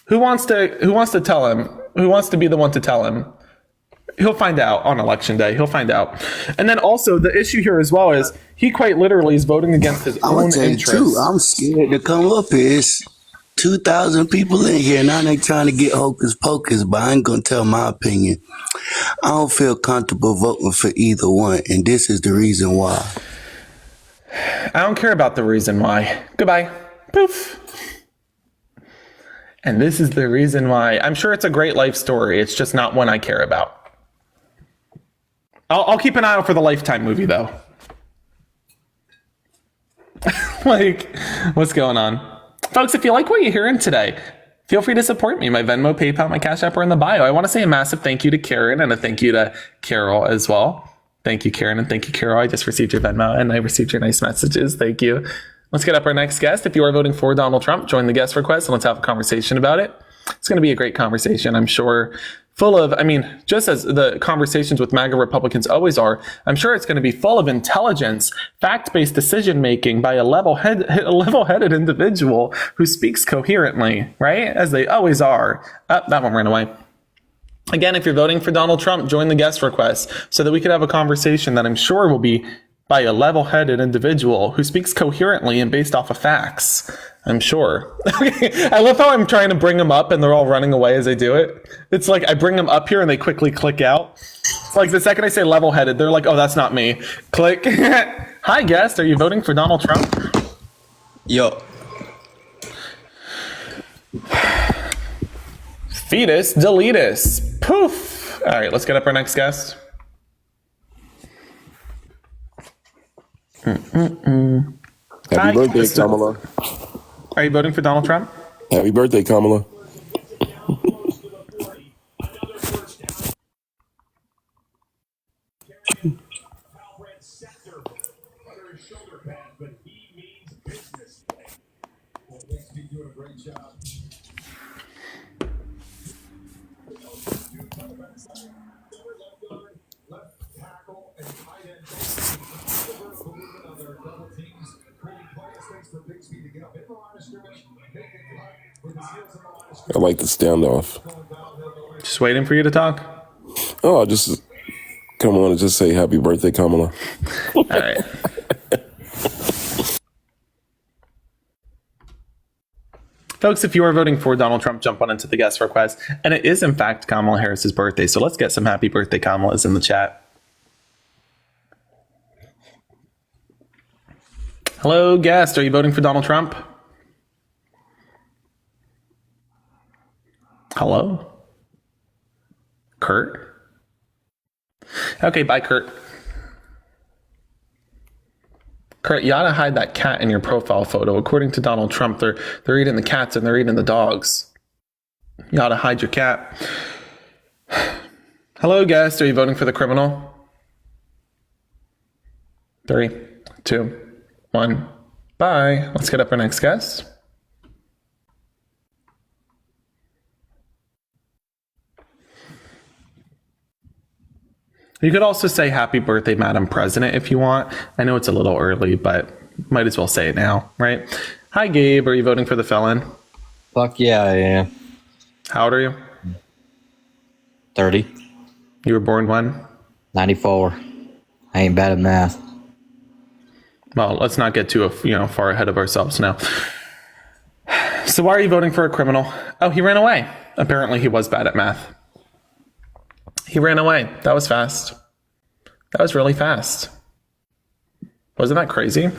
Who wants to tell him? Who wants to be the one to tell him? He'll find out on election day. He'll find out. And then also the issue here as well is he quite literally is voting against his I'm own gonna tell you interests. too. I'm scared to come up here. It's 2,000 people in here. Now they trying to get hocus pocus, but I ain't gonna tell my opinion. I don't feel comfortable voting for either one, and this is the reason why. I don't care about the reason why. Goodbye. Poof. And this is the reason why. I'm sure it's a great life story. It's just not one I care about. I'll keep an eye out for the Lifetime movie, though. Like, what's going on? Folks, if you like what you're hearing today, feel free to support me. My Venmo, PayPal, my Cash App are in the bio. I want to say a massive thank you to Karen and a thank you to Carol as well. Thank you, Karen, and thank you, Carol. I just received your Venmo and I received your nice messages. Thank you. Let's get up our next guest. If you are voting for Donald Trump, join the guest request and let's have a conversation about it. It's going to be a great conversation, I'm sure. Full of, just as the conversations with MAGA Republicans always are, I'm sure it's going to be full of intelligence, fact-based decision-making by a level-headed individual who speaks coherently, right? As they always are. That one ran away. Again, if you're voting for Donald Trump, join the guest request so that we could have a conversation that I'm sure will be by a level-headed individual who speaks coherently and based off of facts. I'm sure. I love how I'm trying to bring them up and they're all running away as I do it. It's like I bring them up here and they quickly click out. It's like the second I say level-headed, they're like, oh, that's not me. Click. Hi, guest. Are you voting for Donald Trump? Yo. Fetus deletus. Poof. All right, let's get up our next guest. Happy birthday, Kamala. Are you voting for Donald Trump? Happy birthday, Kamala. I like the standoff. Just waiting for you to talk. Oh, just come on and just say happy birthday, Kamala. All right. Folks, if you are voting for Donald Trump, jump on into the guest request. And it is, in fact, Kamala Harris's birthday. So let's get some happy birthday Kamalas in the chat. Hello, guest. Are you voting for Donald Trump? Hello? Kurt? Okay, bye, Kurt. Kurt, you ought to hide that cat in your profile photo. According to Donald Trump, they're eating the cats and they're eating the dogs. You ought to hide your cat. Hello, guest. Are you voting for the criminal? 3, 2, 1. Bye. Let's get up our next guest. You could also say happy birthday, Madam President, if you want. I know it's a little early, but might as well say it now, right? Hi, Gabe. Are you voting for the felon? Fuck yeah, I am. How old are you? 30. You were born when? 94. I ain't bad at math. Well, let's not get too far ahead of ourselves now. So why are you voting for a criminal? Oh, he ran away. Apparently he was bad at math. He ran away. That was fast. That was really fast. Wasn't that crazy?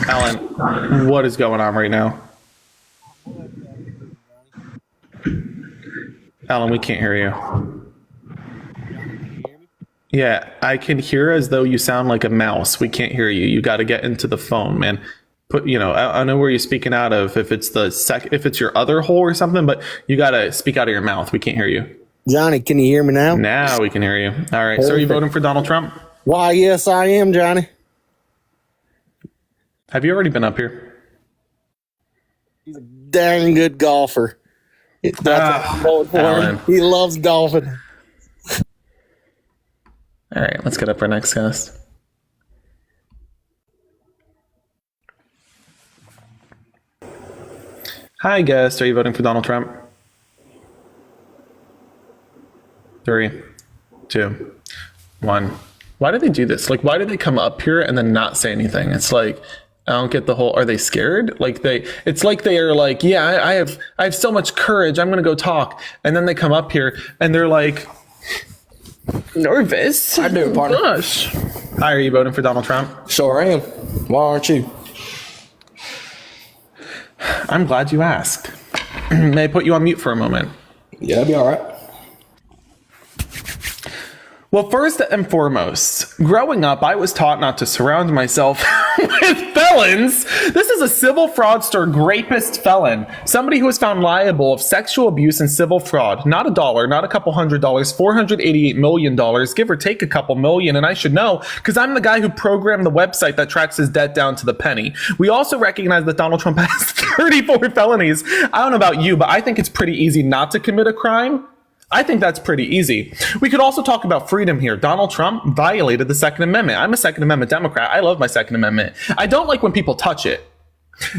Alan, what is going on right now? Alan, we can't hear you. Yeah, I can hear as though you sound like a mouse. We can't hear you. You got to get into the phone, man. I know where you're speaking out of, if it's if it's your other hole or something, but you got to speak out of your mouth. We can't hear you. Johnny, can you hear me now? Now we can hear you. All right. Perfect. So are you voting for Donald Trump? Why, yes, I am, Johnny. Have you already been up here? He's a dang good golfer. That's what I'm voting for him. He loves golfing. All right. Let's get up our next guest. Hi, guest. Are you voting for Donald Trump? 3, 2, 1. Why do they do this? Like, why do they come up here and then not say anything? It's like, I don't get the whole, are they scared? Like it's like they are like, yeah, I have so much courage. I'm going to go talk. And then they come up here and they're like, nervous. I do, partner. Gosh. Hi, are you voting for Donald Trump? Sure am. Why aren't you? I'm glad you asked. May I put you on mute for a moment? Yeah, that'd be all right. Well, first and foremost, growing up, I was taught not to surround myself with felons. This is a civil fraudster, rapist felon. Somebody who was found liable of sexual abuse and civil fraud. Not $1, not a couple $100, $488 million, give or take a couple million. And I should know, because I'm the guy who programmed the website that tracks his debt down to the penny. We also recognize that Donald Trump has 34 felonies. I don't know about you, but I think it's pretty easy not to commit a crime. I think that's pretty easy. We could also talk about freedom here. Donald Trump violated the Second Amendment. I'm a Second Amendment Democrat. I love my Second Amendment. I don't like when people touch it.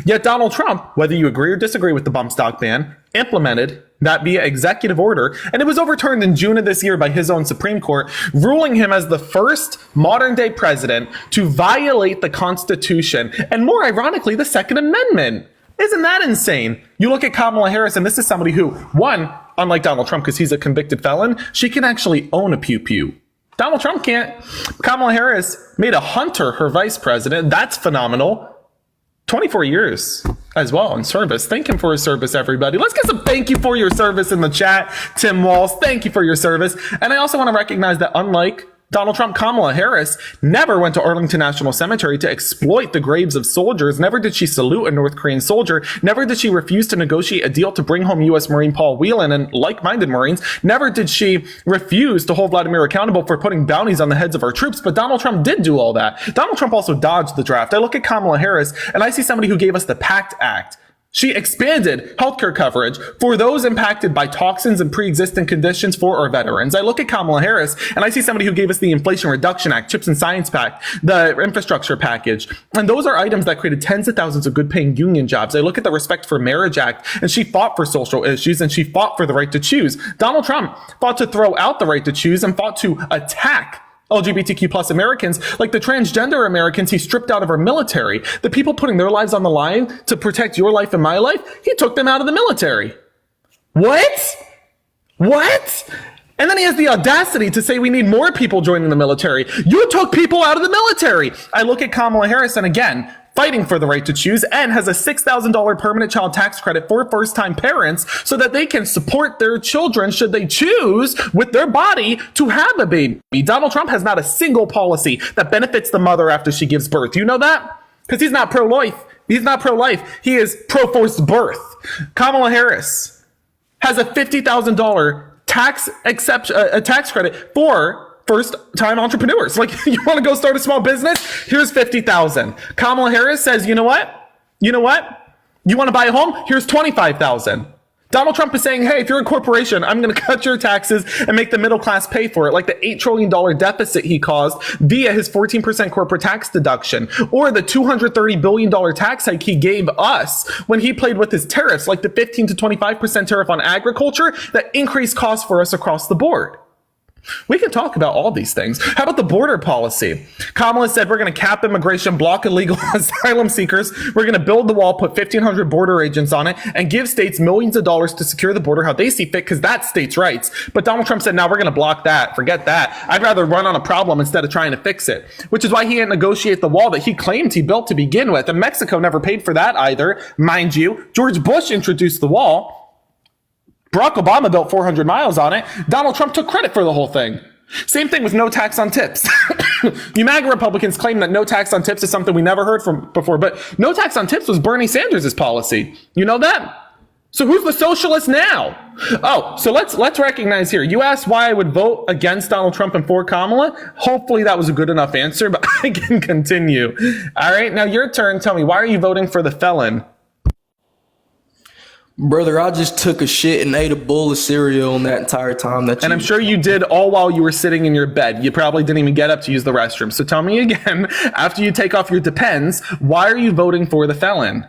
Yet Donald Trump, whether you agree or disagree with the bump stock ban, implemented that via executive order, and it was overturned in June of this year by his own Supreme Court, ruling him as the first modern-day president to violate the Constitution, and more ironically, the Second Amendment. Isn't that insane? You look at Kamala Harris, and this is somebody who, one, unlike Donald Trump, because he's a convicted felon, she can actually own a pew-pew. Donald Trump can't. Kamala Harris made a hunter her vice president. That's phenomenal. 24 years as well in service. Thank him for his service, everybody. Let's get some thank you for your service in the chat. Tim Walls, thank you for your service. And I also want to recognize that unlike Donald Trump, Kamala Harris never went to Arlington National Cemetery to exploit the graves of soldiers. Never did she salute a North Korean soldier. Never did she refuse to negotiate a deal to bring home U.S. Marine Paul Whelan and like-minded Marines. Never did she refuse to hold Vladimir accountable for putting bounties on the heads of our troops. But Donald Trump did do all that. Donald Trump also dodged the draft. I look at Kamala Harris and I see somebody who gave us the PACT Act. She expanded healthcare coverage for those impacted by toxins and pre-existing conditions for our veterans. I look at Kamala Harris and I see somebody who gave us the Inflation Reduction Act, CHIPS and Science Act, the infrastructure package. And those are items that created tens of thousands of good paying union jobs. I look at the Respect for Marriage Act and she fought for social issues and she fought for the right to choose. Donald Trump fought to throw out the right to choose and fought to attack LGBTQ plus Americans, like the transgender Americans he stripped out of our military. The people putting their lives on the line to protect your life and my life, he took them out of the military. What? And then he has the audacity to say we need more people joining the military. You took people out of the military. I look at Kamala Harris and again, fighting for the right to choose and has a $6,000 permanent child tax credit for first-time parents so that they can support their children should they choose with their body to have a baby. Donald Trump has not a single policy that benefits the mother after she gives birth. You know that? Because he's not pro-life. He's not pro-life. He is pro-forced birth. Kamala Harris has a $50,000 tax credit for first-time entrepreneurs. Like, you want to go start a small business? Here's $50,000. Kamala Harris says, you know what? You want to buy a home? Here's $25,000. Donald Trump is saying, hey, if you're a corporation, I'm going to cut your taxes and make the middle class pay for it, like the $8 trillion deficit he caused via his 14% corporate tax deduction, or the $230 billion tax hike he gave us when he played with his tariffs, like the 15 to 25% tariff on agriculture that increased costs for us across the board. We can talk about all these things. How about the border policy? Kamala said we're going to cap immigration, block illegal asylum seekers. We're going to build the wall, put 1,500 border agents on it, and give states millions of dollars to secure the border how they see fit because that's states' rights. But Donald Trump said, no, we're going to block that. Forget that. I'd rather run on a problem instead of trying to fix it, which is why he didn't negotiate the wall that he claimed he built to begin with. And Mexico never paid for that either, mind you. George Bush introduced the wall. Barack Obama built 400 miles on it. Donald Trump took credit for the whole thing. Same thing with no tax on tips. You MAGA Republicans claim that no tax on tips is something we never heard from before, but no tax on tips was Bernie Sanders' policy. You know that? So who's the socialist now? Oh, so let's recognize here. You asked why I would vote against Donald Trump and for Kamala. Hopefully that was a good enough answer, but I can continue. All right, now your turn. Tell me, why are you voting for the felon? Brother, I just took a shit and ate a bowl of cereal in that entire time. And I'm sure you did all while you were sitting in your bed. You probably didn't even get up to use the restroom. So tell me again, after you take off your Depends, why are you voting for the felon?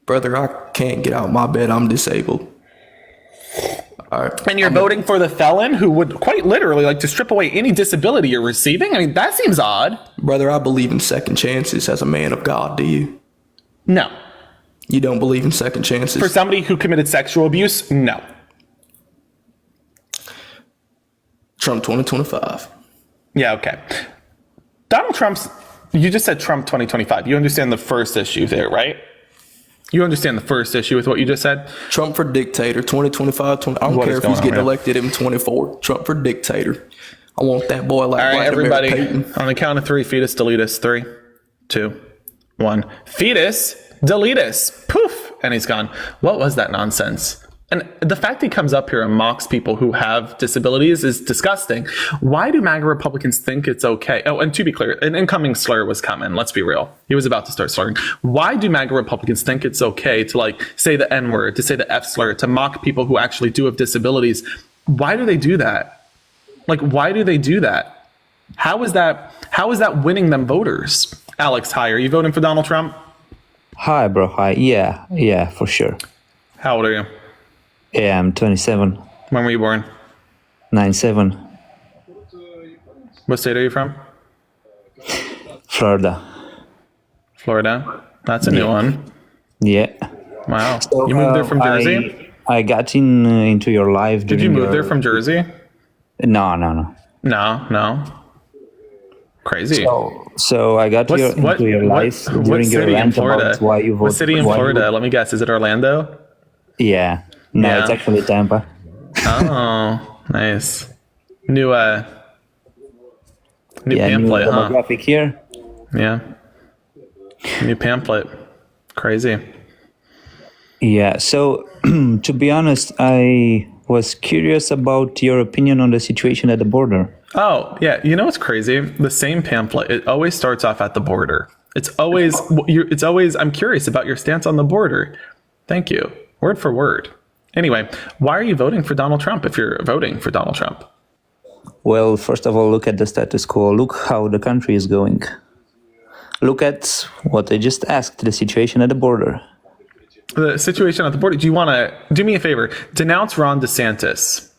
Brother, I can't get out of my bed. I'm disabled. All right. And you're voting for the felon who would quite literally like to strip away any disability you're receiving? I mean, that seems odd. Brother, I believe in second chances as a man of God. Do you? No. You don't believe in second chances? For somebody who committed sexual abuse, no. Trump 2025. Yeah, okay. Donald Trump's, you just said Trump 2025. You understand the first issue there, right? You understand the first issue with what you just said? Trump for dictator, 2025. I don't care if he's getting elected in 24. Trump for dictator. I want that boy like all right, everybody, Payton. On the count of three, fetus, delete us. 3, 2, 1. Fetus, delete us. Poof. And he's gone. What was that nonsense? And the fact he comes up here and mocks people who have disabilities is disgusting. Why do MAGA Republicans think it's okay? Oh, and to be clear, an incoming slur was coming. Let's be real. He was about to start slurring. Why do MAGA Republicans think it's okay to like say the N-word, to say the F slur, to mock people who actually do have disabilities? Why do they do that? Like, why do they do that? How is that winning them voters? Alex, hi. Are you voting for Donald Trump? Hi, bro. Hi. Yeah, for sure. How old are you? Yeah, I'm 27. When were you born? 97. What state are you from? Florida. Florida? That's a new one. Yeah. Wow. So, you moved there from Jersey? I got into your live. Did you move there from Jersey? No. Crazy. So I got into your live during your rant about why you voted. What city in Florida? Let me guess. Is it Orlando? Yeah. No, it's actually Tampa. Oh, nice. New pamphlet, new huh? Demographic here. Yeah. New pamphlet. Crazy. Yeah. So to be honest, I was curious about your opinion on the situation at the border. Oh, yeah. You know what's crazy? The same pamphlet, it always starts off at the border. It's always, I'm curious about your stance on the border. Thank you. Word for word. Anyway, why are you voting for Donald Trump if you're voting for Donald Trump? Well, first of all, look at the status quo. Look how the country is going. Look at what I just asked, the situation at the border. The situation at the border. Do you want to do me a favor? Denounce Ron DeSantis,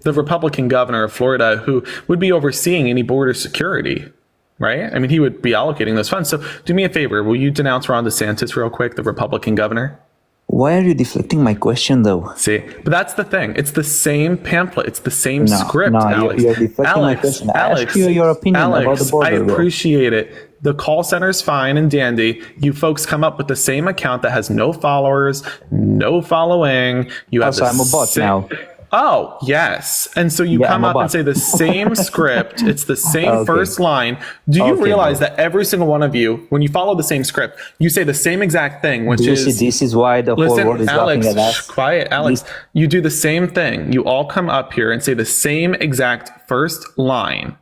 the Republican governor of Florida, who would be overseeing any border security, right? I mean, he would be allocating those funds. So do me a favor. Will you denounce Ron DeSantis real quick, the Republican governor? Why are you deflecting my question, though? See, but that's the thing. It's the same pamphlet. It's the same script, Alex. You're deflecting my question. I asked you your opinion about the border. I appreciate it. The call center's fine and dandy. You folks come up with the same account that has no followers, no following. You have I'm a bot now. Oh, yes. And so you come up and say the same script. It's the same first line. Do you realize that every single one of you, when you follow the same script, you say the same exact thing, which is... This is why the whole world is laughing at us. Quiet, Alex. You do the same thing. You all come up here and say the same exact first line.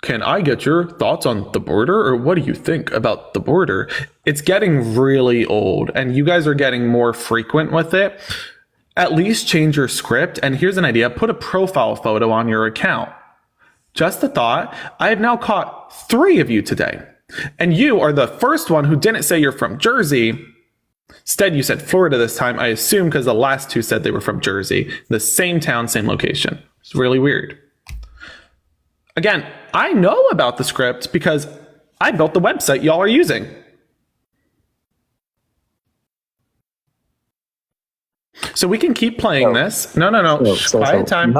Can I get your thoughts on the border? Or what do you think about the border? It's getting really old, and you guys are getting more frequent with it. At least change your script. And here's an idea. Put a profile photo on your account. Just a thought. I have now caught 3 of you today. And you are the first one who didn't say you're from Jersey. Instead, you said Florida this time. I assume because the last 2 said they were from Jersey. The same town, same location. It's really weird. Again, I know about the script because I built the website y'all are using. So we can keep playing this. No. Quiet time.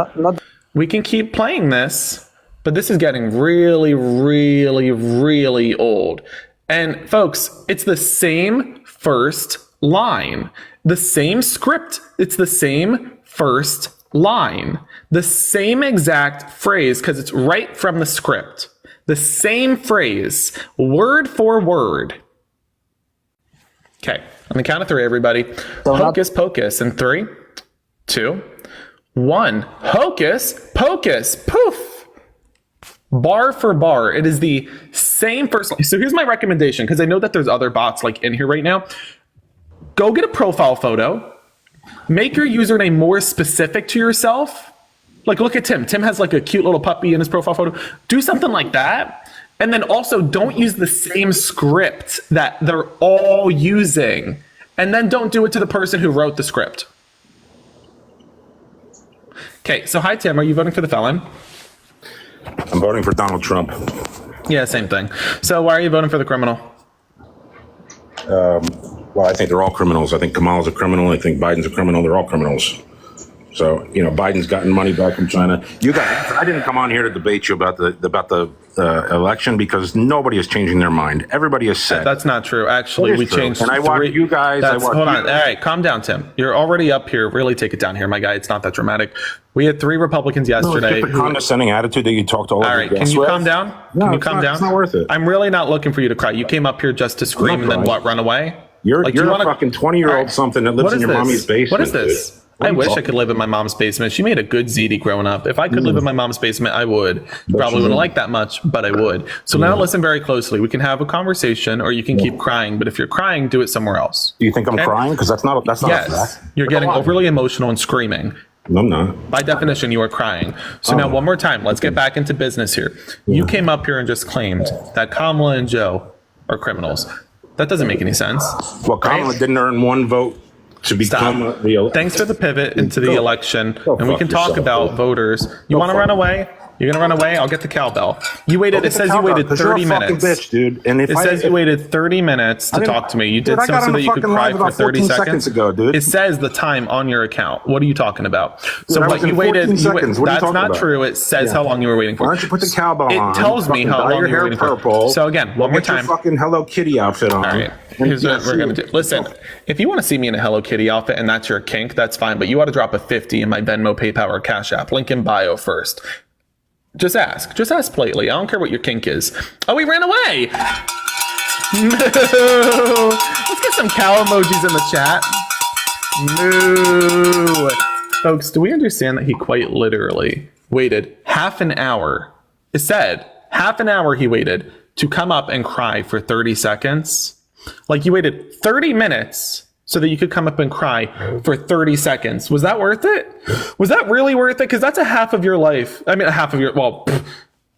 We can keep playing this, but this is getting really, really, really old. And folks, it's the same first line. The same script. It's the same first line. The same exact phrase, because it's right from the script. The same phrase, word for word. Okay. On the count of 3, everybody. Hocus pocus in 3, 2, 1. Hocus pocus. Poof. Bar for bar. It is the same first. So here's my recommendation, because I know that there's other bots like in here right now. Go get a profile photo. Make your username more specific to yourself. Like, look at Tim. Tim has like a cute little puppy in his profile photo. Do something like that. And then also don't use the same script that they're all using. And then don't do it to the person who wrote the script. Okay, so hi Tim, are you voting for the felon? I'm voting for Donald Trump. Yeah, same thing. So why are you voting for the criminal? Well, I think they're all criminals. I think Kamala's a criminal. I think Biden's a criminal. They're all criminals. So, you know, Biden's gotten money back from China. I didn't come on here to debate you about the election because nobody is changing their mind. Everybody is set. That's not true. Actually, we changed. And I watched you guys. Hold on. All right, calm down, Tim. You're already up here. Really take it down here, my guy. It's not that dramatic. We had 3 Republicans yesterday. The condescending attitude that you talked all over. All right, can you calm down? Can you calm down? It's not worth it. I'm really not looking for you to cry. You came up here just to scream and then what? Run away? You're a fucking 20-year-old something that lives in your mommy's basement. What is this? I wish I could live in my mom's basement. She made a good ziti growing up. If I could live in my mom's basement, I would. Probably wouldn't like that much, but I would. So now listen very closely. We can have a conversation or you can keep crying. But if you're crying, do it somewhere else. Do you think I'm crying? Because that's not a fact. You're getting overly emotional and screaming. No, I'm not. By definition, you are crying. So now one more time. Let's get back into business here. You came up here and just claimed that Kamala and Joe are criminals. That doesn't make any sense. Well, Kamala didn't earn 1 vote to become the. Thanks for the pivot into the election, and we can talk about voters. You want to run away? You're gonna run away? I'll get the cowbell. You waited. It says you waited 30 minutes. Bitch, dude. And it says you waited 30 minutes to talk to me. You did something so that you could cry for 30 seconds ago, dude. It says the time on your account. What are you talking about? So what you waited? That's not true. It says how long you were waiting for. Why don't you put the cowbell on? It tells me how long you were waiting for. So again, one more time. Get your fucking Hello Kitty outfit on. All right. Here's what we're gonna do. Listen, if you want to see me in a Hello Kitty outfit and that's your kink, that's fine. But you ought to drop a 50 in my Venmo, PayPal, or Cash App. Link in bio first. Just ask. Just ask politely. I don't care what your kink is. Oh, he ran away. Moo. Let's get some cow emojis in the chat. Moo. Folks, do we understand that he quite literally waited half an hour? It said half an hour he waited to come up and cry for 30 seconds. Like you waited 30 minutes so that you could come up and cry for 30 seconds. Was that worth it? Was that really worth it? Because that's a half of your life. I mean, a half of your, well,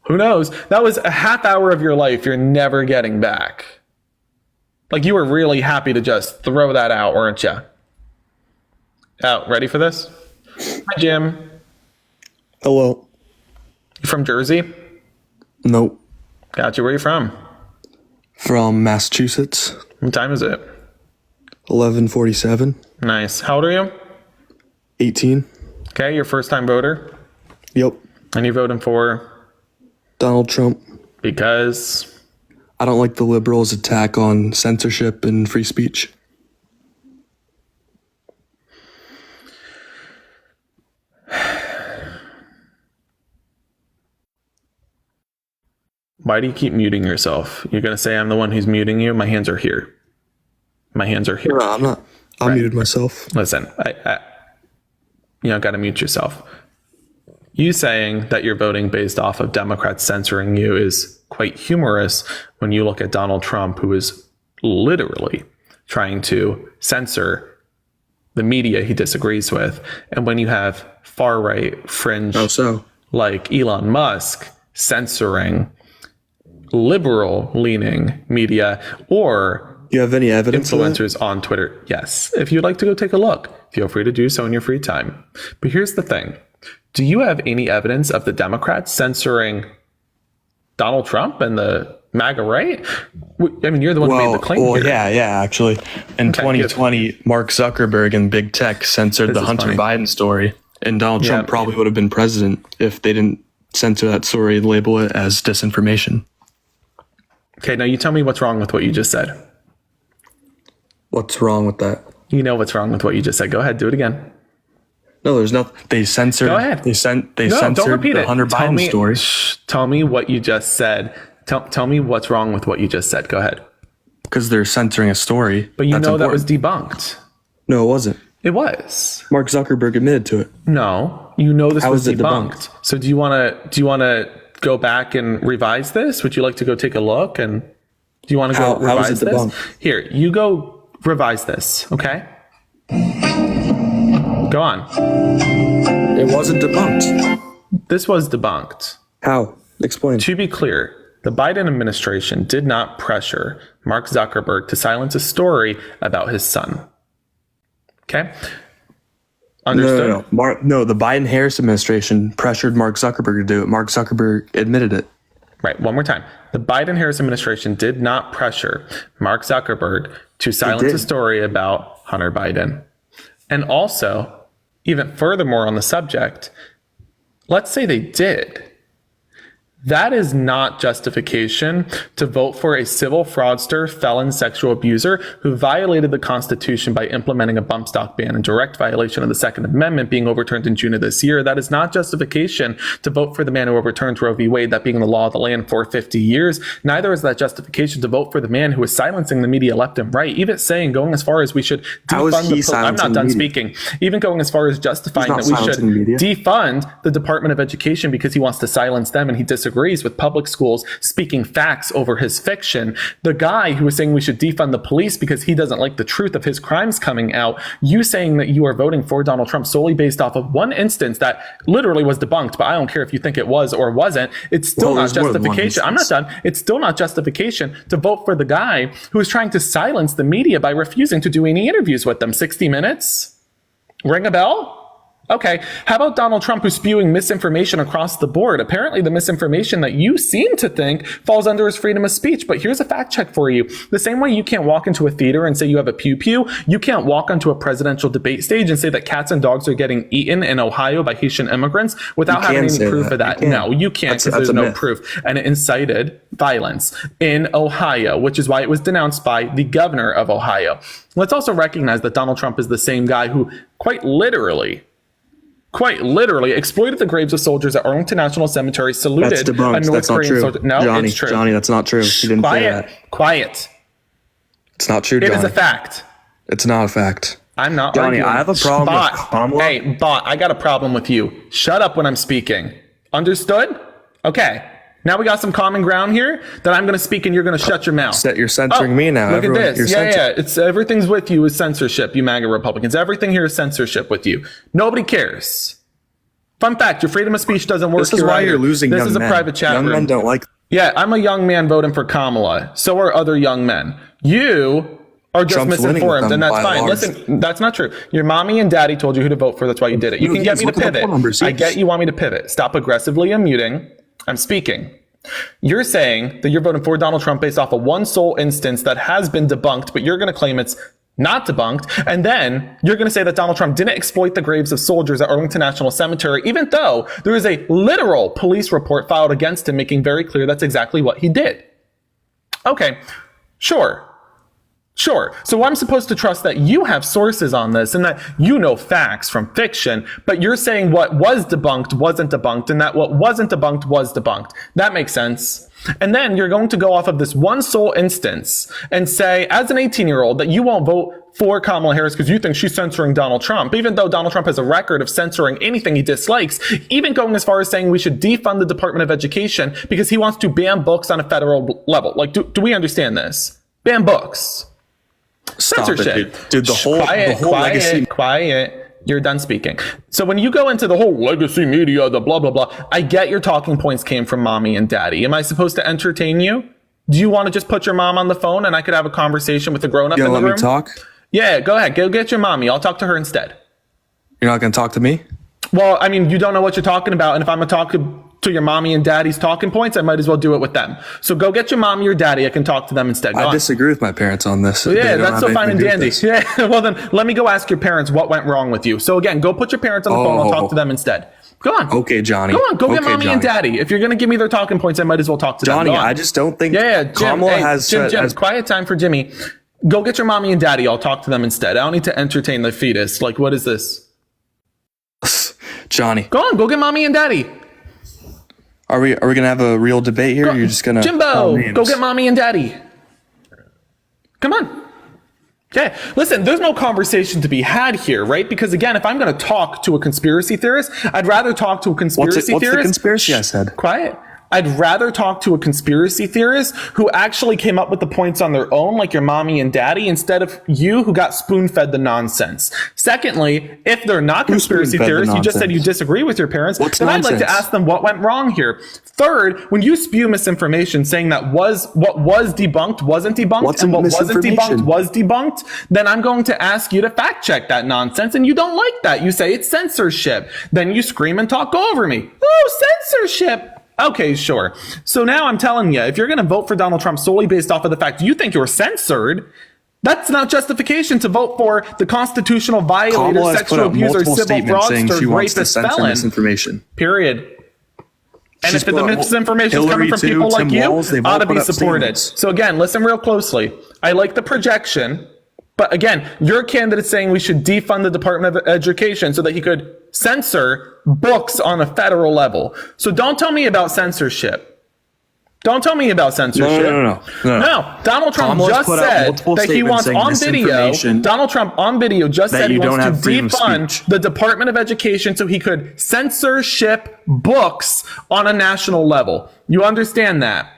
who knows? That was a half hour of your life you're never getting back. Like, you were really happy to just throw that out, weren't you? Oh, ready for this? Hi, Jim. Hello. You from Jersey? Nope. Gotcha. Where are you from? From Massachusetts. What time is it? 11:47. Nice. How old are you? 18. Okay, you're a first-time voter? Yep. And you're voting for? Donald Trump. Because? I don't like the liberals' attack on censorship and free speech. Why do you keep muting yourself? You're going to say I'm the one who's muting you? My hands are here. My hands are here. No, I'm not. I muted myself. Listen, you don't got to mute yourself. You saying that you're voting based off of Democrats censoring you is quite humorous when you look at Donald Trump, who is literally trying to censor the media he disagrees with. And when you have far-right fringe like Elon Musk censoring liberal-leaning media, or you have any evidence influencers on Twitter? Yes. If you'd like to go take a look, feel free to do so in your free time. But here's the thing. Do you have any evidence of the Democrats censoring Donald Trump and the MAGA right? I mean, you're the one who made the claim here. Yeah, actually. In 2020, Mark Zuckerberg and big tech censored the Hunter Biden story, and Donald Trump probably would have been president if they didn't censor that story and label it as disinformation. Okay, now you tell me what's wrong with what you just said. What's wrong with that? You know what's wrong with what you just said. Go ahead, do it again. No, there's nothing. They censored. Go ahead. They censored the Hunter Biden story. Tell me what you just said. Tell me what's wrong with what you just said. Go ahead. Because they're censoring a story. But you know that was debunked. No, it wasn't. It was. Mark Zuckerberg admitted to it. No, you know this was debunked. So do you want to go back and revise this? Would you like to go take a look? And do you want to go revise this? Here, you go revise this, okay? Go on. It wasn't debunked. This was debunked. How? Explain. To be clear, the Biden administration did not pressure Mark Zuckerberg to silence a story about his son. Okay? Understood? No, the Biden-Harris administration pressured Mark Zuckerberg to do it. Mark Zuckerberg admitted it. Right, one more time. The Biden-Harris administration did not pressure Mark Zuckerberg to silence a story about Hunter Biden. And also, even furthermore on the subject, let's say they did. That is not justification to vote for a civil fraudster, felon, sexual abuser who violated the Constitution by implementing a bump stock ban in direct violation of the Second Amendment being overturned in June of this year. That is not justification to vote for the man who overturned Roe v. Wade, that being the law of the land for 50 years. Neither is that justification to vote for the man who is silencing the media left and right, even saying, going as far as we should defund the I'm not done speaking. Even going as far as justifying that we should defund the Department of Education because he wants to silence them and he disagrees with public schools speaking facts over his fiction. The guy who was saying we should defund the police because he doesn't like the truth of his crimes coming out. You saying that you are voting for Donald Trump solely based off of one instance that literally was debunked, but I don't care if you think it was or wasn't. It's still not justification. I'm not done. It's still not justification to vote for the guy who is trying to silence the media by refusing to do any interviews with them. 60 Minutes? Ring a bell? Okay, how about Donald Trump who's spewing misinformation across the board? Apparently the misinformation that you seem to think falls under his freedom of speech, but here's a fact check for you. The same way you can't walk into a theater and say you have a pew-pew, you can't walk onto a presidential debate stage and say that cats and dogs are getting eaten in Ohio by Haitian immigrants without having any proof of that. No, you can't because there's no proof. And it incited violence in Ohio, which is why it was denounced by the governor of Ohio. Let's also recognize that Donald Trump is the same guy who quite literally exploited the graves of soldiers at Arlington National Cemetery, saluted a North Korean soldier. No, Johnny, it's true. Johnny, that's not true. He didn't say that. Quiet. It's not true, Johnny. It is a fact. It's not a fact. I'm not Johnny, arguing. I have a problem with Kamala. Hey, I got a problem with you. Shut up when I'm speaking. Understood? Okay. Now we got some common ground here that I'm going to speak and you're going to shut your mouth. You're censoring me now. Look Everyone, at this. Yeah. It's everything's with you is censorship, you MAGA Republicans. Everything here is censorship with you. Nobody cares. Fun fact, your freedom of speech doesn't work. This is why you're losing young men. This is a private chat room. Young men don't like. Yeah, I'm a young man voting for Kamala. So are other young men. You are just Trump's misinformed, and that's fine. large. Listen, that's not true. Your mommy and daddy told you who to vote for. That's why you did it. You can get me to pivot. I get you want me to pivot. Stop aggressively unmuting. I'm speaking. You're saying that you're voting for Donald Trump based off of one sole instance that has been debunked, but you're going to claim it's not debunked. And then you're going to say that Donald Trump didn't exploit the graves of soldiers at Arlington National Cemetery, even though there is a literal police report filed against him making very clear that's exactly what he did. Okay, sure. So I'm supposed to trust that you have sources on this and that you know facts from fiction, but you're saying what was debunked wasn't debunked and that what wasn't debunked was debunked. That makes sense. And then you're going to go off of this one sole instance and say, as an 18-year-old, that you won't vote for Kamala Harris because you think she's censoring Donald Trump, even though Donald Trump has a record of censoring anything he dislikes, even going as far as saying we should defund the Department of Education because he wants to ban books on a federal level. Like, do we understand this? Ban books. Censorship. Dude, the whole legacy. Quiet. You're done speaking. So when you go into the whole legacy media, the blah, blah, blah, I get your talking points came from mommy and daddy. Am I supposed to entertain you? Do you want to just put your mom on the phone and I could have a conversation with a grown-up in the room? Let me talk? Yeah, go ahead. Go get your mommy. I'll talk to her instead. You're not going to talk to me? Well, I mean, you don't know what you're talking about. And if I'm going to talk to your mommy and daddy's talking points, I might as well do it with them. So go get your mommy or daddy. I can talk to them instead. I disagree with my parents on this. Yeah, that's so fine and dandy. Yeah, well then let me go ask your parents what went wrong with you. So again, go put your parents on the phone. I'll talk to them instead. Go on. Okay, Johnny. Go on. Go get mommy and daddy. If you're going to give me their talking points, I might as well talk to Johnny, them. I just don't think Jim, Kamala has... Jim, quiet time for Jimmy. Go get your mommy and daddy. I'll talk to them instead. I don't need to entertain the fetus. Like, what is this? Johnny. Go on. Go get mommy and daddy. Are we gonna have a real debate here? You're just gonna Jimbo, go get mommy and daddy. Come on. Okay, listen, there's no conversation to be had here, right? Because again, if I'm going to talk to a conspiracy theorist, I'd rather talk to a conspiracy theorist. What's the conspiracy I said? Quiet. I'd rather talk to a conspiracy theorist who actually came up with the points on their own, like your mommy and daddy, instead of you who got spoon-fed the nonsense. Secondly, if they're not conspiracy theorists, you just said you disagree with your parents, then I'd like to ask them what went wrong here. Third, when you spew misinformation saying that what was debunked wasn't debunked and what wasn't debunked was debunked, then I'm going to ask you to fact check that nonsense, and you don't like that. You say it's censorship. Then you scream and talk over me. Oh, censorship. Okay, sure. So now I'm telling you, if you're going to vote for Donald Trump solely based off of the fact you think you're censored, that's not justification to vote for the constitutional violator, sexual abuser, civil fraudster, rapist, felon. Misinformation. Period. And if the misinformation is coming from people like you, ought to be supported. So again, listen real closely. I like the projection, but again, your candidate's saying we should defund the Department of Education so that he could censor books on a federal level. So don't tell me about censorship. Don't tell me about censorship. No. Donald Trump just said that he wants on video. Donald Trump on video just said he wants to defund the Department of Education so he could censorship books on a national level. You understand that?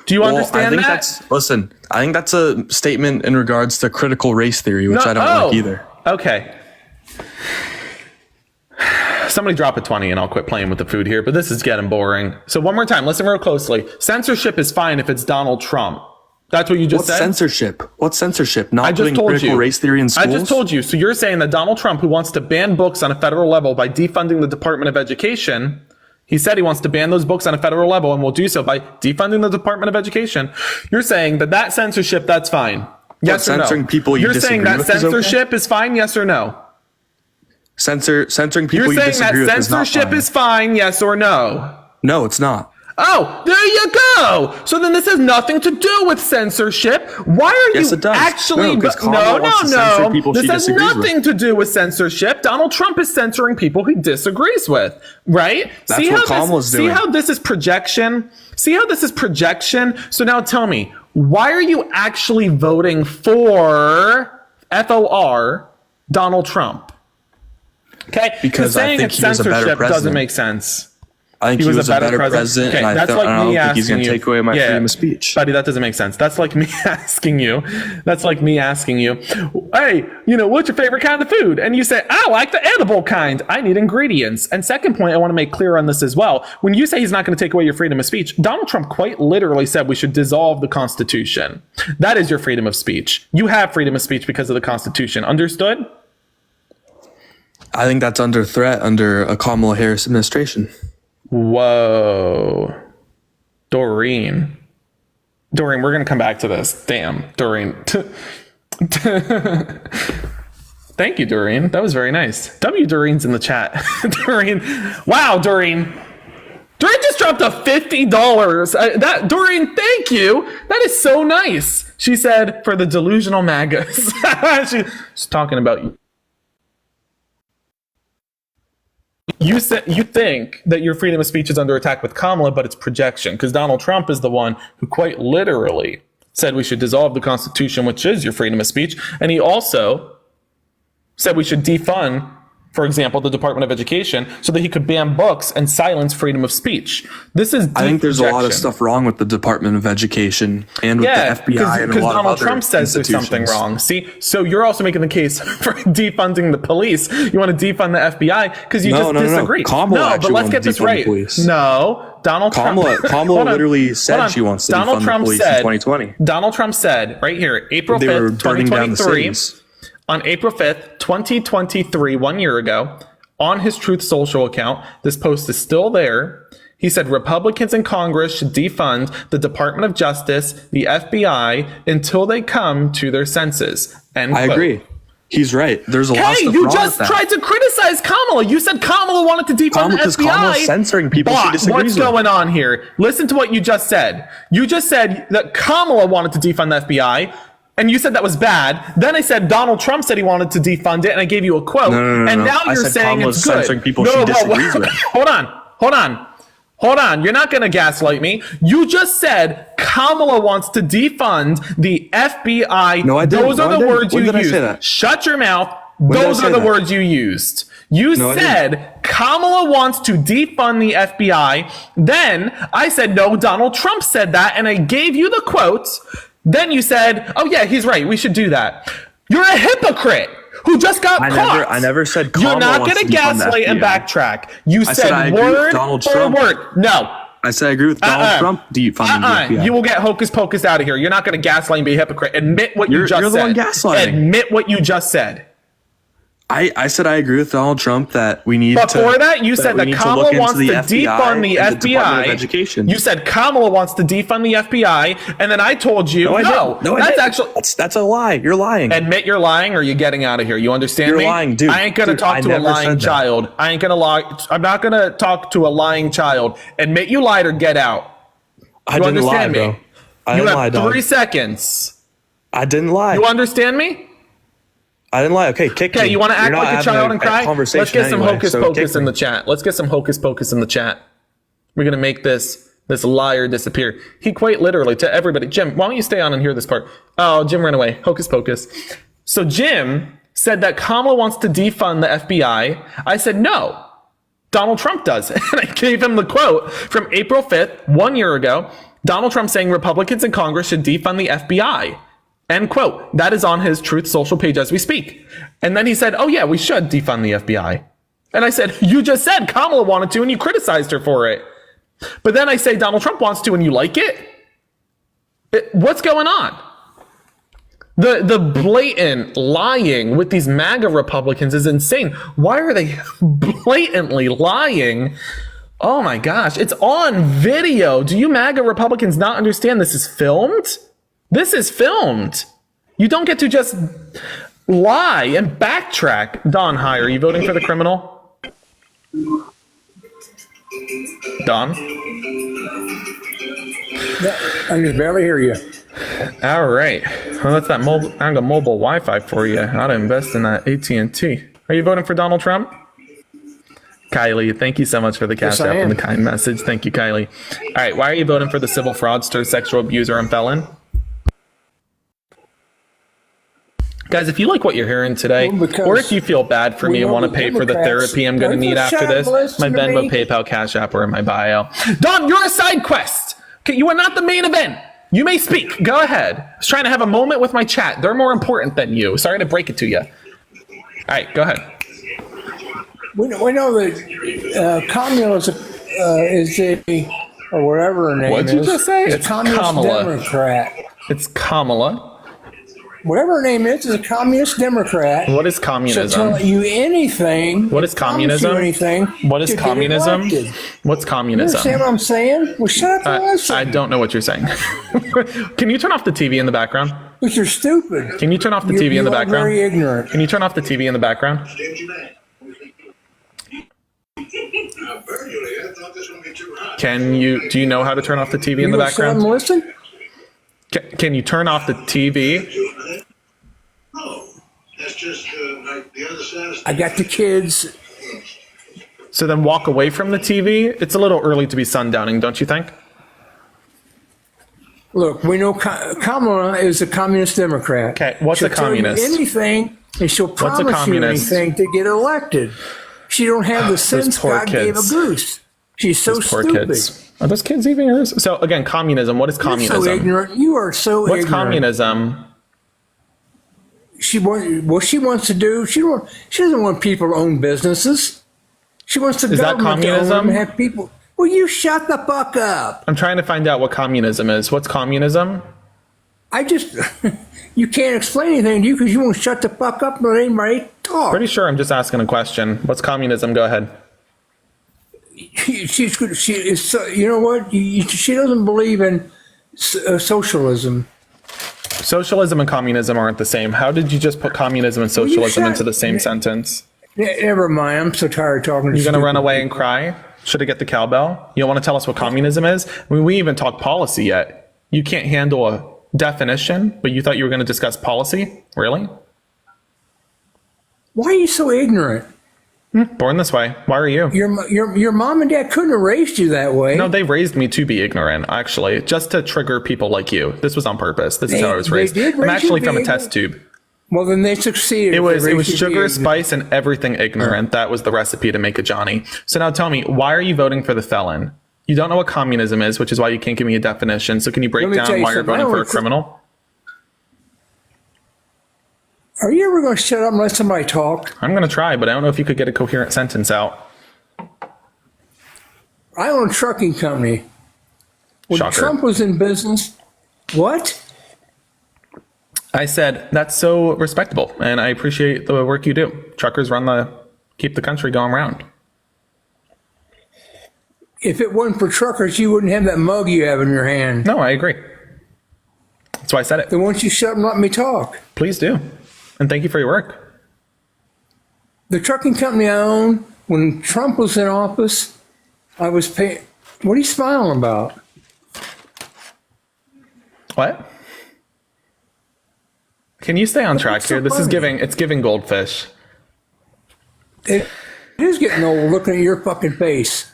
Do you understand that? Listen, I think that's a statement in regards to critical race theory, which I don't like either. Okay. Somebody drop a 20 and I'll quit playing with the food here, but this is getting boring. So one more time, listen real closely. Censorship is fine if it's Donald Trump. That's what you just said? What's censorship? Not putting critical race theory in schools? I just told you. So you're saying that Donald Trump, who wants to ban books on a federal level by defunding the Department of Education, he said he wants to ban those books on a federal level and will do so by defunding the Department of Education. You're saying that censorship, that's fine. Yes or no? Censoring people you disagree with is okay? You're saying that censorship is fine, yes or no? Censoring people you disagree with is not fine. You're saying that censorship is fine, yes or no? No, it's not. Oh, there you go. So then this has nothing to do with censorship. Why are you actually... No. This has nothing to do with censorship. Donald Trump is censoring people he disagrees with, right? That's what Kamala's doing. See how this is projection? See how this is projection? So now tell me, why are you actually voting for FOR Donald Trump? Okay, because saying I think it's censorship doesn't make sense. I think he was a better president, Okay, and that's I like don't me think he's going asking to you. take away my freedom of speech. Buddy, that doesn't make sense. That's like me asking you. That's like me asking you, hey, what's your favorite kind of food? And you say, I like the edible kind. I need ingredients. And second point, I want to make clear on this as well. When you say he's not going to take away your freedom of speech, Donald Trump quite literally said we should dissolve the Constitution. That is your freedom of speech. You have freedom of speech because of the Constitution. Understood? I think that's under threat under a Kamala Harris administration. Whoa. Doreen, we're going to come back to this. Damn, Doreen. Thank you, Doreen. That was very nice. Doreen's in the chat. Doreen. Wow, Doreen. Doreen just dropped a $50. Doreen, thank you. That is so nice. She said, for the delusional MAGAs. She's talking about you. You think that your freedom of speech is under attack with Kamala, but it's projection, because Donald Trump is the one who quite literally said we should dissolve the Constitution, which is your freedom of speech. And he also said we should defund, for example, the Department of Education so that he could ban books and silence freedom of speech. This is I think there's projection. a lot of stuff wrong with the Department of Education and with the FBI and a lot Donald of other Trump says there's something wrong. See, so you're also making the case for defunding the police. You want to defund the FBI because you just disagree. Kamala but let's get this right. No, Donald Trump. Kamala literally said she wants to defund the police in 2020. Donald Trump said right here, April 5th, 2023. On April 5th, 2023, 1 year ago, on his Truth Social account, this post is still there. He said Republicans in Congress should defund the Department of Justice, the FBI, until they come to their senses. End quote. I agree. He's right. There's a lot of stuff you wrong just with that. tried to criticize Kamala. You said Kamala wanted to defund the FBI. Because Kamala's censoring people she disagrees what's with. going on here? Listen to what you just said. You just said that Kamala wanted to defund the FBI. And you said that was bad. Then I said Donald Trump said he wanted to defund it, and I gave you a quote. No. And now you're saying Kamala's it's good. censoring people she disagrees with. Hold on. You're not going to gaslight me. You just said Kamala wants to defund the FBI. No, I didn't. Those are the words you When did I used. say that? Shut your mouth. When did I Those say are the that? words you used. You said Kamala wants to defund the FBI. Then I said, no, Donald Trump said that, and I gave you the quotes. Then you said, oh, yeah, he's right. We should do that. You're a hypocrite who just got caught. I never said Kamala You're not wants going to to defund the gaslight and FBI. backtrack. You I said I agree with word Donald for Trump. word. No. I said I agree with Donald Trump defunding the FBI. You will get hocus pocus out of here. You're not going to gaslight and be a hypocrite. Admit what you just said. You're the one gaslighting. Admit what you just said. I said I agree with Donald Trump that we need Before that, you said that Kamala wants to defund the and the Department of FBI. Education. You said Kamala wants to defund the FBI, and then I told you, no, that's a lie. You're lying. Admit you're lying, or you're getting out of here. You understand You're me? lying, dude. I ain't gonna Dude, talk I to a never lying said that. child. I ain't gonna lie. I'm not gonna talk to a lying child. Admit you lied or get out. I You didn't lie, understand me? bro. I You didn't have lie, dog. 3 seconds. I didn't lie. You understand me? I didn't lie. Okay, kick me. Okay, you want to You're act not like a having child and cry? Let's conversation get some anyway, hocus so pocus kick in me. the chat. Let's get some hocus pocus in the chat. We're gonna make this liar disappear. He quite literally to everybody. Jim, why don't you stay on and hear this part? Oh, Jim ran away. Hocus pocus. So Jim said that Kamala wants to defund the FBI. I said no. Donald Trump does. And I gave him the quote from April 5th, 1 year ago. Donald Trump saying Republicans in Congress should defund the FBI. End quote. That is on his Truth Social page as we speak. And then he said, oh yeah, we should defund the FBI. And I said, you just said Kamala wanted to and you criticized her for it. But then I say Donald Trump wants to and you like it? What's going on? The blatant lying with these MAGA Republicans is insane. Why are they blatantly lying? Oh my gosh, it's on video. Do you MAGA Republicans not understand this is filmed? This is filmed. You don't get to just lie and backtrack. Don, hi, are you voting for the criminal? Don? I can barely hear you. All right. Well, that's that mobile. I got mobile Wi-Fi for you. How to invest in that AT&T. Are you voting for Donald Trump? Kylie, thank you so much for the cash app and the kind message. Thank you, Kylie. All right. Why are you voting for the civil fraudster, sexual abuser, and felon? Guys, if you like what you're hearing today, or if you feel bad for me and want to pay for the therapy I'm going to need after this, my Venmo, PayPal, Cash App are in my bio. Dom, you're a side quest. Okay, you are not the main event. You may speak. Go ahead. I was trying to have a moment with my chat. They're more important than you. Sorry to break it to you. All right, go ahead. We know that Kamala is a, or whatever her name is. What'd you just say? It's a communist Kamala. Democrat. It's Kamala. Whatever her name is a communist Democrat. What is communism? She'll tell you anything. What is communism? Anything What is communism? What's You communism? understand what I'm saying? Well, shut up and listen. I don't know what you're saying. Can you turn off the TV in the background? But you're stupid. Can you turn off the TV in the background? Very ignorant. Can you turn off the TV in the background? Do you know how to turn off the TV in the background? Listen? Can you turn off the TV? I got the kids. So then walk away from the TV? It's a little early to be sundowning, don't you think? Look, we know Kamala is a communist Democrat. Okay, what's she'll a communist? Tell you anything, and she'll What's a promise you communist? anything to get elected. She don't have the sense poor God gave a kids. goose. She's so Those poor stupid. kids. Are those kids even yours? So again, communism. What is communism? You're so ignorant. You are so What's ignorant. communism? What she wants to do, she doesn't want people to own businesses. She wants the Is that government to own them communism? and have people. Well, you shut the fuck up. I'm trying to find out what communism is. What's communism? I just, you can't explain anything to you because you won't shut the fuck up and let anybody talk. Pretty sure I'm just asking a question. What's communism? Go ahead. She is, you know what? She doesn't believe in socialism. Socialism and communism aren't the same. How did you just put communism and socialism into the same sentence? Never mind. I'm so tired of talking to you. You're going to run away and cry? Should I get the cowbell? You don't want to tell us what communism is? I mean, we even talk policy yet. You can't handle a definition, but you thought you were going to discuss policy? Really? Why are you so ignorant? Born this way. Why are you? Your mom and dad couldn't have raised you that way. No, they raised me to be ignorant, actually, just to trigger people like you. This was on purpose. This is how I was raised. I'm actually from a test tube. Well, then they succeeded. It was sugar, spice, and everything ignorant. That was the recipe to make a Johnny. So now tell me, why are you voting for the felon? You don't know what communism is, which is why you can't give me a definition. So can you break down why you're voting for a criminal? Are you ever going to shut up and let somebody talk? I'm going to try, but I don't know if you could get a coherent sentence out. I own a trucking company. When Shocker. Trump was in business, what? I said, that's so respectable, and I appreciate the work you do. Truckers keep the country going round. If it wasn't for truckers, you wouldn't have that mug you have in your hand. No, I agree. That's why I said it. Then why don't you shut up and let me talk? Please do. And thank you for your work. The trucking company I own, when Trump was in office, I was paying. What are you smiling about? What? Can you stay on track here? This is giving goldfish. It is getting old looking at your fucking face.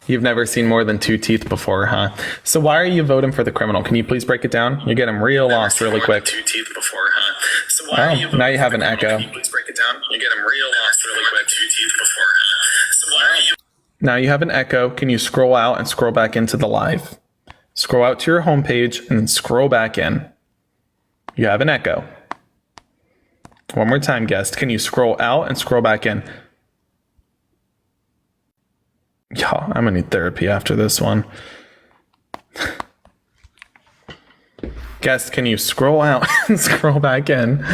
You've never seen more than 2 teeth before, huh? So why are you voting for the criminal? Can you please break it down? You're getting real lost really quick. 2 teeth before, huh? So why are you now you have an echo. Can you please break it down? You're getting real lost really quick. 2 teeth before, huh? So why are you? Now you have an echo. Can you scroll out and scroll back into the live? Scroll out to your homepage and scroll back in. You have an echo. One more time, guest. Can you scroll out and scroll back in? Yeah, I'm gonna need therapy after this one. Guest, can you scroll out and scroll back in?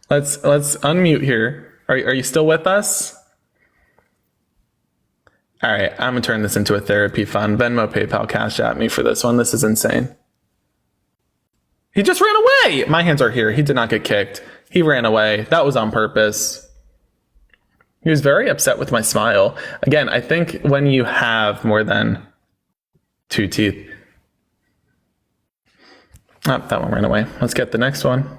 Let's unmute here. Are you still with us? All right, I'm gonna turn this into a therapy fund. Venmo, PayPal, Cash at me for this one. This is insane. He just ran away. My hands are here. He did not get kicked. He ran away. That was on purpose. He was very upset with my smile. Again, I think when you have more than 2 teeth. Oh, that one ran away. Let's get the next one.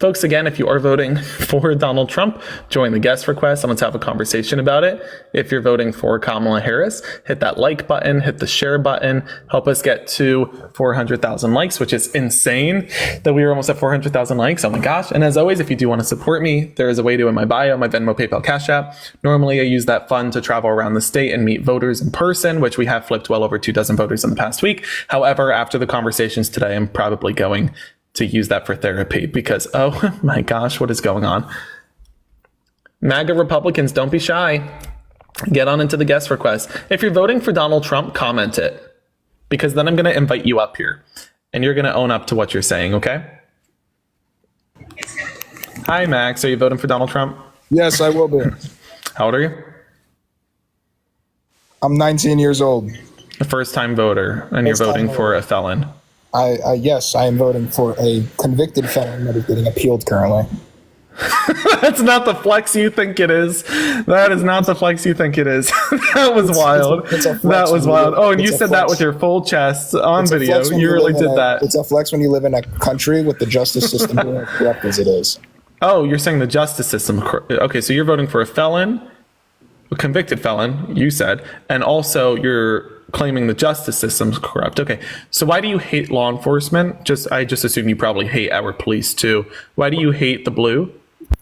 Folks, again, if you are voting for Donald Trump, join the guest request and let's have a conversation about it. If you're voting for Kamala Harris, hit that like button, hit the share button, help us get to 400,000 likes, which is insane that we were almost at 400,000 likes. Oh my gosh. And as always, if you do want to support me, there is a way to in my bio, my Venmo, PayPal, Cash App. Normally I use that fund to travel around the state and meet voters in person, which we have flipped well over 24 voters in the past week. However, after the conversations today, I'm probably going to use that for therapy because, oh my gosh, what is going on? MAGA Republicans, don't be shy. Get on into the guest request. If you're voting for Donald Trump, comment it because then I'm going to invite you up here and you're going to own up to what you're saying, okay? Hi, Max. Are you voting for Donald Trump? Yes, I will be. How old are you? I'm 19 years old. A first-time voter, and you're voting for a felon. Yes, I am voting for a convicted felon that is getting appealed currently. That's not the flex you think it is. That is not the flex you think it is. That was wild. That was wild. Oh, and you said that with your full chest on video. You really did that. It's a flex when you live in a country with the justice system being as corrupt as it is. Oh, you're saying the justice system. Okay, so you're voting for a felon, a convicted felon, you said, and also you're claiming the justice system's corrupt. Okay, so why do you hate law enforcement? I just assume you probably hate our police too. Why do you hate the blue?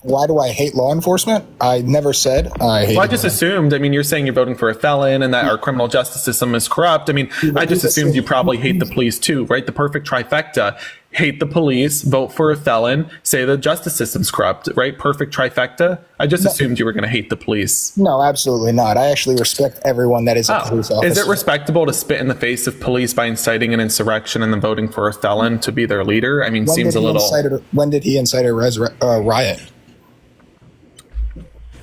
Why do I hate law enforcement? I never said I hate. Well, I just assumed. I mean, you're saying you're voting for a felon and that our criminal justice system is corrupt. I mean, I just assumed you probably hate the police too, right? The perfect trifecta. Hate the police, vote for a felon, say the justice system's corrupt, right? Perfect trifecta. I just assumed you were going to hate the police. No, absolutely not. I actually respect everyone that is a police officer. Is it respectable to spit in the face of police by inciting an insurrection and then voting for a felon to be their leader? I mean, seems a little... When did he incite a riot?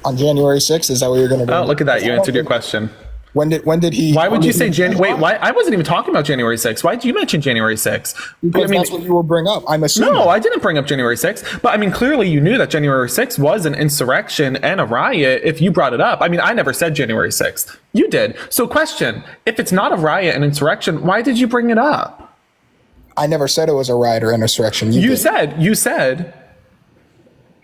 On January 6th? Is that what you're going to do? Oh, look at that. You answered your question. When did he... Why would you say January... Wait, why? I wasn't even talking about January 6th. Why did you mention January 6th? Because that's what you will bring up. I'm assuming. No, I didn't bring up January 6th. But I mean, clearly you knew that January 6th was an insurrection and a riot if you brought it up. I mean, I never said January 6th. You did. So question, if it's not a riot and insurrection, why did you bring it up? I never said it was a riot or insurrection. You said...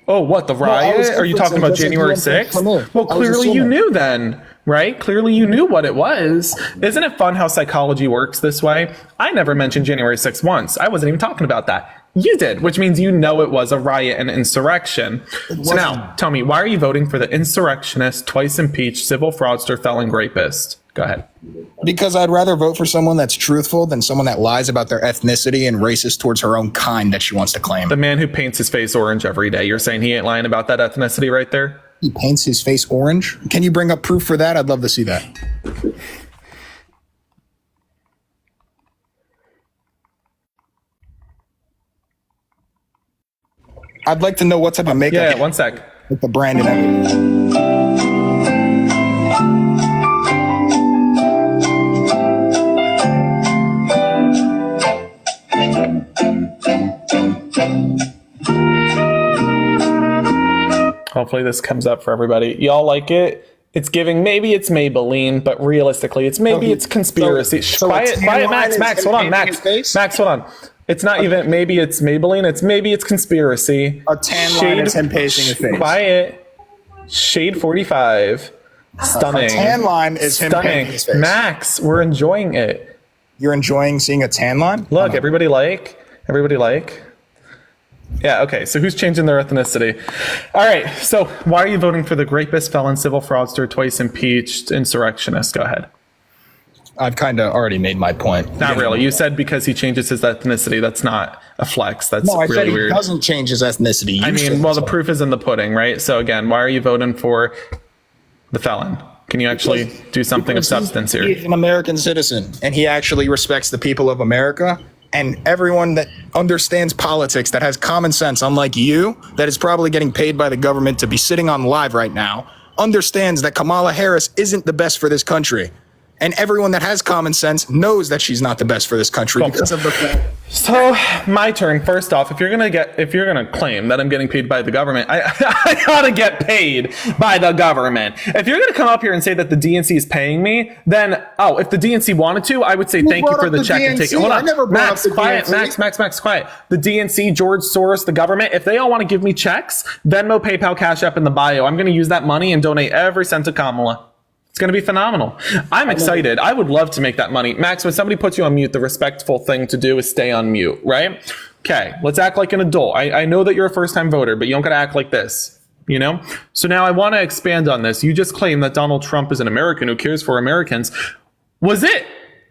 Oh, what, the riot? Are you talking about January 6th? Well, clearly you knew then, right? Clearly you knew what it was. Isn't it fun how psychology works this way? I never mentioned January 6th once. I wasn't even talking about that. You did, which means you know it was a riot and insurrection. So now, tell me, why are you voting for the insurrectionist, twice impeached, civil fraudster, felon, rapist? Go ahead. Because I'd rather vote for someone that's truthful than someone that lies about their ethnicity and racist towards her own kind that she wants to claim. The man who paints his face orange every day. You're saying he ain't lying about that ethnicity right there? He paints his face orange? Can you bring up proof for that? I'd love to see that. I'd like to know what type of makeup. Yeah, one sec. With the brand and everything. Hopefully this comes up for everybody. Y'all like it? It's giving, maybe it's Maybelline, but realistically, it's conspiracy. Quiet, Max, hold on, Max, hold on. It's not even, maybe it's Maybelline, maybe it's conspiracy. A tan line is him pasting his face. Quiet. Shade 45. Stunning. A tan line is him painting his face. Max, we're enjoying it. You're enjoying seeing a tan line? Look, everybody like. Yeah, okay, so who's changing their ethnicity? All right, so why are you voting for the rapist, felon, civil fraudster, twice impeached, insurrectionist? Go ahead. I've kind of already made my point. Not really. You said because he changes his ethnicity. That's not a flex. That's no, I really said he weird. Doesn't change his ethnicity. I mean, well, the proof is in the pudding, right? So again, why are you voting for the felon? Can you actually do something of substance here? He's an American citizen, and he actually respects the people of America. And everyone that understands politics, that has common sense, unlike you, that is probably getting paid by the government to be sitting on live right now, understands that Kamala Harris isn't the best for this country. And everyone that has common sense knows that she's not the best for this country because of the fact. So my turn. First off, if you're gonna claim that I'm getting paid by the government, I gotta get paid by the government. If you're gonna come up here and say that the DNC is paying me, then if the DNC wanted to, I would say thank you for the check and take it. Hold on, I never brought Max, up the quiet. DNC. Max, quiet. The DNC, George Soros, the government. If they all want to give me checks, Venmo, PayPal, Cash App in the bio. I'm gonna use that money and donate every cent to Kamala. It's going to be phenomenal. I'm excited. I would love to make that money. Max, when somebody puts you on mute, the respectful thing to do is stay on mute, right? Okay, let's act like an adult. I know that you're a first-time voter, but you don't got to act like this, you know? So now I want to expand on this. You just claimed that Donald Trump is an American who cares for Americans. Was it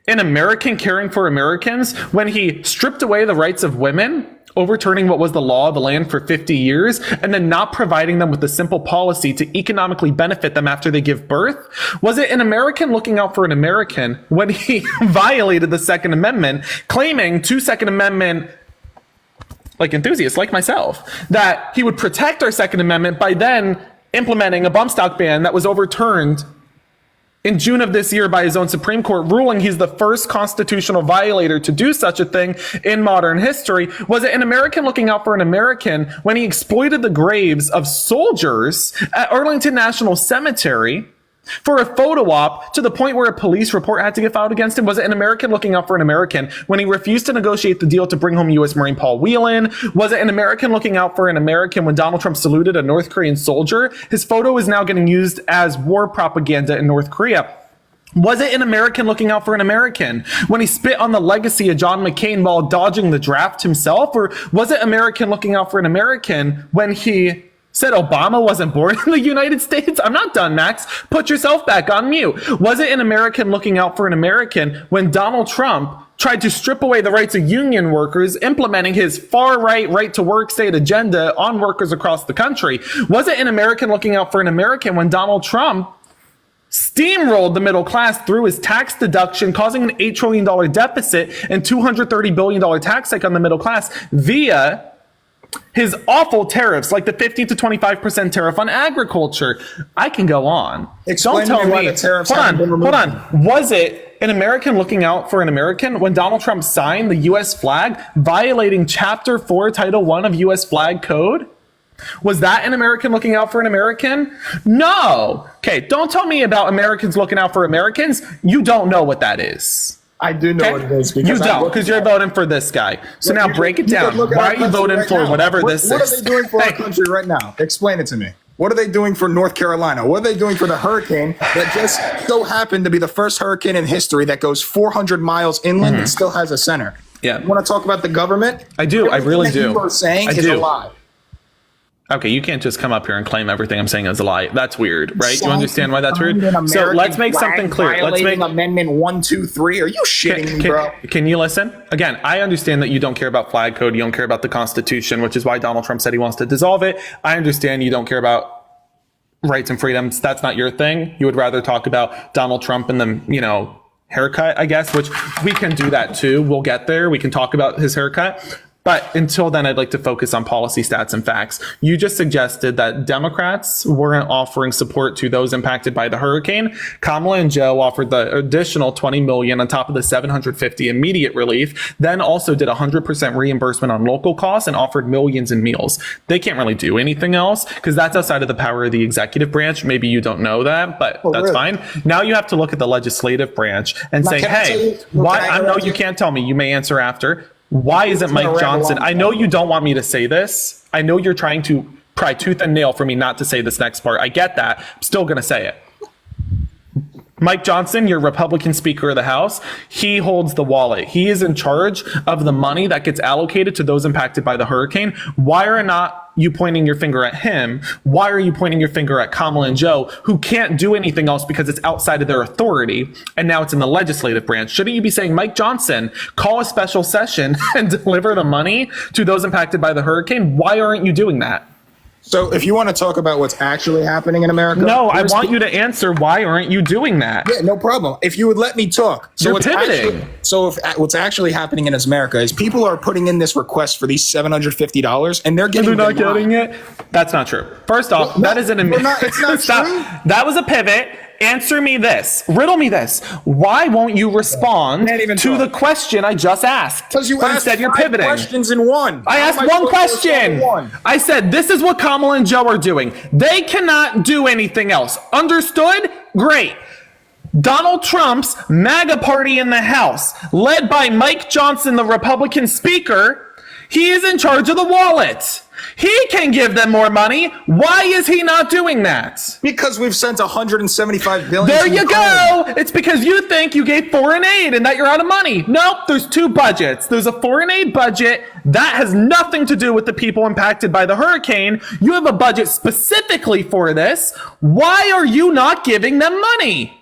an American caring for Americans when he stripped away the rights of women, overturning what was the law of the land for 50 years, and then not providing them with a simple policy to economically benefit them after they give birth? Was it an American looking out for an American when he violated the Second Amendment, claiming to Second Amendment enthusiasts like myself that he would protect our Second Amendment by then implementing a bump stock ban that was overturned in June of this year by his own Supreme Court, ruling he's the first constitutional violator to do such a thing in modern history? Was it an American looking out for an American when he exploited the graves of soldiers at Arlington National Cemetery for a photo op to the point where a police report had to get filed against him? Was it an American looking out for an American when he refused to negotiate the deal to bring home U.S. Marine Paul Whelan? Was it an American looking out for an American when Donald Trump saluted a North Korean soldier? His photo is now getting used as war propaganda in North Korea. Was it an American looking out for an American when he spit on the legacy of John McCain while dodging the draft himself? Or was it American looking out for an American when he said Obama wasn't born in the United States? I'm not done, Max. Put yourself back on mute. Was it an American looking out for an American when Donald Trump tried to strip away the rights of union workers, implementing his far-right, right-to-work state agenda on workers across the country? Was it an American looking out for an American when Donald Trump steamrolled the middle class through his tax deduction, causing an $8 trillion deficit and $230 billion tax hike on the middle class via his awful tariffs, like the 50 to 25% tariff on agriculture? I can go on. Explain Don't tell why me. the tariffs Hold haven't been removed. on. Was it an American looking out for an American when Donald Trump signed the U.S. flag, violating Chapter 4, Title 1 of U.S. Flag Code? Was that an American looking out for an American? No. Okay, don't tell me about Americans looking out for Americans. You don't know what that is. I do know what it is. You don't, because you're voting for this guy. So now break it down. Why are you voting for whatever this is? What are they doing for our country right now? Explain it to me. What are they doing for North Carolina? What are they doing for the hurricane that just so happened to be the first hurricane in history that goes 400 miles inland and still has a center? Yeah. You want to talk about the government? I do. I really do. Everything you are saying is a lie. Okay, you can't just come up here and claim everything I'm saying is a lie. That's weird, right? You understand why that's weird? So let's make something clear. Let's make Amendment 1, 2, 3. Are you shitting me, bro? Can you listen? Again, I understand that you don't care about flag code. You don't care about the Constitution, which is why Donald Trump said he wants to dissolve it. I understand you don't care about rights and freedoms. That's not your thing. You would rather talk about Donald Trump and the, haircut, I guess, which we can do that too. We'll get there. We can talk about his haircut. But until then, I'd like to focus on policy stats and facts. You just suggested that Democrats weren't offering support to those impacted by the hurricane. Kamala and Joe offered the additional $20 million on top of the $750 immediate relief, then also did 100% reimbursement on local costs and offered millions in meals. They can't really do anything else because that's outside of the power of the executive branch. Maybe you don't know that, but that's fine. Now you have to look at the legislative branch and say, hey, why? I know you can't tell me. You may answer after. Why isn't Mike Johnson? I know you don't want me to say this. I know you're trying to pry tooth and nail for me not to say this next part. I get that. I'm still going to say it. Mike Johnson, your Republican Speaker of the House, he holds the wallet. He is in charge of the money that gets allocated to those impacted by the hurricane. Why are not you pointing your finger at him? Why are you pointing your finger at Kamala and Joe, who can't do anything else because it's outside of their authority, and now it's in the legislative branch? Shouldn't you be saying, Mike Johnson, call a special session and deliver the money to those impacted by the hurricane? Why aren't you doing that? So if you want to talk about what's actually happening in America. No, I want you to answer why aren't you doing that? Yeah, no problem. If you would let me talk. So you're pivoting. What's actually happening in America is people are putting in this request for these $750 and they're getting it. That's not true. First off, that isn't it's not true. That was a pivot. answer me this. Riddle me this. Why won't you respond to the question I just asked? Because you asked instead you're pivoting. questions in one. I asked one question. I said, this is what Kamala and Joe are doing. They cannot do anything else. Understood? Great. Donald Trump's MAGA party in the House, led by Mike Johnson, the Republican speaker, he is in charge of the wallet. He can give them more money. Why is he not doing that? Because we've sent 175 billion. There you go. It's because you think you gave foreign aid and that you're out of money. Nope, there's two budgets. There's a foreign aid budget that has nothing to do with the people impacted by the hurricane. You have a budget specifically for this. Why are you not giving them money?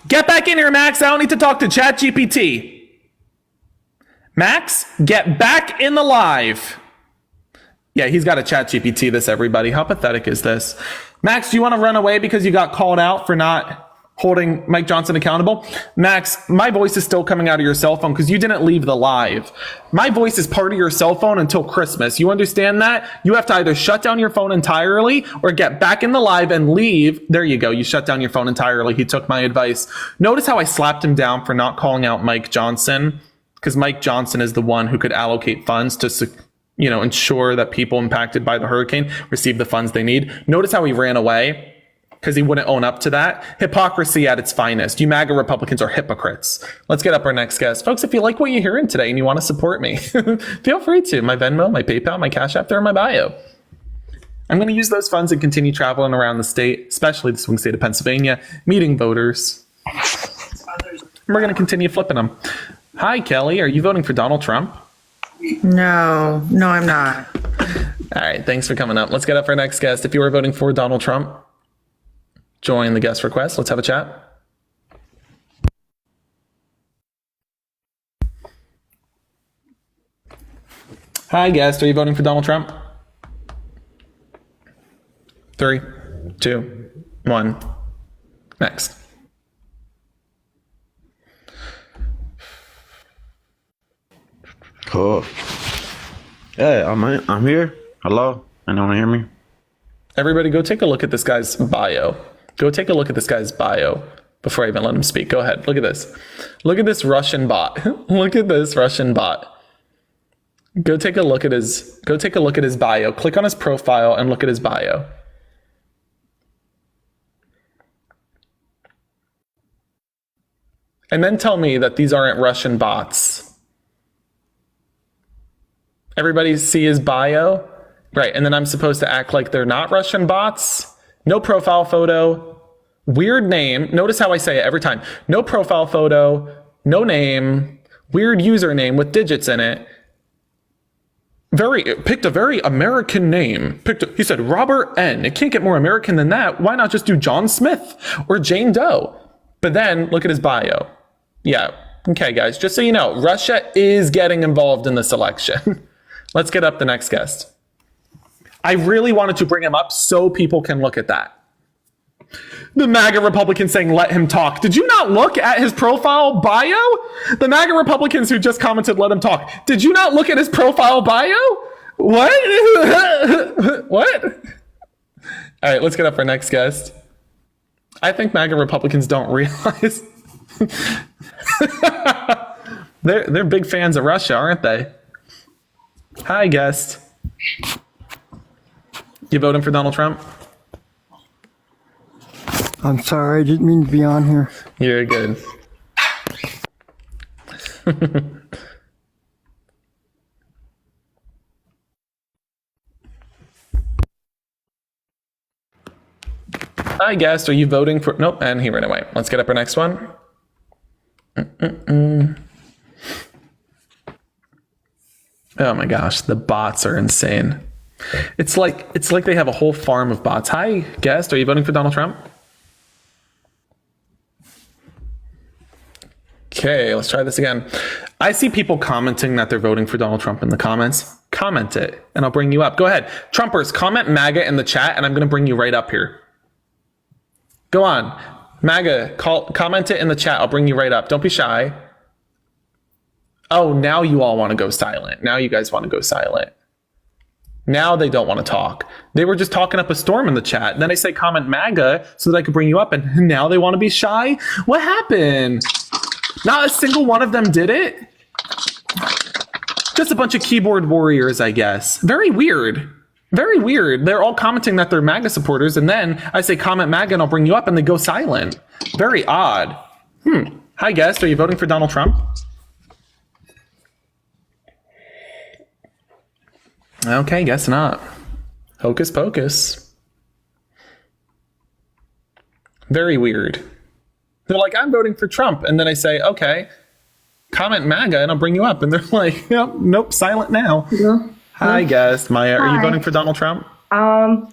Get back in here, Max. I don't need to talk to ChatGPT. Max, get back in the live. Yeah, he's got a ChatGPT this, everybody. How pathetic is this? Max, do you want to run away because you got called out for not holding Mike Johnson accountable? Max, my voice is still coming out of your cell phone because you didn't leave the live. My voice is part of your cell phone until Christmas. You understand that? You have to either shut down your phone entirely or get back in the live and leave. There you go. You shut down your phone entirely. He took my advice. Notice how I slapped him down for not calling out Mike Johnson, because Mike Johnson is the one who could allocate funds to, ensure that people impacted by the hurricane receive the funds they need. Notice how he ran away because he wouldn't own up to that. Hypocrisy at its finest. You MAGA Republicans are hypocrites. Let's get up our next guest. Folks, if you like what you're hearing today and you want to support me, feel free to. My Venmo, my PayPal, my Cash App, they're in my bio. I'm going to use those funds and continue traveling around the state, especially the swing state of Pennsylvania, meeting voters. We're going to continue flipping them. Hi, Kelly. Are you voting for Donald Trump? No, I'm not. All right. Thanks for coming up. Let's get up our next guest. If you are voting for Donald Trump, join the guest request. Let's have a chat. Hi, guest. Are you voting for Donald Trump? 3, 2, 1. Next. Cool. Hey, I'm here. Hello? Anyone hear me? Everybody go take a look at this guy's bio. Go take a look at this guy's bio before I even let him speak. Go ahead. Look at this. Look at this Russian bot. Look at this Russian bot. Go take a look at his bio. Click on his profile and look at his bio. And then tell me that these aren't Russian bots. Everybody see his bio? Right, and then I'm supposed to act like they're not Russian bots? No profile photo, weird name. Notice how I say it every time. No profile photo, no name, weird username with digits in it. Picked a very American name. He said Robert N. It can't get more American than that. Why not just do John Smith or Jane Doe? But then look at his bio. Yeah, okay guys, just so you know, Russia is getting involved in this election. Let's get up the next guest. I really wanted to bring him up so people can look at that. The MAGA Republicans saying, let him talk. Did you not look at his profile bio? The MAGA Republicans who just commented, let him talk. Did you not look at his profile bio? What? What? All right, let's get up our next guest. I think MAGA Republicans don't realize they're big fans of Russia, aren't they? Hi, guest. You voting for Donald Trump? I'm sorry, I didn't mean to be on here. You're good. Hi, guest. Are you voting for... Nope, and he ran away. Let's get up our next one. Oh my gosh, the bots are insane. It's like they have a whole farm of bots. Hi, guest. Are you voting for Donald Trump? Okay, let's try this again. I see people commenting that they're voting for Donald Trump in the comments. Comment it, and I'll bring you up. Go ahead. Trumpers, comment MAGA in the chat, and I'm going to bring you right up here. Go on. MAGA, comment it in the chat. I'll bring you right up. Don't be shy. Oh, now you all want to go silent. Now you guys want to go silent. Now they don't want to talk. They were just talking up a storm in the chat. Then I say comment MAGA so that I could bring you up, and now they want to be shy? What happened? Not a single one of them did it? Just a bunch of keyboard warriors, I guess. Very weird. Very weird. They're all commenting that they're MAGA supporters, and then I say comment MAGA and I'll bring you up, and they go silent. Very odd. Hi, guest. Are you voting for Donald Trump? Okay, guess not. Hocus pocus. Very weird. They're like, I'm voting for Trump. And then I say, okay, comment MAGA and I'll bring you up. And they're like, nope, silent now. Yeah. Hi, guest. Maya, are you Hi. voting for Donald Trump? I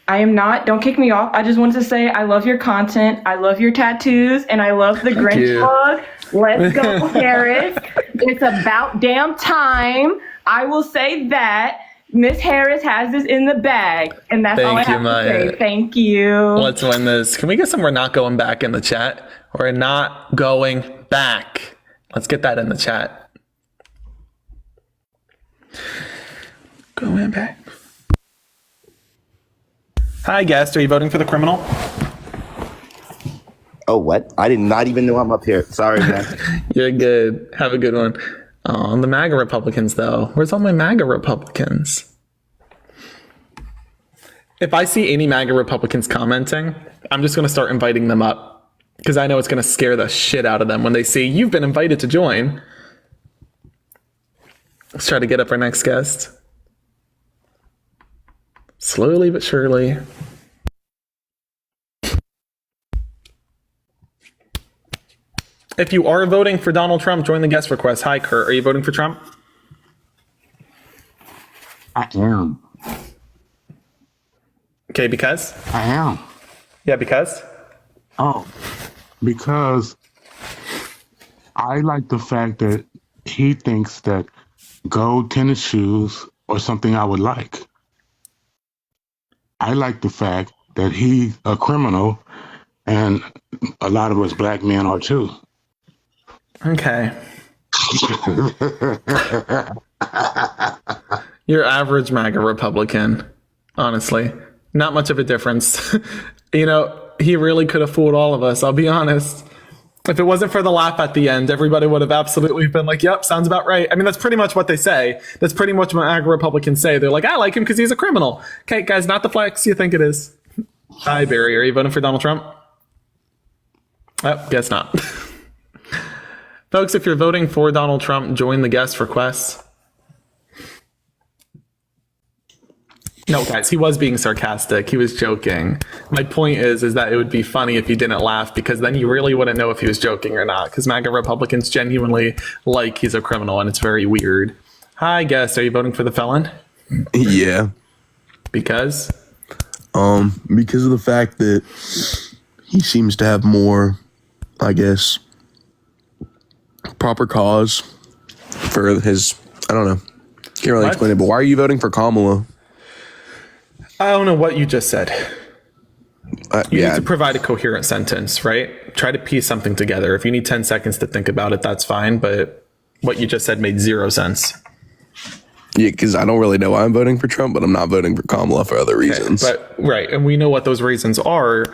am not. Don't kick me off. I just wanted to say I love your content. I love your tattoos, and I love the Grinch you. mug. Let's go, Harris. It's about damn time. I will say that Miss Harris has this in the bag, and that's all I Thank you, have to Maya. say. Thank you. Let's win this. Can we get some we're not going back in the chat? We're not going back. Let's get that in the chat. Going back. Hi, guest. Are you voting for the criminal? Oh, what? I did not even know I'm up here. Sorry, man. You're good. Have a good one. Oh, the MAGA Republicans, though. Where's all my MAGA Republicans? If I see any MAGA Republicans commenting, I'm just going to start inviting them up because I know it's going to scare the shit out of them when they see you've been invited to join. Let's try to get up our next guest. Slowly but surely. If you are voting for Donald Trump, join the guest request. Hi, Kurt. Are you voting for Trump? I am. Okay, because? I am. Yeah, because? Oh, because I like the fact that he thinks that gold tennis shoes are something I would like. I like the fact that he's a criminal, and a lot of us black men are too. Okay. Your average MAGA Republican, honestly. Not much of a difference. You know, he really could have fooled all of us, I'll be honest. If it wasn't for the laugh at the end, everybody would have absolutely been like, yep, sounds about right. I mean, that's pretty much what they say. That's pretty much what MAGA Republicans say. They're like, I like him because he's a criminal. Okay, guys, not the flex you think it is. Hi, Barry. Are you voting for Donald Trump? Oh, guess not. Folks, if you're voting for Donald Trump, join the guest requests. No, guys, he was being sarcastic. He was joking. My point is that it would be funny if you didn't laugh, because then you really wouldn't know if he was joking or not, because MAGA Republicans genuinely like he's a criminal, and it's very weird. Hi, guest. Are you voting for the felon? Yeah. Because? Because of the fact that he seems to have more, I guess, proper cause for his, I don't know. Can't really explain it, but why are you voting for Kamala? I don't know what you just said. You yeah. need to provide a coherent sentence, right? Try to piece something together. If you need 10 seconds to think about it, that's fine. But what you just said made zero sense. Yeah, because I don't really know why I'm voting for Trump, but I'm not voting for Kamala for other reasons. But right, and we know what those reasons are.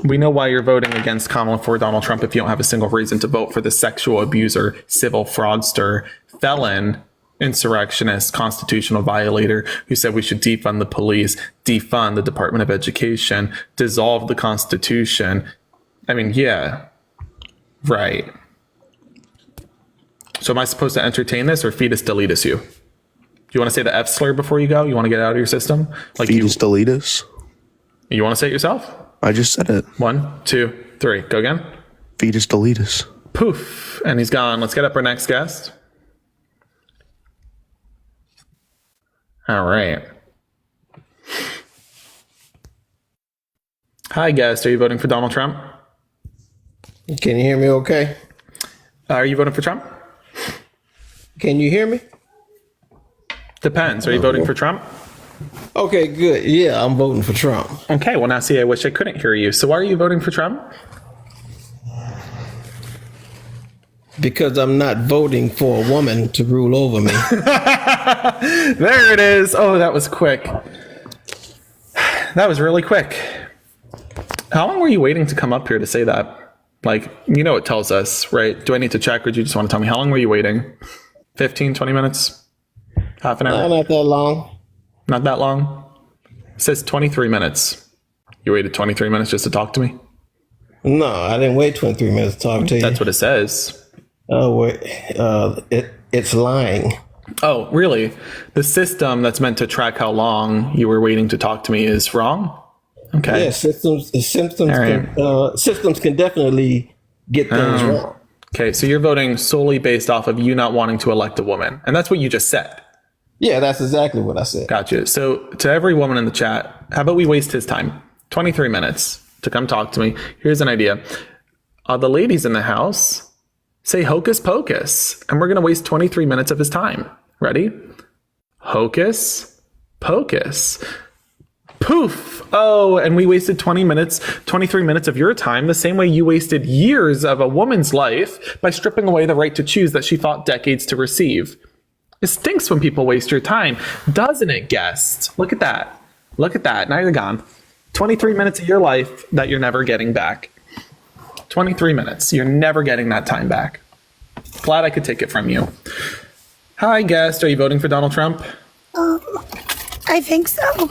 We know why you're voting against Kamala for Donald Trump if you don't have a single reason to vote for the sexual abuser, civil fraudster, felon, insurrectionist, constitutional violator who said we should defund the police, defund the Department of Education, dissolve the Constitution. I mean, yeah, right. So am I supposed to entertain this or fetus deletus you? Do you want to say the F slur before you go? You want to get it out of your system? Like fetus deletus? You want to say it yourself? I just said it. 1, 2, 3. Go again. Fetus deletus. Poof. And he's gone. Let's get up our next guest. All right. Hi, guest. Are you voting for Donald Trump? Can you hear me okay? Are you voting for Trump? Can you hear me? Depends. Are you voting for Trump? Okay, good. Yeah, I'm voting for Trump. Okay, well, now see, I wish I couldn't hear you. So why are you voting for Trump? Because I'm not voting for a woman to rule over me. There it is. Oh, that was quick. That was really quick. How long were you waiting to come up here to say that? Like, you know it tells us, right? Do I need to check, or do you just want to tell me? How long were you waiting? 15, 20 minutes? Half an hour? Not that long. Not that long? It says 23 minutes. You waited 23 minutes just to talk to me? No, I didn't wait 23 minutes to talk to you. That's what it says. Oh, wait. It's lying. Oh, really? The system that's meant to track how long you were waiting to talk to me is wrong? Okay. Yeah, systems can definitely get things wrong. Okay, so you're voting solely based off of you not wanting to elect a woman. And that's what you just said. Yeah, that's exactly what I said. Gotcha. So to every woman in the chat, how about we waste his time? 23 minutes to come talk to me. Here's an idea. The ladies in the house say hocus pocus, and we're going to waste 23 minutes of his time. Ready? Hocus pocus. Poof. Oh, and we wasted 23 minutes of your time, the same way you wasted years of a woman's life by stripping away the right to choose that she fought decades to receive. It stinks when people waste your time, doesn't it, guest? Look at that. Look at that. Now you're gone. 23 minutes of your life that you're never getting back. 23 minutes. You're never getting that time back. Glad I could take it from you. Hi, guest. Are you voting for Donald Trump? I think so.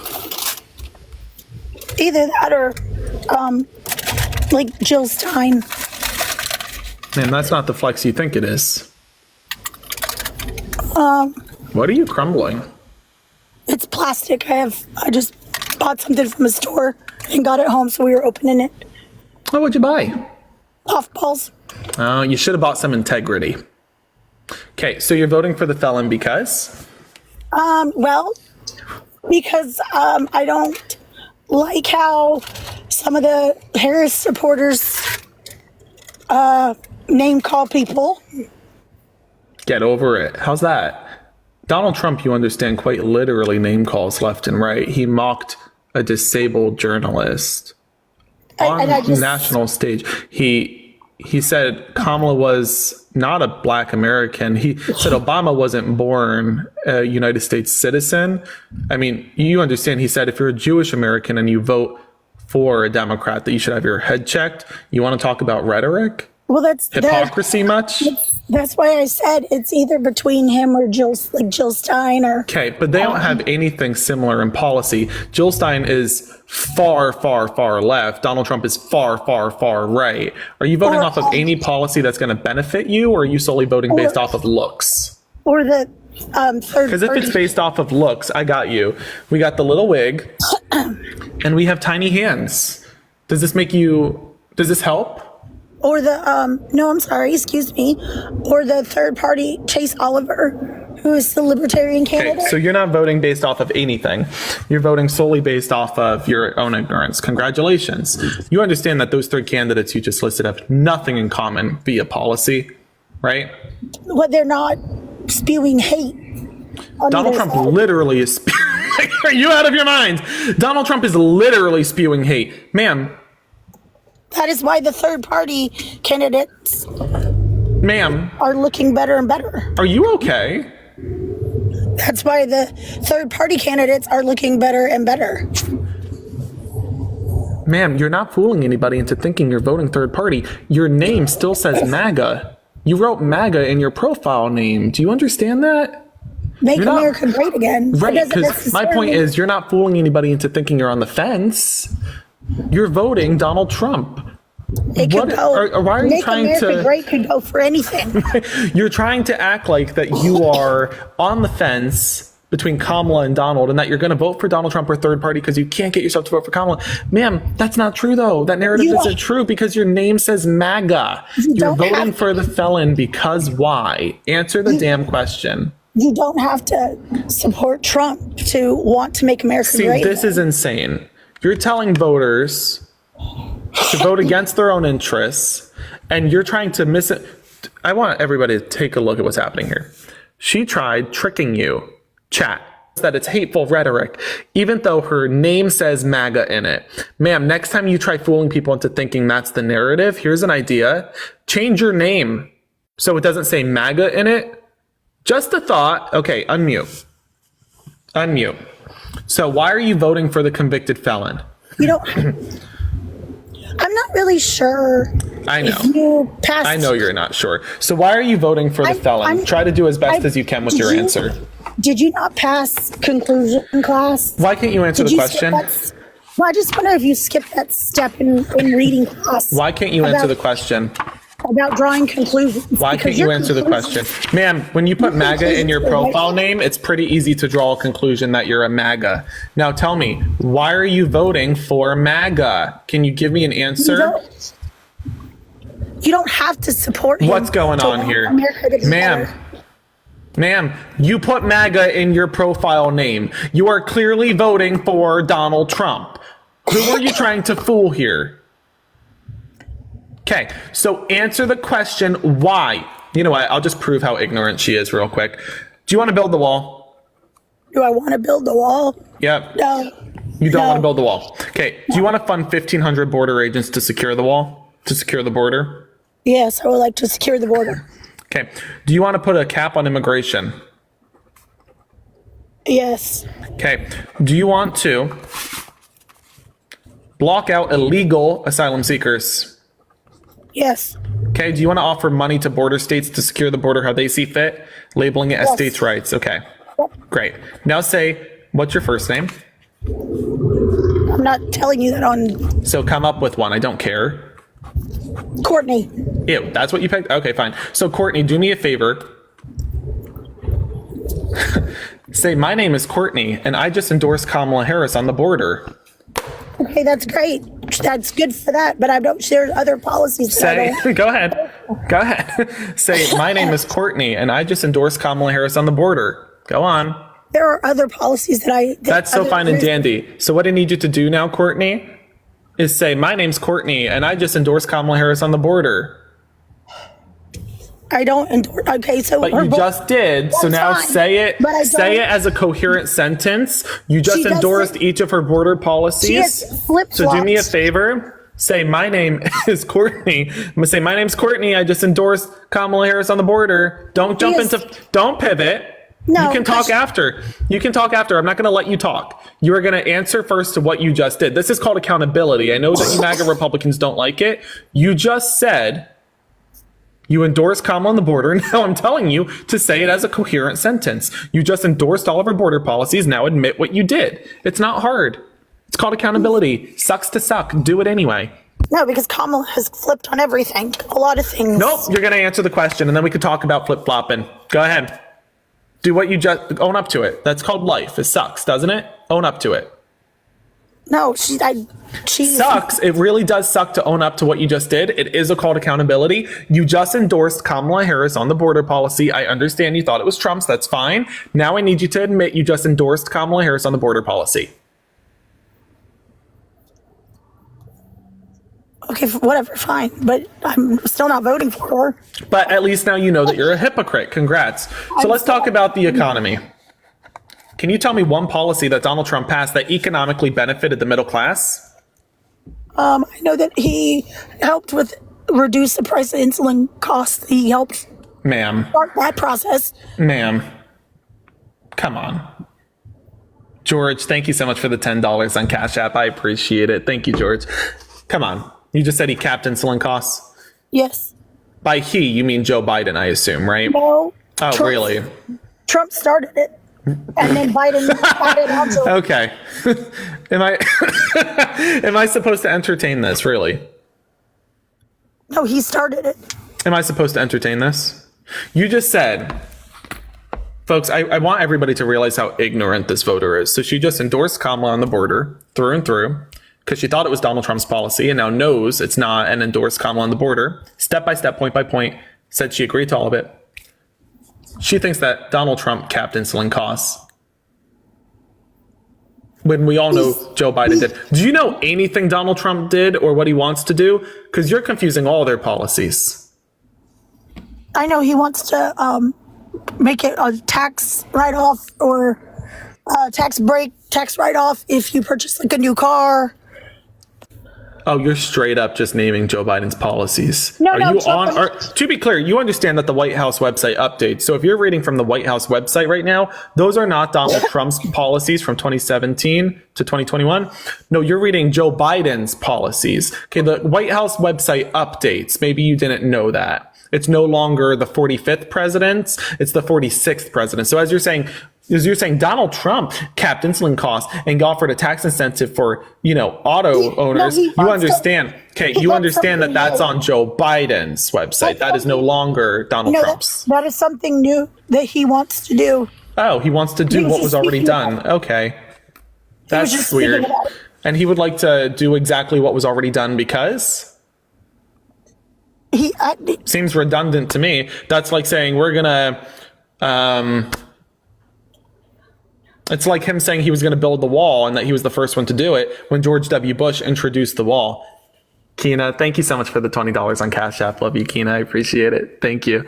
Either that or, like Jill Stein. Man, that's not the flex you think it is. What are you crumbling? It's plastic. I just bought something from a store and got it home, so we were opening it. Oh, what'd you buy? Puffballs. Oh, you should have bought some integrity. Okay, so you're voting for the felon because? Well, because I don't like how some of the Harris supporters name call people. Get over it. How's that? Donald Trump, you understand, quite literally name calls left and right. He mocked a disabled journalist on national stage. He said Kamala was not a black American. He said Obama wasn't born a United States citizen. I mean, you understand, he said if you're a Jewish American and you vote for a Democrat, that you should have your head checked. You want to talk about rhetoric? Well, that's hypocrisy much? That's why I said it's either between him or Jill Stein or... Okay, but they don't have anything similar in policy. Jill Stein is far, far, far left. Donald Trump is far, far, far right. Are you voting off of any policy that's going to benefit you, or are you solely voting based off of looks? Or the third Because if it's based off of looks, I got you. We got the little wig, and we have tiny hands. Does this help? Or the, no, I'm sorry, excuse me. Or the third party, Chase Oliver, who is the Libertarian candidate. Okay, so you're not voting based off of anything. You're voting solely based off of your own ignorance. Congratulations. You understand that those three candidates you just listed have nothing in common via policy, right? But they're not spewing hate. Donald Trump literally is spewing. Are you out of your mind? Donald Trump is literally spewing hate. Ma'am. That is why the third party candidates, ma'am, are looking better and better. Are you okay? That's why the third party candidates are looking better and better. Ma'am, you're not fooling anybody into thinking you're voting third party. Your name still says MAGA. You wrote MAGA in your profile name. Do you understand that? Make America great again. Right, because my point is you're not fooling anybody into thinking you're on the fence. You're voting Donald Trump. It could go. Why are you Make trying America to? Great could go for anything. You're trying to act like that you are on the fence between Kamala and Donald, and that you're going to vote for Donald Trump or third party because you can't get yourself to vote for Kamala. Ma'am, that's not true though. That narrative isn't true because your name says MAGA. You're voting for the felon because why? Answer the damn question. You don't have to support Trump to want to make America great. See, this is insane. You're telling voters to vote against their own interests, and you're trying to miss it. I want everybody to take a look at what's happening here. She tried tricking you, chat, that it's hateful rhetoric, even though her name says MAGA in it. Ma'am, next time you try fooling people into thinking that's the narrative, here's an idea. Change your name. So it doesn't say MAGA in it? Just a thought. Okay, unmute. Unmute. So why are you voting for the convicted felon? You know, I'm not really sure. I know. If you passed, I know you're not sure. So why are you voting for the felon? Try to do as best as you can with your answer. Did you not pass conclusion class? Why can't you answer the question? Well, I just wonder if you skipped that step in reading class. Why can't you answer the question? About drawing conclusions. Why can't you answer the question? Ma'am, when you put MAGA in your profile name, it's pretty easy to draw a conclusion that you're a MAGA. Now tell me, why are you voting for MAGA? Can you give me an answer? You don't have to support him. What's going on here? Ma'am, you put MAGA in your profile name. You are clearly voting for Donald Trump. Who are you trying to fool here? Okay, so answer the question, why? You know what? I'll just prove how ignorant she is real quick. Do you want to build the wall? Do I want to build the wall? Yep. No. You don't want to build the wall. Okay, do you want to fund 1,500 border agents to secure the wall? To secure the border? Yes, I would like to secure the border. Okay, do you want to put a cap on immigration? Yes. Okay, do you want to block out illegal asylum seekers? Yes. Okay, do you want to offer money to border states to secure the border how they see fit, labeling it as states' rights? Okay, great. Now say, what's your first name? I'm not telling you that on... So come up with one, I don't care. Courtney. Ew, that's what you picked? Okay, fine. So Courtney, do me a favor. Say, my name is Courtney, and I just endorsed Kamala Harris on the border. Okay, that's great. That's good for that, but I don't share other policies. Say, go ahead. Go ahead. Say, my name is Courtney, and I just endorsed Kamala Harris on the border. Go on. There are other policies that That's so fine and dandy. So what I need you to do now, Courtney, is say, my name's Courtney, and I just endorsed Kamala Harris on the border. I don't endorse. Okay, so but you just did. So now say it. Say it as a coherent sentence. You just endorsed each of her border policies. She has flip-flopped. So do me a favor. Say my name is Courtney. I'm gonna say my name's Courtney. I just endorsed Kamala Harris on the border. Don't jump into. Don't pivot. No, you can talk after. You can talk after. I'm not going to let you talk. You are going to answer first to what you just did. This is called accountability. I know that you MAGA Republicans don't like it. You just said you endorsed Kamala on the border. Now I'm telling you to say it as a coherent sentence. You just endorsed all of our border policies. Now admit what you did. It's not hard. It's called accountability. Sucks to suck. Do it anyway. No, because Kamala has flipped on everything. A lot of things. Nope. You're going to answer the question and then we could talk about flip-flopping. Go ahead. Do what you just own up to it. That's called life. It sucks, doesn't it? Own up to it. No, she sucks. It really does suck to own up to what you just did. It is a call to accountability. You just endorsed Kamala Harris on the border policy. I understand you thought it was Trump's. That's fine. Now I need you to admit you just endorsed Kamala Harris on the border policy. Okay, whatever, fine. But I'm still not voting for her. But at least now you know that you're a hypocrite. Congrats. So let's talk about the economy. Can you tell me one policy that Donald Trump passed that economically benefited the middle class? I know that he helped with reduce the price of insulin costs. He helped start that process. Ma'am, come on. George, thank you so much for the $10 on Cash App. I appreciate it. Thank you, George. Come on. You just said he capped insulin costs? Yes. By he, you mean Joe Biden, I assume, right? No. Oh, Trump, really? Trump started it. And then Biden added on to it. Okay. Am I supposed to entertain this, really? No, he started it. Am I supposed to entertain this? You just said, folks, I want everybody to realize how ignorant this voter is. So she just endorsed Kamala on the border through and through because she thought it was Donald Trump's policy and now knows it's not, and endorsed Kamala on the border. Step by step, point by point, said she agreed to all of it. She thinks that Donald Trump capped insulin costs when we all know Joe Biden did. Do you know anything Donald Trump did or what he wants to do? Because you're confusing all their policies. I know he wants to make it a tax write-off or tax break, tax write-off if you purchase like a new car. Oh, you're straight up just naming Joe Biden's policies. No, are no, you Joe on? Biden- To be clear, you understand that the White House website updates. So if you're reading from the White House website right now, those are not Donald Trump's policies from 2017 to 2021. No, you're reading Joe Biden's policies. Okay, the White House website updates. Maybe you didn't know that. It's no longer the 45th president, it's the 46th president. So as you're saying, Donald Trump capped insulin costs and offered a tax incentive for, auto owners. You understand that that's on Joe Biden's website. That is no longer Donald Trump's. That is something new that he wants to do. Oh, he wants to do what was already done. Okay. That's weird. And he would like to do exactly what was already done because? Seems redundant to me. That's like saying we're going to... It's like him saying he was going to build the wall and that he was the first one to do it when George W. Bush introduced the wall. Keena, thank you so much for the $20 on Cash App. Love you, Keena. I appreciate it. Thank you.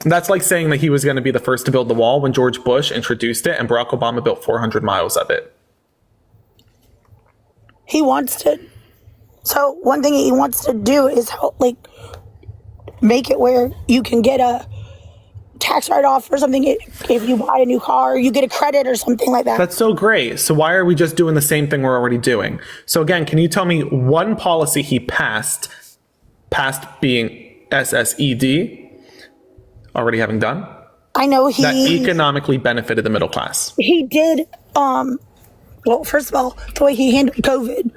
That's like saying that he was going to be the first to build the wall when George Bush introduced it and Barack Obama built 400 miles of it. He wants to. So one thing he wants to do is help, make it where you can get a tax write-off or something. If you buy a new car, you get a credit or something like that. That's so great. So why are we just doing the same thing we're already doing? So again, can you tell me one policy he passed being SSED, already having done? I know that economically benefited the middle class. He did. Well, first of all, the way he handled COVID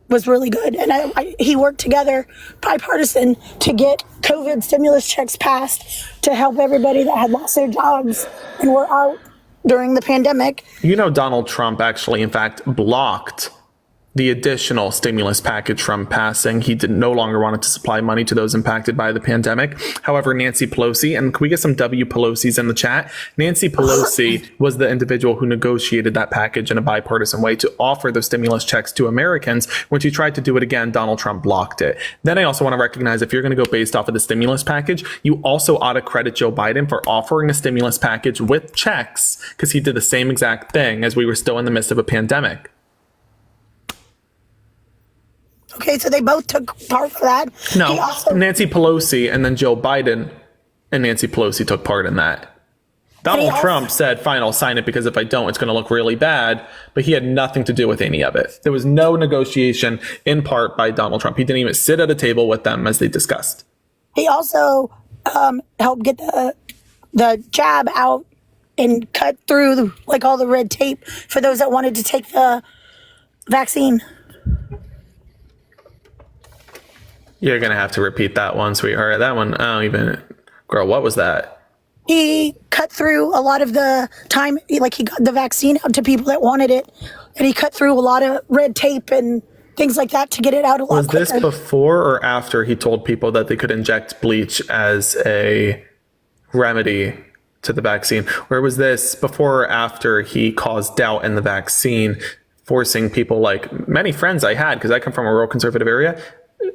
was really good. And he worked together, bipartisan, to get COVID stimulus checks passed to help everybody that had lost their jobs and were out during the pandemic. Donald Trump actually, in fact, blocked the additional stimulus package from passing. He no longer wanted to supply money to those impacted by the pandemic. However, Nancy Pelosi, and can we get some W Pelosi's in the chat? Nancy Pelosi was the individual who negotiated that package in a bipartisan way to offer those stimulus checks to Americans. When she tried to do it again, Donald Trump blocked it. Then I also want to recognize, if you're going to go based off of the stimulus package, you also ought to credit Joe Biden for offering a stimulus package with checks, because he did the same exact thing as we were still in the midst of a pandemic. Okay, so they both took part for that. No, Nancy Pelosi and then Joe Biden and Nancy Pelosi took part in that. Donald Trump said, fine, I'll sign it because if I don't, it's going to look really bad. But he had nothing to do with any of it. There was no negotiation in part by Donald Trump. He didn't even sit at a table with them as they discussed. He also helped get the jab out and cut through all the red tape for those that wanted to take the vaccine. You're going to have to repeat that one, sweetheart. That one, I don't even... Girl, what was that? He cut through a lot of the time, he got the vaccine out to people that wanted it, and he cut through a lot of red tape and things like that to get it out a lot quicker. Was this before or after he told people that they could inject bleach as a remedy to the vaccine? Or was this before or after he caused doubt in the vaccine, forcing people, like many friends I had, because I come from a rural conservative area,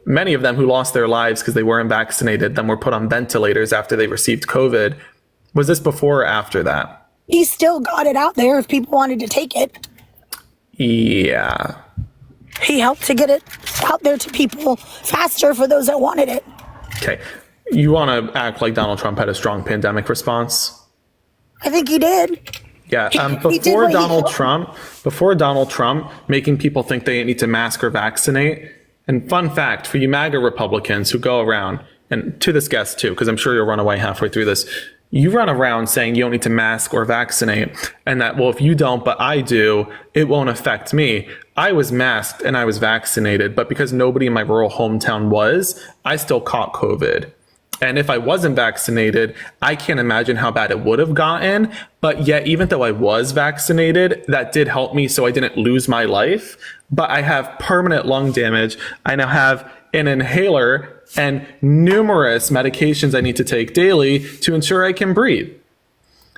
many of them who lost their lives because they weren't vaccinated, then were put on ventilators after they received COVID. Was this before or after that? He still got it out there if people wanted to take it. Yeah. He helped to get it out there to people faster for those that wanted it. Okay. You want to act like Donald Trump had a strong pandemic response? I think he did. Yeah. Before Donald Trump making people think they need to mask or vaccinate. And fun fact for you MAGA Republicans who go around, and to this guest too, because I'm sure you'll run away halfway through this, you run around saying you don't need to mask or vaccinate, and that, well, if you don't, but I do, it won't affect me. I was masked and I was vaccinated, but because nobody in my rural hometown was, I still caught COVID. And if I wasn't vaccinated, I can't imagine how bad it would have gotten. But yet, even though I was vaccinated, that did help me so I didn't lose my life. But I have permanent lung damage. I now have an inhaler and numerous medications I need to take daily to ensure I can breathe.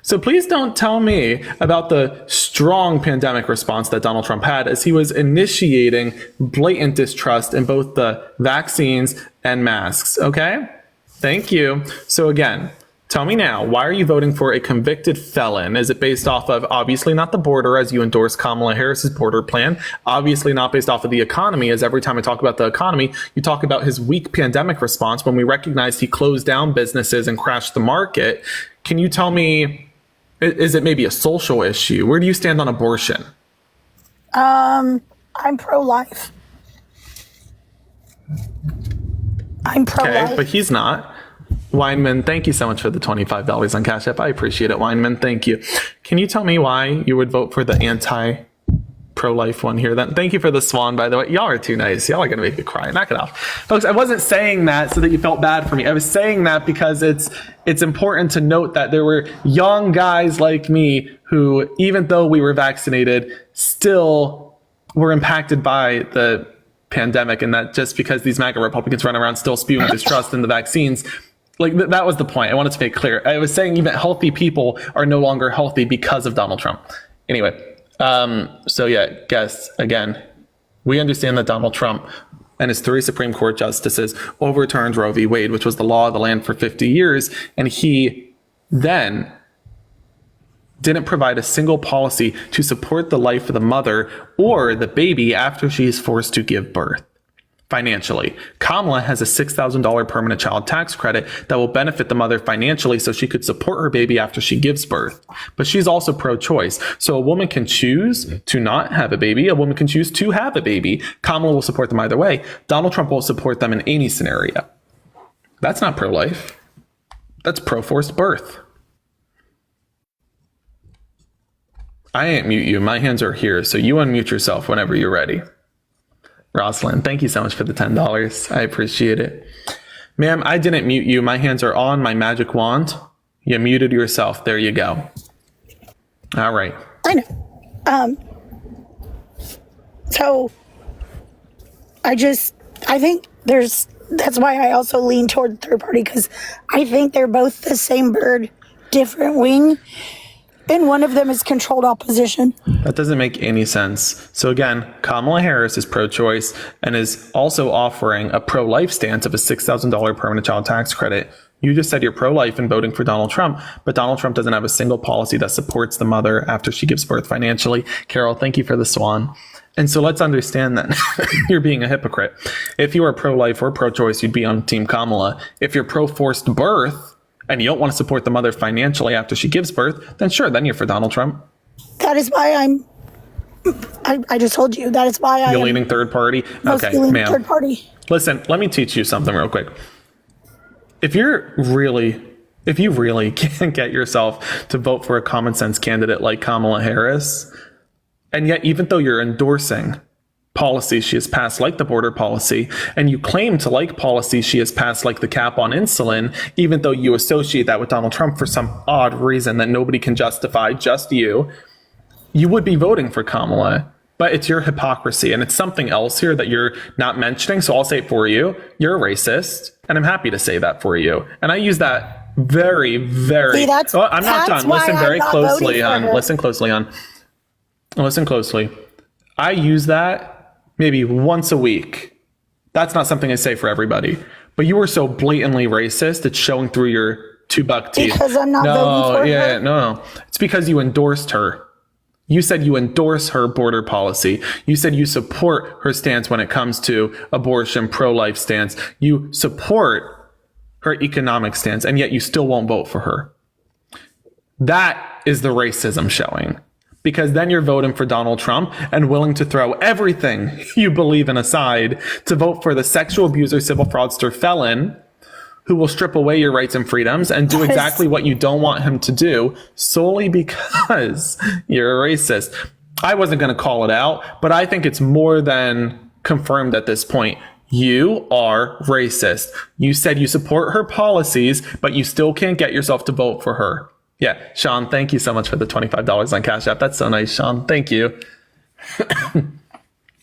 So please don't tell me about the strong pandemic response that Donald Trump had, as he was initiating blatant distrust in both the vaccines and masks. Okay? Thank you. So again, Tell me now, why are you voting for a convicted felon? Is it based off of, obviously not the border, as you endorse Kamala Harris's border plan, obviously not based off of the economy, as every time I talk about the economy, you talk about his weak pandemic response when we recognized he closed down businesses and crashed the market. Can you tell me, is it maybe a social issue? Where do you stand on abortion? I'm pro-life. I'm pro-life. Okay, but he's not. Weinman, thank you so much for the $25 on Cash App. I appreciate it, Weinman. Thank you. Can you tell me why you would vote for the anti-pro-life one here then? Thank you for the swan, by the way. Y'all are too nice. Y'all are going to make me cry. Knock it off. Folks, I wasn't saying that so that you felt bad for me. I was saying that because it's important to note that there were young guys like me who, even though we were vaccinated, still were impacted by the pandemic, and that just because these MAGA Republicans run around still spewing distrust in the vaccines, like that was the point. I wanted to make clear. I was saying even healthy people are no longer healthy because of Donald Trump. Anyway, so yeah, guess again, we understand that Donald Trump and his 3 Supreme Court justices overturned Roe v. Wade, which was the law of the land for 50 years, and he then didn't provide a single policy to support the life of the mother or the baby after she is forced to give birth financially. Kamala has a $6,000 permanent child tax credit that will benefit the mother financially so she could support her baby after she gives birth. But she's also pro-choice. So a woman can choose to not have a baby. A woman can choose to have a baby. Kamala will support them either way. Donald Trump will support them in any scenario. That's not pro-life. That's pro-forced birth. I ain't mute you. My hands are here. So you unmute yourself whenever you're ready. Rosalind, thank you so much for the $10. I appreciate it. Ma'am, I didn't mute you. My hands are on my magic wand. You muted yourself. There you go. All right. I know. So I think that's why I also lean toward third party, because I think they're both the same bird, different wing. And one of them is controlled opposition. That doesn't make any sense. So again, Kamala Harris is pro-choice and is also offering a pro-life stance of a $6,000 permanent child tax credit. You just said you're pro-life and voting for Donald Trump, but Donald Trump doesn't have a single policy that supports the mother after she gives birth financially. Carol, thank you for the swan. And so let's understand that you're being a hypocrite. If you are pro-life or pro-choice, you'd be on Team Kamala. If you're pro-forced birth, and you don't want to support the mother financially after she gives birth, then sure, then you're for Donald Trump. That is why I just told you. That is why You're leaning third party? Okay, ma'am. Third party. Listen, let me teach you something real quick. If you really can't get yourself to vote for a common sense candidate like Kamala Harris, and yet even though you're endorsing policies she has passed like the border policy, and you claim to like policies she has passed like the cap on insulin, even though you associate that with Donald Trump for some odd reason that nobody can justify, just you would be voting for Kamala. But it's your hypocrisy, and it's something else here that you're not mentioning, so I'll say it for you. You're a racist, and I'm happy to say that for you. And I use that very, very... See, I'm not done. Listen very closely, hon. Listen closely, hon. Listen closely. I use that maybe once a week. That's not something I say for everybody. But you were so blatantly racist, it's showing through your $2 teeth. Because I'm not voting for her. No. It's because you endorsed her. You said you endorse her border policy. You said you support her stance when it comes to abortion, pro-life stance. You support her economic stance, and yet you still won't vote for her. That is the racism showing. Because then you're voting for Donald Trump and willing to throw everything you believe in aside to vote for the sexual abuser, civil fraudster, felon who will strip away your rights and freedoms and do exactly what you don't want him to do solely because you're a racist. I wasn't going to call it out, but I think it's more than confirmed at this point. You are racist. You said you support her policies, but you still can't get yourself to vote for her. Yeah, Sean, thank you so much for the $25 on Cash App. That's so nice, Sean. Thank you.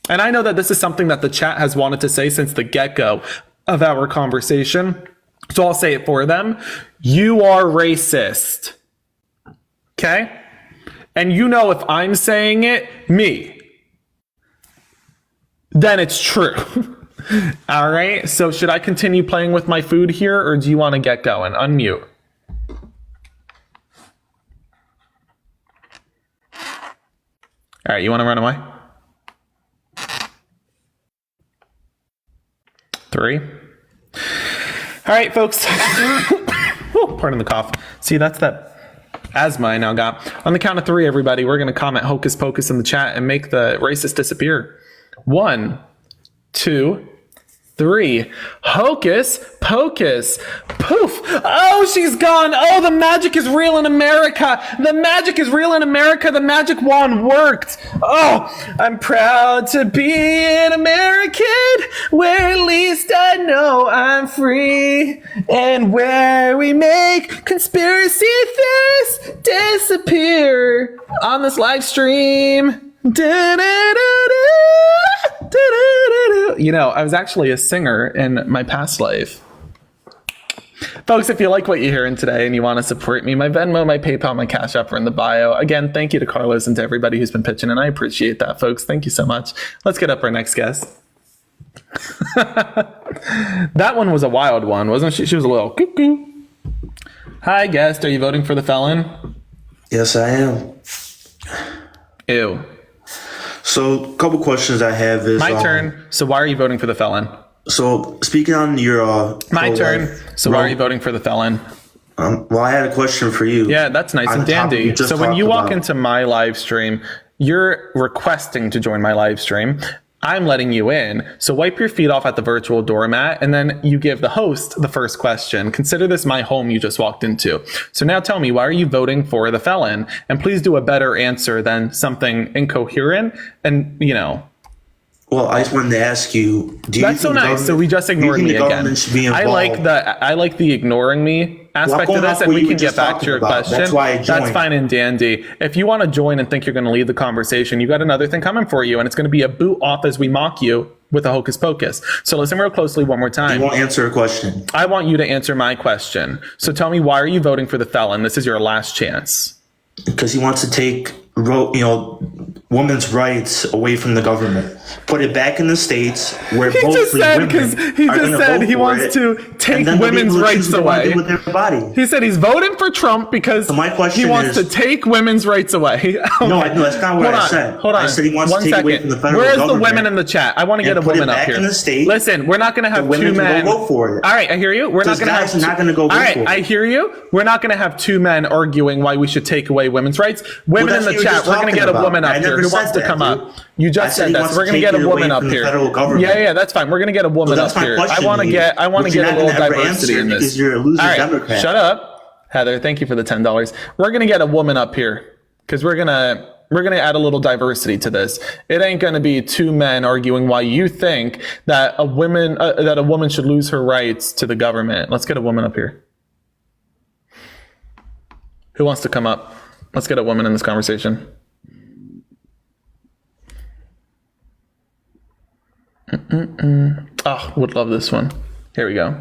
And I know that this is something that the chat has wanted to say since the get-go of our conversation. So I'll say it for them. You are racist. Okay? And you know if I'm saying it, me, then it's true. All right? So should I continue playing with my food here, or do you want to get going? Unmute. All right, you want to run away? 3. All right, folks. Whew, pardon the cough. See, that's that asthma I now got. On the count of 3, everybody, we're going to comment hocus pocus in the chat and make the racist disappear. 1, 2, 3. Hocus pocus. Poof. Oh, she's gone. Oh, the magic is real in America. The magic is real in America. The magic wand worked. Oh, I'm proud to be an American where at least I know I'm free and where we make conspiracy theorists disappear on this live stream. You know, I was actually a singer in my past life. Folks, if you like what you're hearing today and you want to support me, my Venmo, my PayPal, my Cash App are in the bio. Again, thank you to Carlos and to everybody who's been pitching, and I appreciate that, folks. Thank you so much. Let's get up our next guest. That one was a wild one, wasn't she? She was a little cuckoo. Hi, guest. Are you voting for the felon? Yes, I am. Ew. So, a couple questions I have is... My turn. So why are you voting for the felon? So, speaking on your... My turn. So why are you voting for the felon? Well, I had a question for you. Yeah, that's nice and dandy. So when you walk into my live stream, you're requesting to join my live stream. I'm letting you in. So wipe your feet off at the virtual doormat, and then you give the host the first question. Consider this my home you just walked into. So now tell me, why are you voting for the felon? And please do a better answer than something incoherent and, you know. Well, I just wanted to ask you, do you That's so nice. So we just ignored me again. I like the ignoring me aspect of this, and we can get back to your question. That's why I joined. That's fine and dandy. If you want to join and think you're going to lead the conversation, you got another thing coming for you, and it's going to be a boot off as we mock you with a hocus pocus. So listen real closely one more time. You won't answer a question. I want you to answer my question. So tell me, why are you voting for the felon? This is your last chance. Because he wants to take, women's rights away from the government. Put it back in the states where he just said he wants to take women's rights away. With their body. He said he's voting for Trump because he wants to take women's rights away. Okay. No, that's not what I said. Hold on. I said he wants to take away from the federal government. government. Where's the women in the chat? I want to get a woman up here. In the state, listen, we're not going to have two men. Go for it. All right, I hear you. We're not going to have. Not going to go. All right, I hear you. We're not going to have two men arguing why we should take away women's rights. Women in the chat. We're going to get a woman up here who wants to come up. You just said that. So we're going to get a woman up here. Yeah, that's fine. We're going to get a woman up here. I want to get a little diversity in this. You're a loser all right, Democrat. Shut up, Heather. Thank you for the $10. We're going to get a woman up here because we're going to add a little diversity to this. It ain't going to be two men arguing why you think that a woman should lose her rights to the government. Let's get a woman up here. Who wants to come up? Let's get a woman in this conversation. Oh, would love this one. Here we go.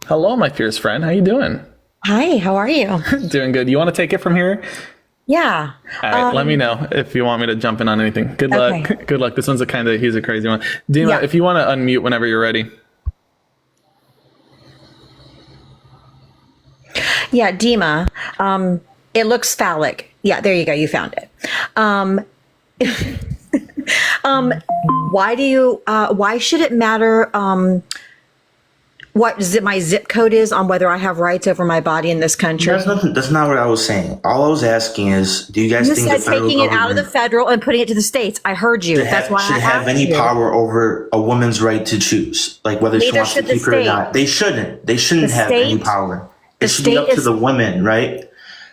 Hello, my fierce friend. How you doing? Hi, how are you? Doing good. You want to take it from here? Yeah. All right, let me know if you want me to jump in on anything. Good luck. Okay. Good luck. This one's he's a crazy one. Dima, if you want to unmute whenever you're ready. Yeah, Dima. It looks phallic. Yeah, there you go. You found it. Why should it matter what my zip code is on whether I have rights over my body in this country? That's not what I was saying. All I was asking is, do you guys think the federal taking it out of the federal and putting it to the states? I heard you. That's why I should have any power over a woman's right to choose, like whether she wants to keep it or not. They shouldn't. They shouldn't have any power. It should be up to the women, right?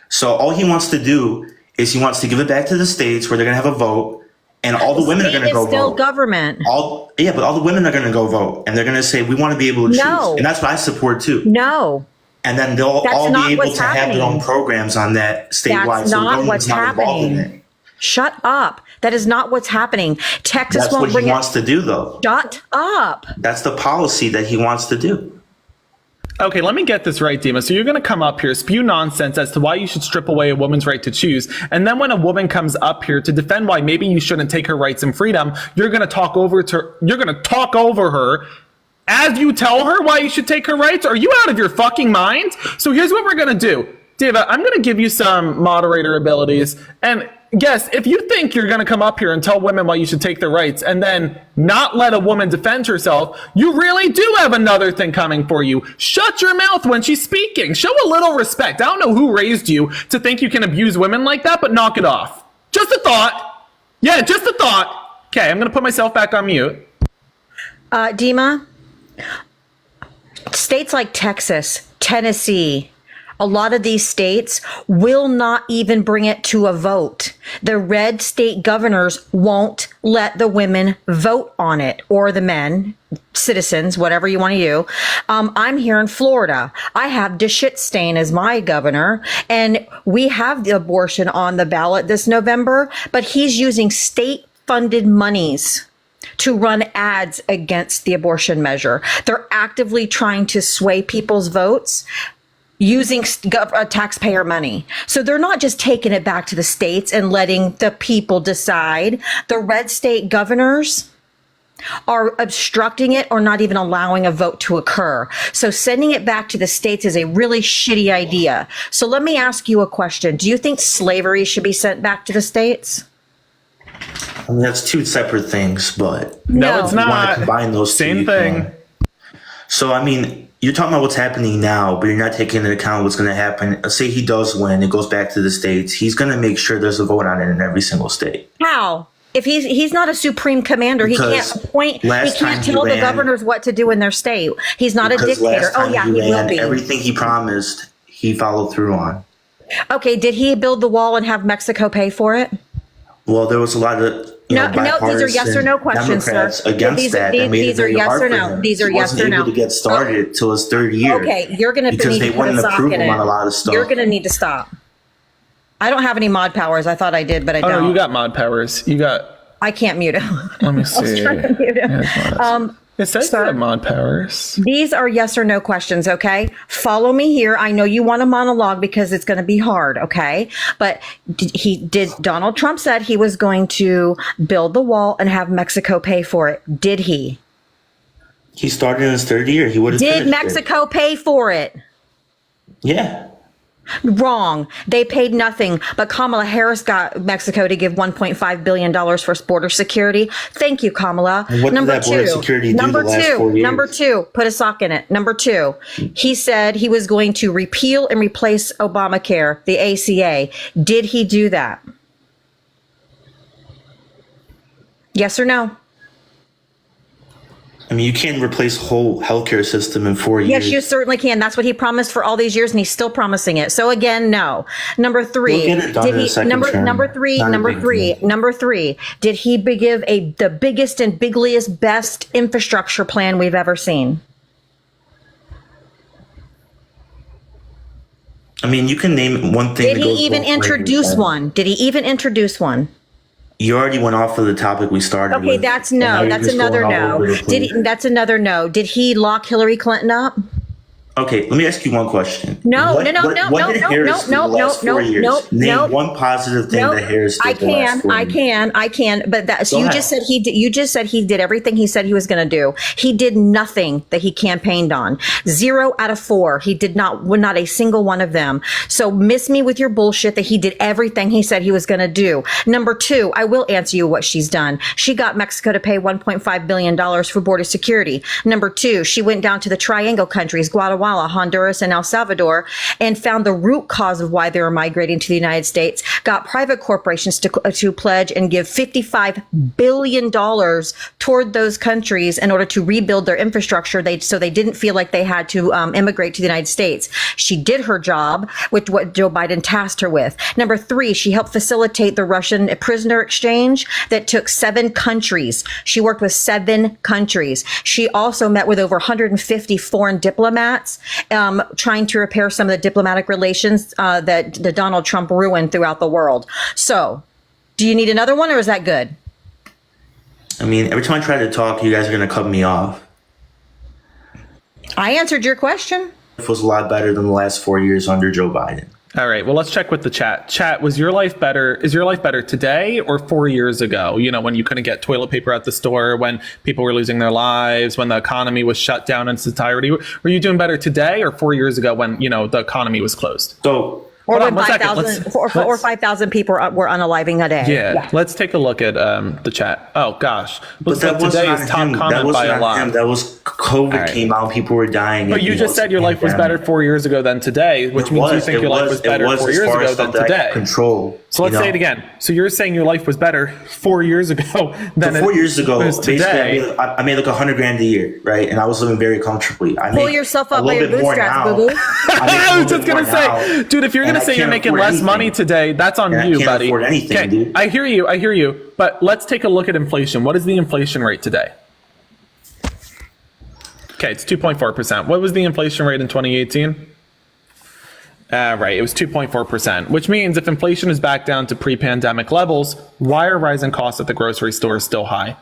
So all he wants to do is he wants to give it back to the states where they're going to have a vote. And all the women are going to go vote. Still government. But all the women are going to go vote, and they're going to say, "We want to be able to choose," and that's what I support too. No. And then they'll all be able to have their own programs on that statewide. That's not what's happening. Shut up. That is not what's happening. Texas won't bring it. That's what he wants to do, though. Shut up. That's the policy that he wants to do. Okay, let me get this right, Dima. So you're going to come up here, spew nonsense as to why you should strip away a woman's right to choose. And then when a woman comes up here to defend why maybe you shouldn't take her rights and freedom, you're going to talk over her as you tell her why you should take her rights. Are you out of your fucking mind? So here's what we're going to do. Diva, I'm going to give you some moderator abilities. And yes, if you think you're going to come up here and tell women why you should take their rights and then not let a woman defend herself, you really do have another thing coming for you. Shut your mouth when she's speaking. Show a little respect. I don't know who raised you to think you can abuse women like that, but knock it off. Just a thought. Yeah, just a thought. Okay, I'm going to put myself back on mute. Dima, states like Texas, Tennessee, a lot of these states will not even bring it to a vote. The red state governors won't let the women vote on it, or the men, citizens, whatever you want to do. I'm here in Florida. I have DeShitstain as my governor, and we have the abortion on the ballot this November, but he's using state-funded monies to run ads against the abortion measure. They're actively trying to sway people's votes using taxpayer money. So they're not just taking it back to the states and letting the people decide. The red state governors are obstructing it or not even allowing a vote to occur. So sending it back to the states is a really shitty idea. So let me ask you a question. Do you think slavery should be sent back to the states? I mean, that's two separate things, but no, it's not. Want to combine those same thing. So I mean, you're talking about what's happening now, but you're not taking into account what's going to happen. Let's say he does win, it goes back to the states. He's going to make sure there's a vote on it in every single state. How? If he's not a supreme commander, he can't appoint. He can't tell the governors what to do in their state. He's not a dictator. Oh yeah, he will be. Everything he promised, he followed through on. Okay, did he build the wall and have Mexico pay for it? Well, there was a lot of no. These are yes or no questions, Democrats sir. against that. These are yes or no. These are yes or no. He wasn't able to get started till his third year. Okay, you're going to need because they to put a wouldn't sock approve in him it. on a lot of stuff. You're going to need to stop. I don't have any mod powers. I thought I did, but I don't. Oh, no, you got mod powers. You got. I can't mute him. Let me see. I was trying to mute him. It says you have mod powers. These are yes or no questions, okay? Follow me here. I know you want a monologue because it's going to be hard, okay? But Donald Trump said he was going to build the wall and have Mexico pay for it. Did he? He started in his third year. He would have. Did Mexico pay for it? Yeah. Wrong. They paid nothing, but Kamala Harris got Mexico to give $1.5 billion for border security. Thank you, Kamala. And what did that border security do the last 4 years? Number two, put a sock in it. Number two, he said he was going to repeal and replace Obamacare, the ACA. Did he do that? Yes or no? I mean, you can't replace a whole healthcare system in 4 years. Yes, you certainly can. That's what he promised for all these years, and he's still promising it. So again, no. Number three, number three, did he give the biggest and bigliest, best infrastructure plan we've ever seen? I mean, you can name one thing. Did he even introduce one? Did he even introduce one? You already went off of the topic we started with. Okay, that's no. That's another no. That's another no. Did he lock Hillary Clinton up? Okay, let me ask you one question. No. Name one positive thing that Harris did the last 4 years. I can. But you just said he did. You just said he did everything he said he was going to do. He did nothing that he campaigned on. 0 out of 4. He did not a single one of them. So miss me with your bullshit that he did everything he said he was going to do. Number two, I will answer you what she's done. She got Mexico to pay $1.5 billion for border security. Number two, she went down to the Triangle countries, Guatemala, Honduras, and El Salvador, and found the root cause of why they were migrating to the United States, got private corporations to pledge and give $55 billion toward those countries in order to rebuild their infrastructure so they didn't feel like they had to immigrate to the United States. She did her job with what Joe Biden tasked her with. Number three, she helped facilitate the Russian prisoner exchange that took 7 countries. She worked with 7 countries. She also met with over 150 foreign diplomats, trying to repair some of the diplomatic relations that the Donald Trump ruined throughout the world. So, do you need another one, or is that good? I mean, every time I try to talk, you guys are going to cut me off. I answered your question. It was a lot better than the last 4 years under Joe Biden. All right. Well, let's check with the chat. Chat, was your life better? Is your life better today or 4 years ago? You know, when you couldn't get toilet paper at the store, when people were losing their lives, when the economy was shut down in its entirety. Were you doing better today or 4 years ago when, you know, the economy was closed? So, or when 5,000 people were unaliving a day. Yeah. Let's take a look at the chat. Oh gosh, looks like today is top comment by a lot. That was COVID came out, people were dying. But you just said your life was better 4 years ago than today, which means you think your life was better 4 years ago than today. Control. So let's say it again. So you're saying your life was better 4 years ago than 4 years ago. Basically, I made like $100,000 a year, right? And I was living very comfortably. Pull yourself up by your bootstraps, boo boo. I was just gonna say, dude, if you're gonna say you're making less money today, that's on you, buddy. Okay, I hear you. But let's take a look at inflation. What is the inflation rate today? Okay, it's 2.4%. What was the inflation rate in 2018? Right, it was 2.4%, which means if inflation is back down to pre-pandemic levels, why are rising costs at the grocery store still high?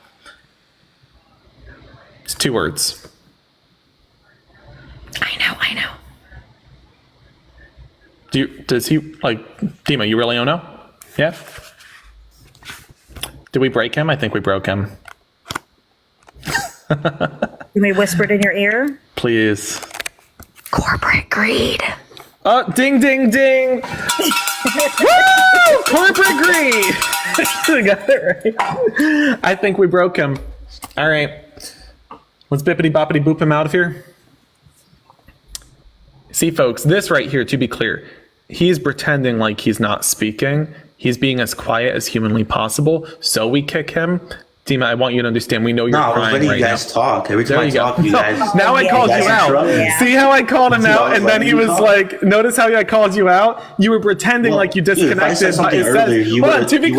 It's 2 words. I know. Does he, like, Dima, you really don't know? Yeah? Did we break him? I think we broke him. You may whisper it in your ear? Please. Corporate greed. Oh, ding, ding, ding. Woo! Corporate greed. We got it right. I think we broke him. All right. Let's bippity boppity boop him out of here. See, folks, this right here, to be clear, he's pretending like he's not speaking. He's being as quiet as humanly possible. So we kick him. Dima, I want you to understand. We know you're crying right now. I was letting you guys talk. Every time I talk, you guys. Now I called you out. Yeah. See how I called him out, and then he was like, "Notice how I called you out? You were pretending like you disconnected." Hold on. To be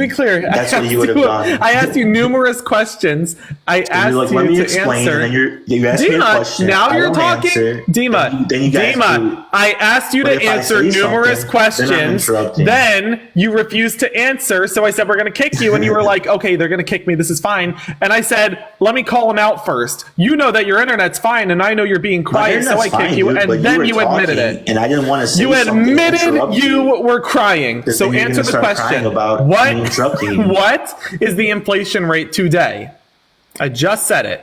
clear. That's what you would have done. I asked you numerous questions. I asked you to answer. You asked me a question. Now you're talking, Dima. I asked you to answer numerous questions. Then you refused to answer, so I said we're going to kick you, and you were like, "Okay, they're going to kick me. This is fine." And I said, let me call him out first. You know that your internet's fine, and I know you're being quiet, so I kick you. And then you admitted it. And I didn't want to say you admitted you were crying. So answer the question. What is the inflation rate today? I just said it.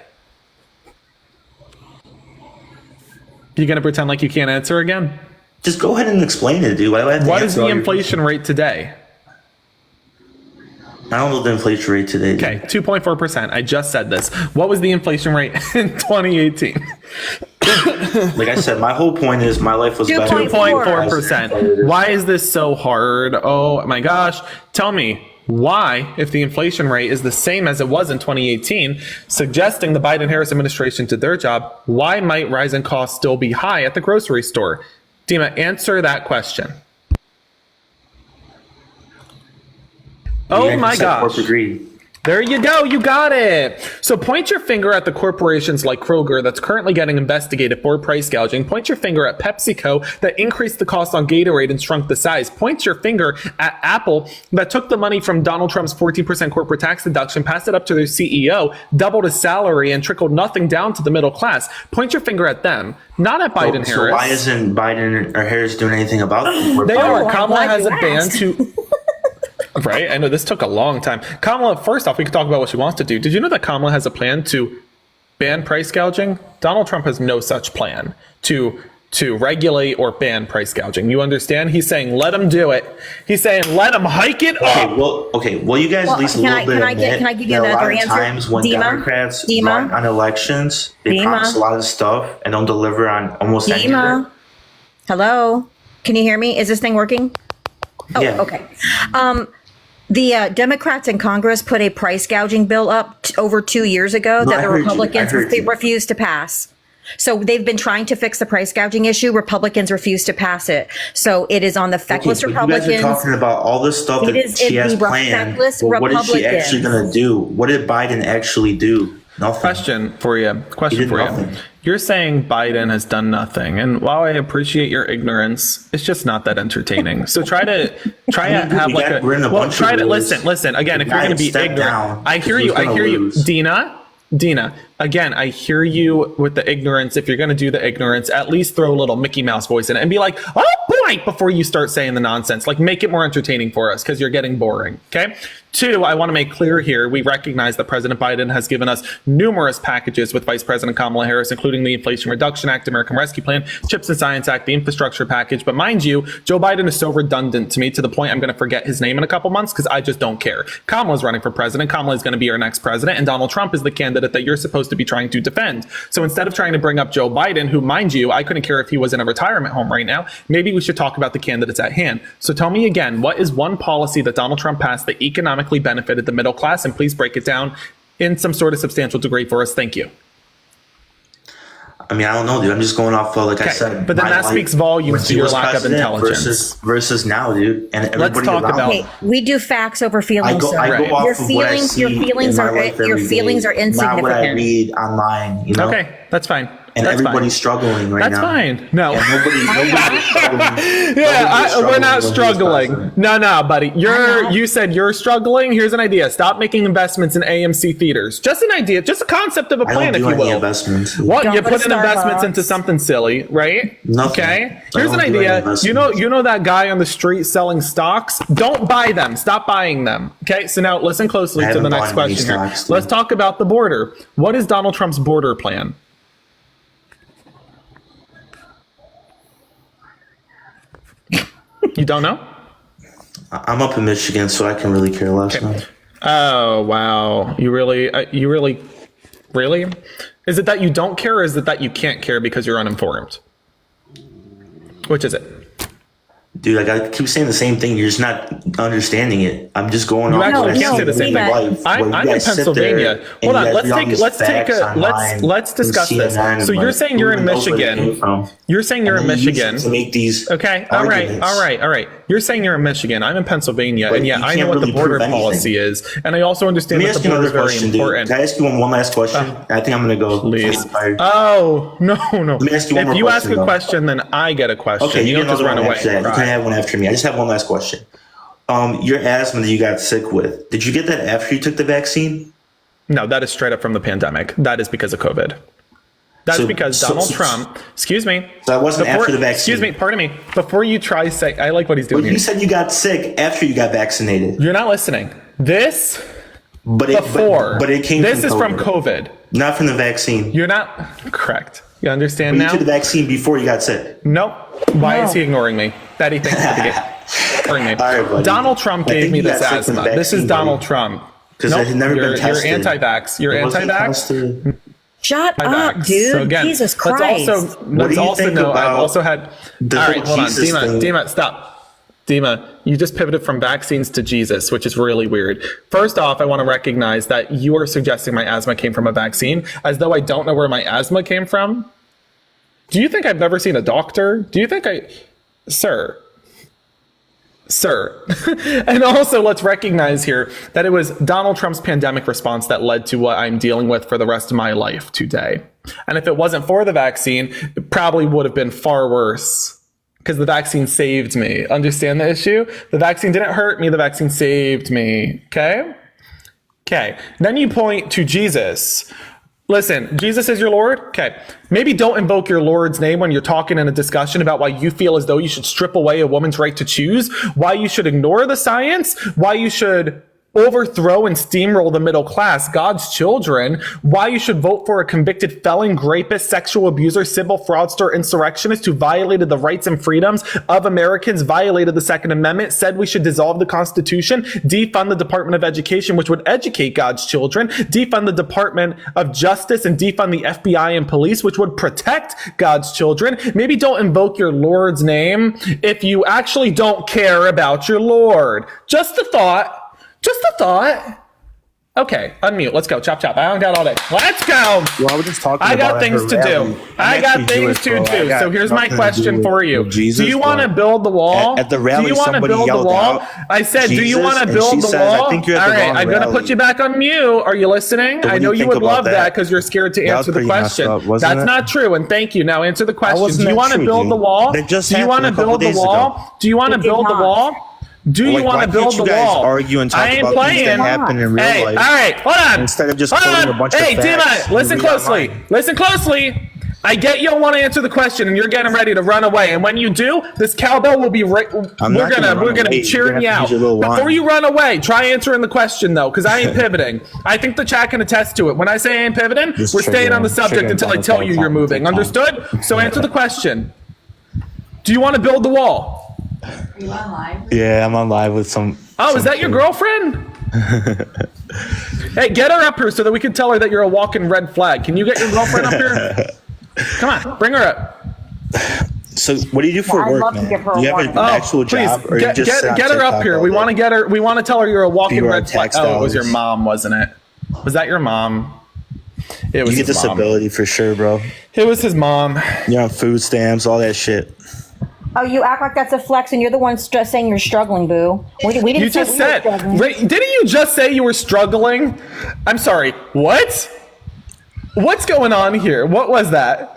You going to pretend like you can't answer again? Just go ahead and explain it, dude. What is the inflation rate today? I don't know the inflation rate today. Okay, 2.4%. I just said this. What was the inflation rate in 2018? Like I said, my whole point is my life was better. 2.4%. Why is this so hard? Oh my gosh. Tell me why, if the inflation rate is the same as it was in 2018, suggesting the Biden-Harris administration did their job, why might rising costs still be high at the grocery store? Dima, answer that question. Oh my gosh. There you go. You got it. So point your finger at the corporations like Kroger that's currently getting investigated for price gouging. Point your finger at PepsiCo that increased the cost on Gatorade and shrunk the size. Point your finger at Apple that took the money from Donald Trump's 14% corporate tax deduction, passed it up to their CEO, doubled his salary, and trickled nothing down to the middle class. Point your finger at them, not at Biden-Harris. So why isn't Biden or Harris doing anything about it? They are. Kamala has a ban to... Right? I know this took a long time. Kamala, first off, we could talk about what she wants to do. Did you know that Kamala has a plan to ban price gouging? Donald Trump has no such plan to regulate or ban price gouging. You understand? He's saying, let him do it. He's saying, let him hike it up. Well, you guys at least a little bit can I give you another answer? Times when Democrats run on elections, they promise a lot of stuff and don't deliver on almost anything. Hello? Can you hear me? Is this thing working? Oh, yeah. Okay. The Democrats in Congress put a price gouging bill up over 2 years ago that the Republicans refused to pass. So they've been trying to fix the price gouging issue. Republicans refuse to pass it. So it is on the feckless Republicans. You guys are talking about all this stuff that she has planned. Well, what is she actually going to do? What did Biden actually do? Nothing. Question for you. You're saying Biden has done nothing, and while I appreciate your ignorance, it's just not that entertaining. So try to have like a listen again. If you're going to be ignorant, I hear you, Dina. Again, I hear you with the ignorance. If you're going to do the ignorance, at least throw a little Mickey Mouse voice in it and be like, "Oh, mic before you start saying the nonsense. Like, make it more entertaining for us because you're getting boring. Okay. 2, I want to make clear here, we recognize that President Biden has given us numerous packages with Vice President Kamala Harris, including the Inflation Reduction Act, American Rescue Plan, CHIPS and Science Act, the infrastructure package. But mind you, Joe Biden is so redundant to me to the point I'm going to forget his name in a couple months because I just don't care. Kamala's running for president. Kamala is going to be our next president. And Donald Trump is the candidate that you're supposed to be trying to defend. So instead of trying to bring up Joe Biden, who, mind you, I couldn't care if he was in a retirement home right now, maybe we should talk about the candidates at hand. So tell me again, what is one policy that Donald Trump passed that economically benefited the middle class? And please break it down in some sort of substantial degree for us. Thank you. I mean, I don't know, dude. I'm just going off of, like I said. But then that speaks volumes to your lack of intelligence. Versus now, dude. And let's talk about. Okay, we do facts over feelings. I go off of what I see your feelings are insignificant. Not what I read online. You know? Okay, that's fine. And that's everybody's fine. struggling right that's now. That's fine. No. Yeah, nobody's struggling. We're not struggling. No, buddy. You said you're struggling. Here's an idea. Stop making investments in AMC theaters. Just an idea. Just a concept of a plan, if you will. Investments. What? You put in investments into something silly, right? Nothing. Okay. Here's an idea. You know that guy on the street selling stocks? Don't buy them. Stop buying them. Okay. So now listen closely to the next question here. Let's talk about the border. What is Donald Trump's border plan? You don't know? I'm up in Michigan, so I can really care less. Okay. Oh, wow. You really? Is it that you don't care, or is it that you can't care because you're uninformed? Which is it? Dude, like I keep saying the same thing. You're just not understanding it. I'm just going on. You actually can't say the same thing. I'm in Pennsylvania. Hold on. Let's discuss this. So you're saying you're in Michigan. You're saying you're in Michigan to make these. Okay. All right. You're saying you're in Michigan. I'm in Pennsylvania, and yeah, I know what the border policy is, and I also understand that the border is very important. Can I ask you one last question? I think I'm going to go. Please. Oh no. Let me ask you one more question. If you ask a question, then I get a question. Okay, you don't just run away. I have one after me. I just have one last question. Your asthma that you got sick with, did you get that after you took the vaccine? No, that is straight up from the pandemic. That is because of COVID. That's because Donald Trump, excuse me. So that wasn't after the vaccine. Excuse me, pardon me. Before you try say, I like what he's doing here. You said you got sick after you got vaccinated. You're not listening. This, but it came this from COVID. Not from the vaccine. You're not correct. You understand now? You took the vaccine before you got sick. Nope. Why is he ignoring me? That he thinks ignoring me. Right, Donald Trump gave me this asthma. This is Donald Trump. Because I've never been tested. You're anti-vax. You're anti-vax. Shut up, dude. So again, Jesus Christ. Let's also know I've also had. All right, hold on. Dima, stop. Dima, you just pivoted from vaccines to Jesus, which is really weird. First off, I want to recognize that you are suggesting my asthma came from a vaccine, as though I don't know where my asthma came from. Do you think I've never seen a doctor? Do you think Sir. And also, let's recognize here that it was Donald Trump's pandemic response that led to what I'm dealing with for the rest of my life today. And if it wasn't for the vaccine, it probably would have been far worse because the vaccine saved me. Understand the issue? The vaccine didn't hurt me. The vaccine saved me. Okay. Then you point to Jesus. Listen, Jesus is your Lord? Okay. Maybe don't invoke your Lord's name when you're talking in a discussion about why you feel as though you should strip away a woman's right to choose, why you should ignore the science, why you should overthrow and steamroll the middle class, God's children, why you should vote for a convicted felon, rapist, sexual abuser, civil fraudster, insurrectionist who violated the rights and freedoms of Americans, violated the Second Amendment, said we should dissolve the Constitution, defund the Department of Education, which would educate God's children, defund the Department of Justice, and defund the FBI and police, which would protect God's children. Maybe don't invoke your Lord's name if you actually don't care about your Lord. Just a thought. Okay, unmute. Let's go. Chop, chop. I don't got all day. Let's go. Well, I was just talking I got things to do. I got things to do. So here's my question for you. Do you want to build the wall? At the rally, do you want to build the wall? I said, do you want to build the wall? All right, I'm going to put you back on mute. Are you listening? I know you would love that because you're scared to answer the question. That's not true. And thank you. Now answer the question. Do you want to build the wall? Do you want to build the wall? Do you want to build the wall? Do you want to build the wall? Argue and talk about things that happen in real life. All right, hold on. Instead of just quoting a bunch of facts. Dima, listen closely. Listen closely. I get you don't want to answer the question, and you're getting ready to run away. And when you do, this cowbell will be right. We're gonna be cheering you out. Before you run away, try answering the question though, because I ain't pivoting. I think the chat can attest to it. When I say I ain't pivoting, we're staying on the subject until I tell you you're moving. Understood? So answer the question. Do you want to build the wall? Are you on live? Yeah, I'm on live with some. Oh, is that your girlfriend? Hey, get her up here so that we can tell her that you're a walking red flag. Can you get your girlfriend up here? Come on, bring her up. So, what do you do for work, man? Do you have an actual job, or get, you just get her up here. We want to get her. We want to tell her you're a walking red flag. Oh, it was your mom, wasn't it? Was that your mom? It was. You get disability for sure, bro. It was his mom. You're on food stamps, all that shit. Oh, you act like that's a flex, and you're the one saying you're struggling, boo. We didn't. You just said. Didn't you just say you were struggling? I'm sorry. What? What's going on here? What was that?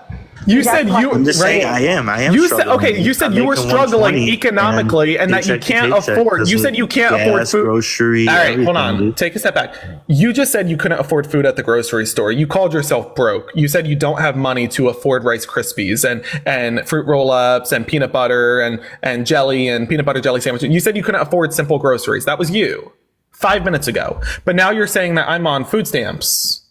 You said you. I'm just saying I am. You said okay. You said you were struggling economically and that you can't afford. You said you can't afford food. Grocery. All right, hold on. Take a step back. You just said you couldn't afford food at the grocery store. You called yourself broke. You said you don't have money to afford Rice Krispies and fruit roll-ups and peanut butter and jelly and peanut butter jelly sandwiches. You said you couldn't afford simple groceries. That was you 5 minutes ago. But now you're saying that I'm on food stamps.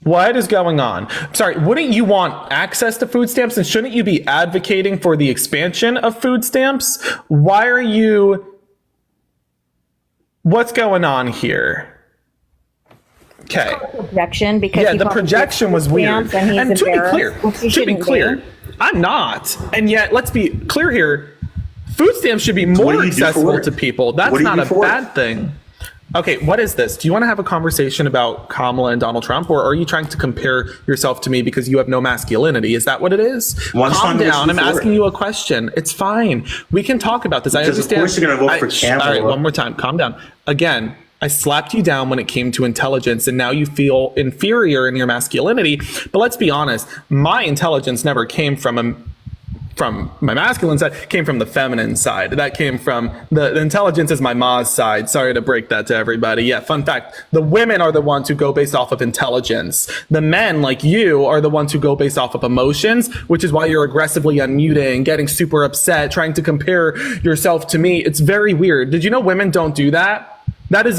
What is going on? Sorry, wouldn't you want access to food stamps, and shouldn't you be advocating for the expansion of food stamps? Why are you... What's going on here? Okay. Projection, because yeah, the projection was weird. And to be clear, I'm not. And yet, let's be clear here. Food stamps should be more accessible to people. That's not a bad thing. Okay, what is this? Do you want to have a conversation about Kamala and Donald Trump, or are you trying to compare yourself to me because you have no masculinity? Is that what it is? Calm down. I'm asking you a question. It's fine. We can talk about this. I understand. Of course you're going to vote for Kamala. All right, one more time. Calm down. Again, I slapped you down when it came to intelligence, and now you feel inferior in your masculinity. But let's be honest. My intelligence never came from my masculine side, came from the feminine side. That came from the intelligence is my ma's side. Sorry to break that to everybody. Yeah, fun fact. The women are the ones who go based off of intelligence. The men, like you, are the ones who go based off of emotions, which is why you're aggressively unmuting, getting super upset, trying to compare yourself to me. It's very weird. Did you know women don't do that? That's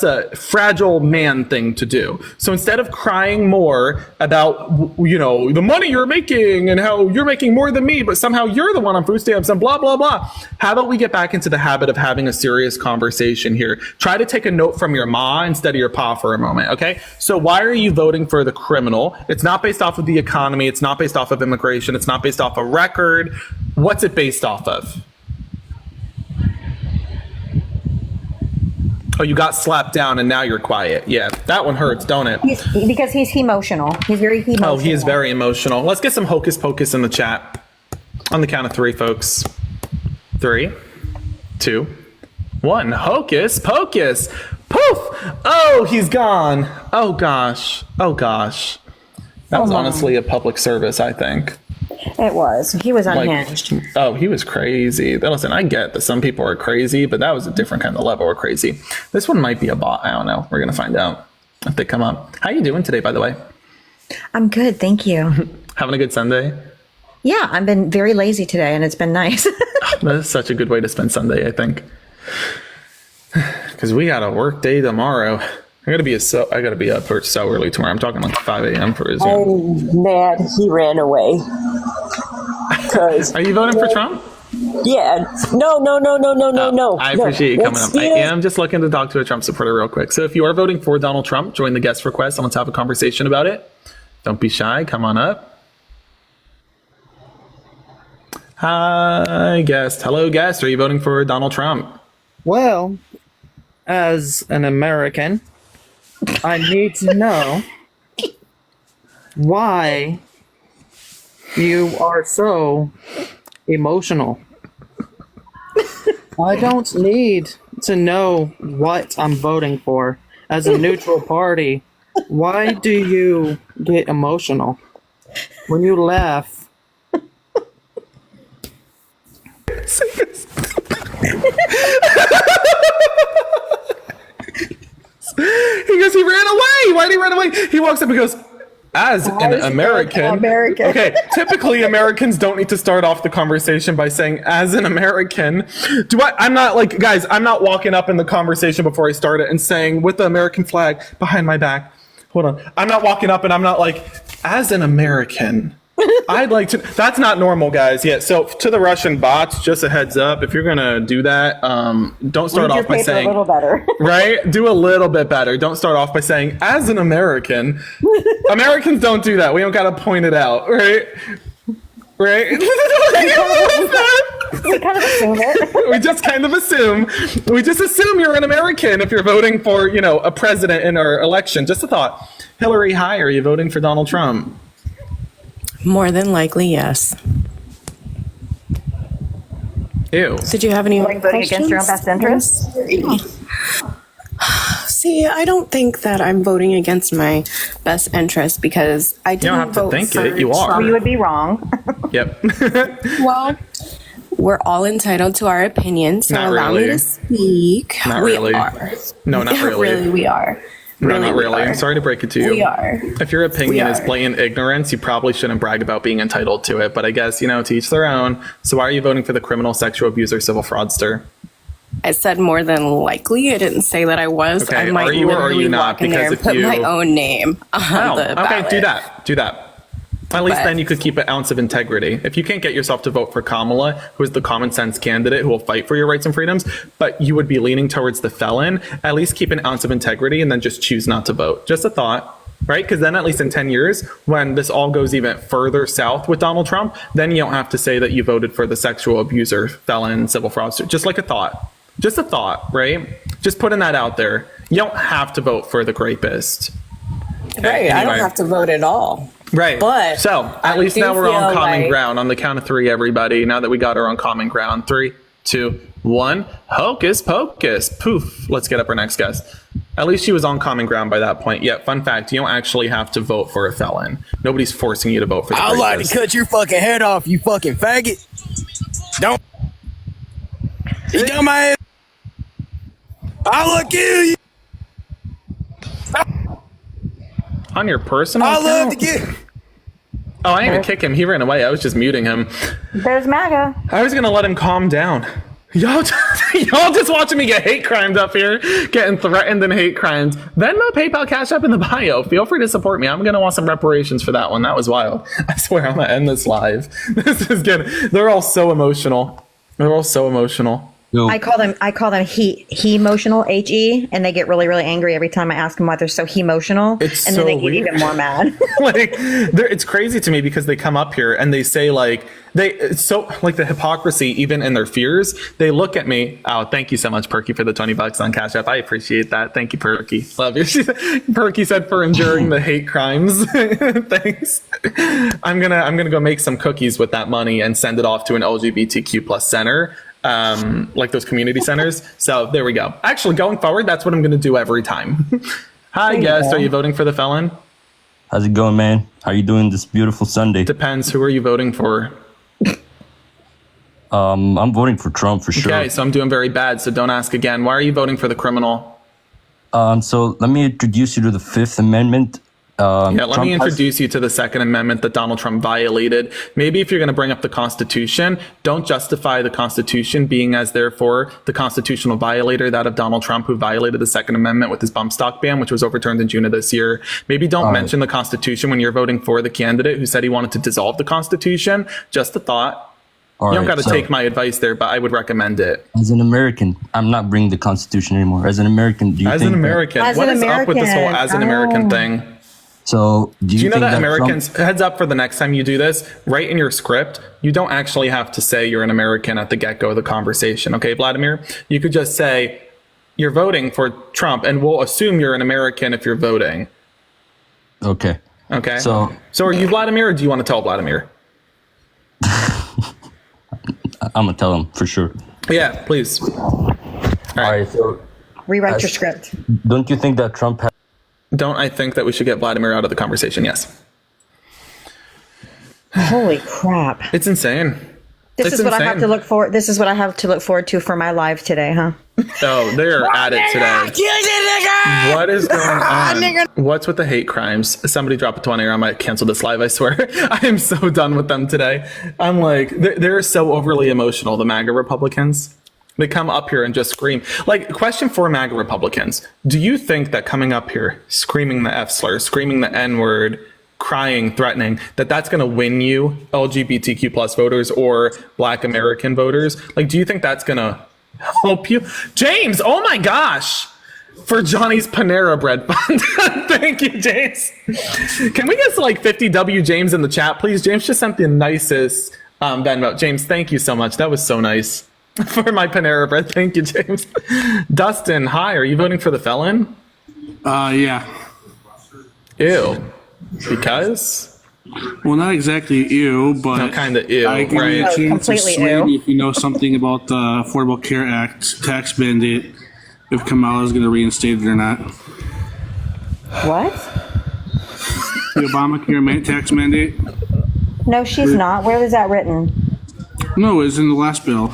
a fragile man thing to do. So instead of crying more about, the money you're making and how you're making more than me, but somehow you're the one on food stamps and blah, blah, blah. How about we get back into the habit of having a serious conversation here? Try to take a note from your ma instead of your pa for a moment, okay? So why are you voting for the criminal? It's not based off of the economy. It's not based off of immigration. It's not based off a record. What's it based off of? Oh, you got slapped down and now you're quiet. Yeah, that one hurts, don't it? Because he's emotional. He's very emotional. Oh, he is very emotional. Let's get some hocus pocus in the chat. On the count of 3, folks. 3, 2, 1. Hocus pocus. Poof! Oh, he's gone. Oh, gosh. Oh, gosh. That was honestly a public service, I think. It was. He was unhinged. He was crazy. Listen, I get that some people are crazy, but that was a different kind of level of crazy. This one might be a bot. I don't know. We're going to find out if they come up. How you doing today, by the way? I'm good. Thank you. Having a good Sunday? Yeah, I've been very lazy today, and it's been nice. That is such a good way to spend Sunday, I think. Because we got a work day tomorrow. I gotta be up so early tomorrow. I'm talking like 5 a.m. for his Zoom. I'm mad he ran away. Are you voting for Trump? Yeah. No. I appreciate you coming up. I am just looking to talk to a Trump supporter real quick. So if you are voting for Donald Trump, join the guest request and let's have a conversation about it. Don't be shy. Come on up. Hi, guest. Hello, guest. Are you voting for Donald Trump? Well, as an American, I need to know why you are so emotional. I don't need to know what I'm voting for. As a neutral party, why do you get emotional when you laugh? He goes, he ran away. Why did he run away? He walks up and goes, As an American, okay, typically Americans don't need to start off the conversation by saying, as an American, I'm not like, guys, I'm not walking up in the conversation before I start it and saying, with the American flag behind my back, hold on. I'm not walking up and I'm not like, as an American, I'd like to, that's not normal, guys. Yeah. So to the Russian bots, just a heads up, if you're going to do that, don't start off by saying, a little better. right? Do a little bit better. Don't start off by saying, as an American. Americans don't do that. We don't got to point it out, right? Right? We kind of assume it. We just kind of assume. We just assume you're an American if you're voting for, a president in our election. Just a thought. Hillary, hi, are you voting for Donald Trump? More than likely, yes. Ew. Did you have any voting against your own best interests? See, I don't think that I'm voting against my best interest because I didn't You don't have to vote think for it. You are. Trump. You would be wrong. Yep. Well, we're all entitled to our opinions, so Not allow really. me to speak. Not we really. are. No, not really. Really, we are. No, Really, not we really. are. I'm sorry to break it to you. We are. If your opinion We is are. blatant ignorance, you probably shouldn't brag about being entitled to it. But I guess, to each their own. So why are you voting for the criminal, sexual abuser, civil fraudster? I said more than likely. I didn't say that I was. Okay, I might are you or are literally you not? walk in there Because and if put you- my own name on Oh, the okay, ballot. do that. At least But- then you could keep an ounce of integrity. If you can't get yourself to vote for Kamala, who is the common sense candidate who will fight for your rights and freedoms, but you would be leaning towards the felon, at least keep an ounce of integrity and then just choose not to vote. Just a thought. Right? Because then at least in 10 years, when this all goes even further south with Donald Trump, then you don't have to say that you voted for the sexual abuser, felon, civil fraudster. Just like a thought. Just a thought, right? Just putting that out there. You don't have to vote for the rapist. Right. I don't Anyway. have to vote at all. Right. But so at least do now we're on feel common like- ground. On the count of three, everybody. Now that we got her on common ground. 3, 2, 1. Hocus pocus. Poof. Let's get up our next guest. At least she was on common ground by that point. Yeah, fun fact, you don't actually have to vote for a felon. Nobody's forcing you to vote for the I'd like to rapist. cut your fucking head off, you fucking faggot. Don't. You got my ass. I'll kill you. On your personal I love to account? get. Oh, I didn't even kick him. He ran away. I was just muting him. There's MAGA. I was going to let him calm down. Y'all just watching me get hate crimes up here, getting threatened and hate crimes. Venmo, PayPal, Cash App in the bio. Feel free to support me. I'm going to want some reparations for that one. That was wild. I swear I'm going to end this live. This is good. They're all so emotional. They're all so emotional. I call them he emotional, HE, and they get really, really angry every time I ask them why they're so emotional. It's and so then they weird. get even more mad. It's crazy to me because they come up here and they say it's so like the hypocrisy even in their fears. They look at me. Oh, thank you so much, Perky, for the $20 on Cash App. I appreciate that. Thank you, Perky. Love you. Perky said for enduring the hate crimes. Thanks. I'm gonna go make some cookies with that money and send it off to an LGBTQ plus center. Like those community centers. So there we go. Actually, going forward, that's what I'm going to do every time. Hi, guest. Are you voting for the felon? How's it going, man? How you doing this beautiful Sunday? Depends. Who are you voting for? I'm voting for Trump for sure. Okay, so I'm doing very bad. So don't ask again. Why are you voting for the criminal? So let me introduce you to the Fifth Amendment. Let me introduce you to the Second Amendment that Donald Trump violated. Maybe if you're going to bring up the Constitution, don't justify the Constitution being as therefore the constitutional violator, that of Donald Trump, who violated the Second Amendment with his bump stock ban, which was overturned in June of this year. Maybe don't mention the Constitution when you're voting for the candidate who said he wanted to dissolve the Constitution. Just a thought. You don't got to take my advice there, but I would recommend it. As an American, I'm not bringing the Constitution anymore. As an American, do you As think an American, what is up with this whole as an American thing? So, do you know think that Trump- Americans, heads up for the next time you do this, write in your script, you don't actually have to say you're an American at the get-go of the conversation. Okay, Vladimir? You could just say you're voting for Trump, and we'll assume you're an American if you're voting. Okay. Okay? So are you Vladimir, or do you want to tell Vladimir? I'm going to tell him for sure. Yeah, please. All right, so Rewrite your script. Don't you think that Trump has... Don't I think that we should get Vladimir out of the conversation? Yes. Holy crap. It's insane. This is what I have to look for. This is what I have to look forward to for my live today, huh? Oh, they're at it today. What is going on? What's with the hate crimes? Somebody drop a 20 or I might cancel this live, I swear. I am so done with them today. I'm like, they're so overly emotional, the MAGA Republicans. They come up here and just scream. Like, question for MAGA Republicans. Do you think that coming up here, screaming the F slur, screaming the N word, crying, threatening, that's going to win you LGBTQ plus voters or Black American voters? Like, do you think that's going to help you? James, oh my gosh. For Johnny's Panera Bread Fund. Thank you, James. Can we get like 50 W James in the chat, please? James just sent the nicest Venmo. James, thank you so much. That was so nice. For my Panera Bread. Thank you, James. Dustin, hi. Are you voting for the felon? Yeah. Ew. Because? Well, not exactly ew, but no, kind of ew, I give you a chance to sway me if you know something about the Affordable Care Act tax mandate, if Kamala is going to reinstate it or not. What? The Obamacare tax mandate? No, she's not. Where was that written? No, it was in the last bill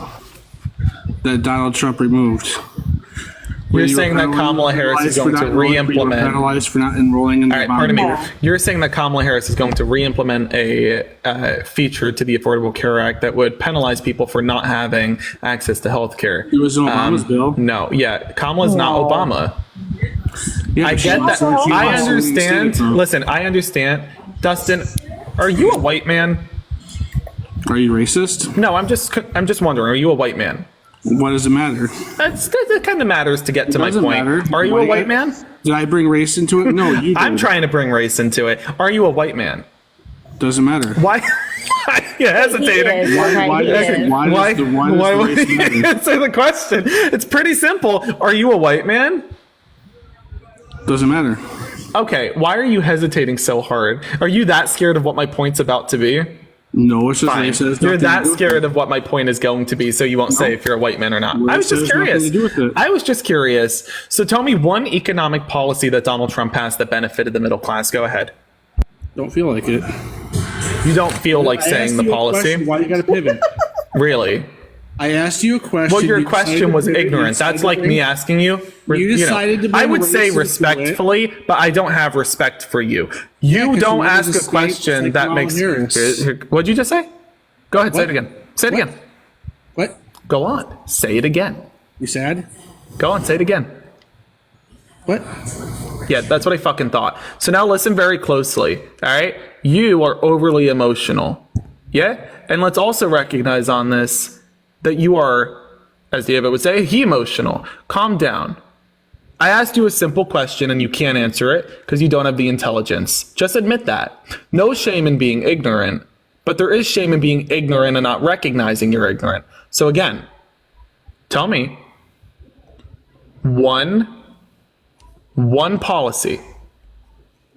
that Donald Trump removed. You're saying that Kamala Harris is going to re-implement. Penalized for not enrolling in the All right, pardon me. You're saying that Kamala Harris is going to re-implement a feature to the Affordable Care Act that would penalize people for not having access to health care. It was in Obama's bill. No, yeah, Kamala's not Obama. Yeah, I get that. I understand. Listen, I understand. Dustin, are you a white man? Are you racist? No, I'm just wondering. Are you a white man? What does it matter? It kind of matters to get to my point. Are you a white man? Did I bring race into it? No, you did. I'm trying to bring race into it. Are you a white man? Doesn't matter. Why? You're hesitating. Why would you answer the question? It's pretty simple. Are you a white man? Doesn't matter. Okay, why are you hesitating so hard? Are you that scared of what my point's about to be? No, it's just racist. You're that scared of what my point is going to be, so you won't say if you're a white man or not. I was just curious. I was just curious. So tell me one economic policy that Donald Trump passed that benefited the middle class. Go ahead. Don't feel like it. You don't feel like saying the policy? Why you got to pivot? Really? I asked you a question. Well, your question was ignorant. That's like me asking you. You decided to. I would say respectfully, but I don't have respect for you. You don't ask a question that makes. What'd you just say? Go ahead. Say it again. Say it again. What? Go on. Say it again. You sad? Go on. Say it again. What? Yeah, that's what I fucking thought. So now listen very closely. All right. You are overly emotional. Yeah. And let's also recognize on this that you are, as David would say, emotional. Calm down. I asked you a simple question and you can't answer it because you don't have the intelligence. Just admit that. No shame in being ignorant, but there is shame in being ignorant and not recognizing you're ignorant. So again, tell me one policy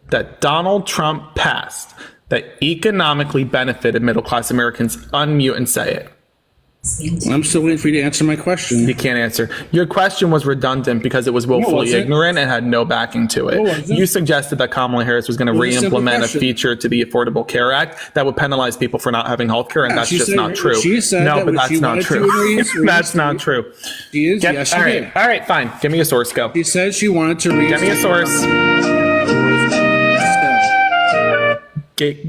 that Donald Trump passed that economically benefited middle-class Americans. Unmute and say it. I'm still waiting for you to answer my question. You can't answer. Your question was redundant because it was willfully ignorant and had no backing to it. You suggested that Kamala Harris was going to re-implement a feature to the Affordable Care Act that would penalize people for not having health care, and that's just not true. No, but that's not true. That's not true. She is. Yes, she did. All right, fine. Give me a source. Go. She said she wanted to Give me a source.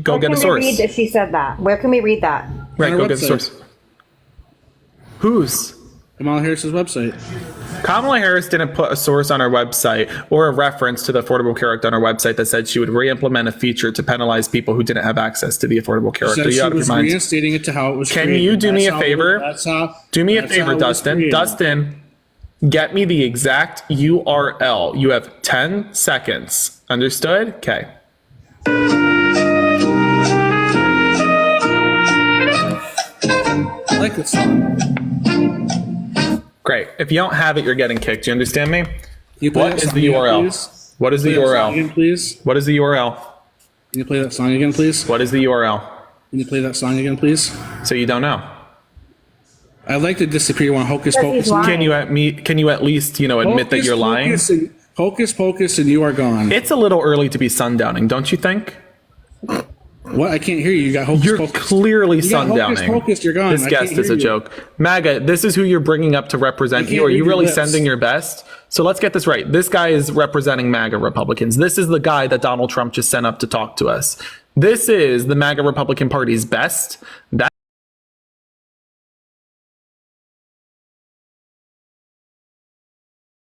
Go get a source. Read that she said that. Where can we read that? Right, go get a source. Whose? Kamala Harris's website. Kamala Harris didn't put a source on her website or a reference to the Affordable Care Act on her website that said she would re-implement a feature to penalize people who didn't have access to the Affordable Care Act. She was reinstating it to how it was created. Can you do me a favor? Do me a favor, Dustin. Dustin, get me the exact URL. You have 10 seconds. Understood? Okay. I like this song. Great. If you don't have it, you're getting kicked. Do you understand me? What is the URL? What is the URL? Again, please. What is the URL? Can you play that song again, please? What is the URL? Can you play that song again, please? So you don't know. I'd like to disappear one Hocus Pocus. Can you at least, admit that you're lying? Hocus Pocus and you are gone. It's a little early to be sundowning, don't you think? What? I can't hear you. You got hocus You're pocus. clearly You got hocus sundowning. pocus, you're gone. This I guest can't is hear a you. joke. MAGA, this is who you're bringing up to represent I can't you. Are you read your really lips. sending your best? So let's get this right. This guy is representing MAGA Republicans. This is the guy that Donald Trump just sent up to talk to us. This is the MAGA Republican Party's best. That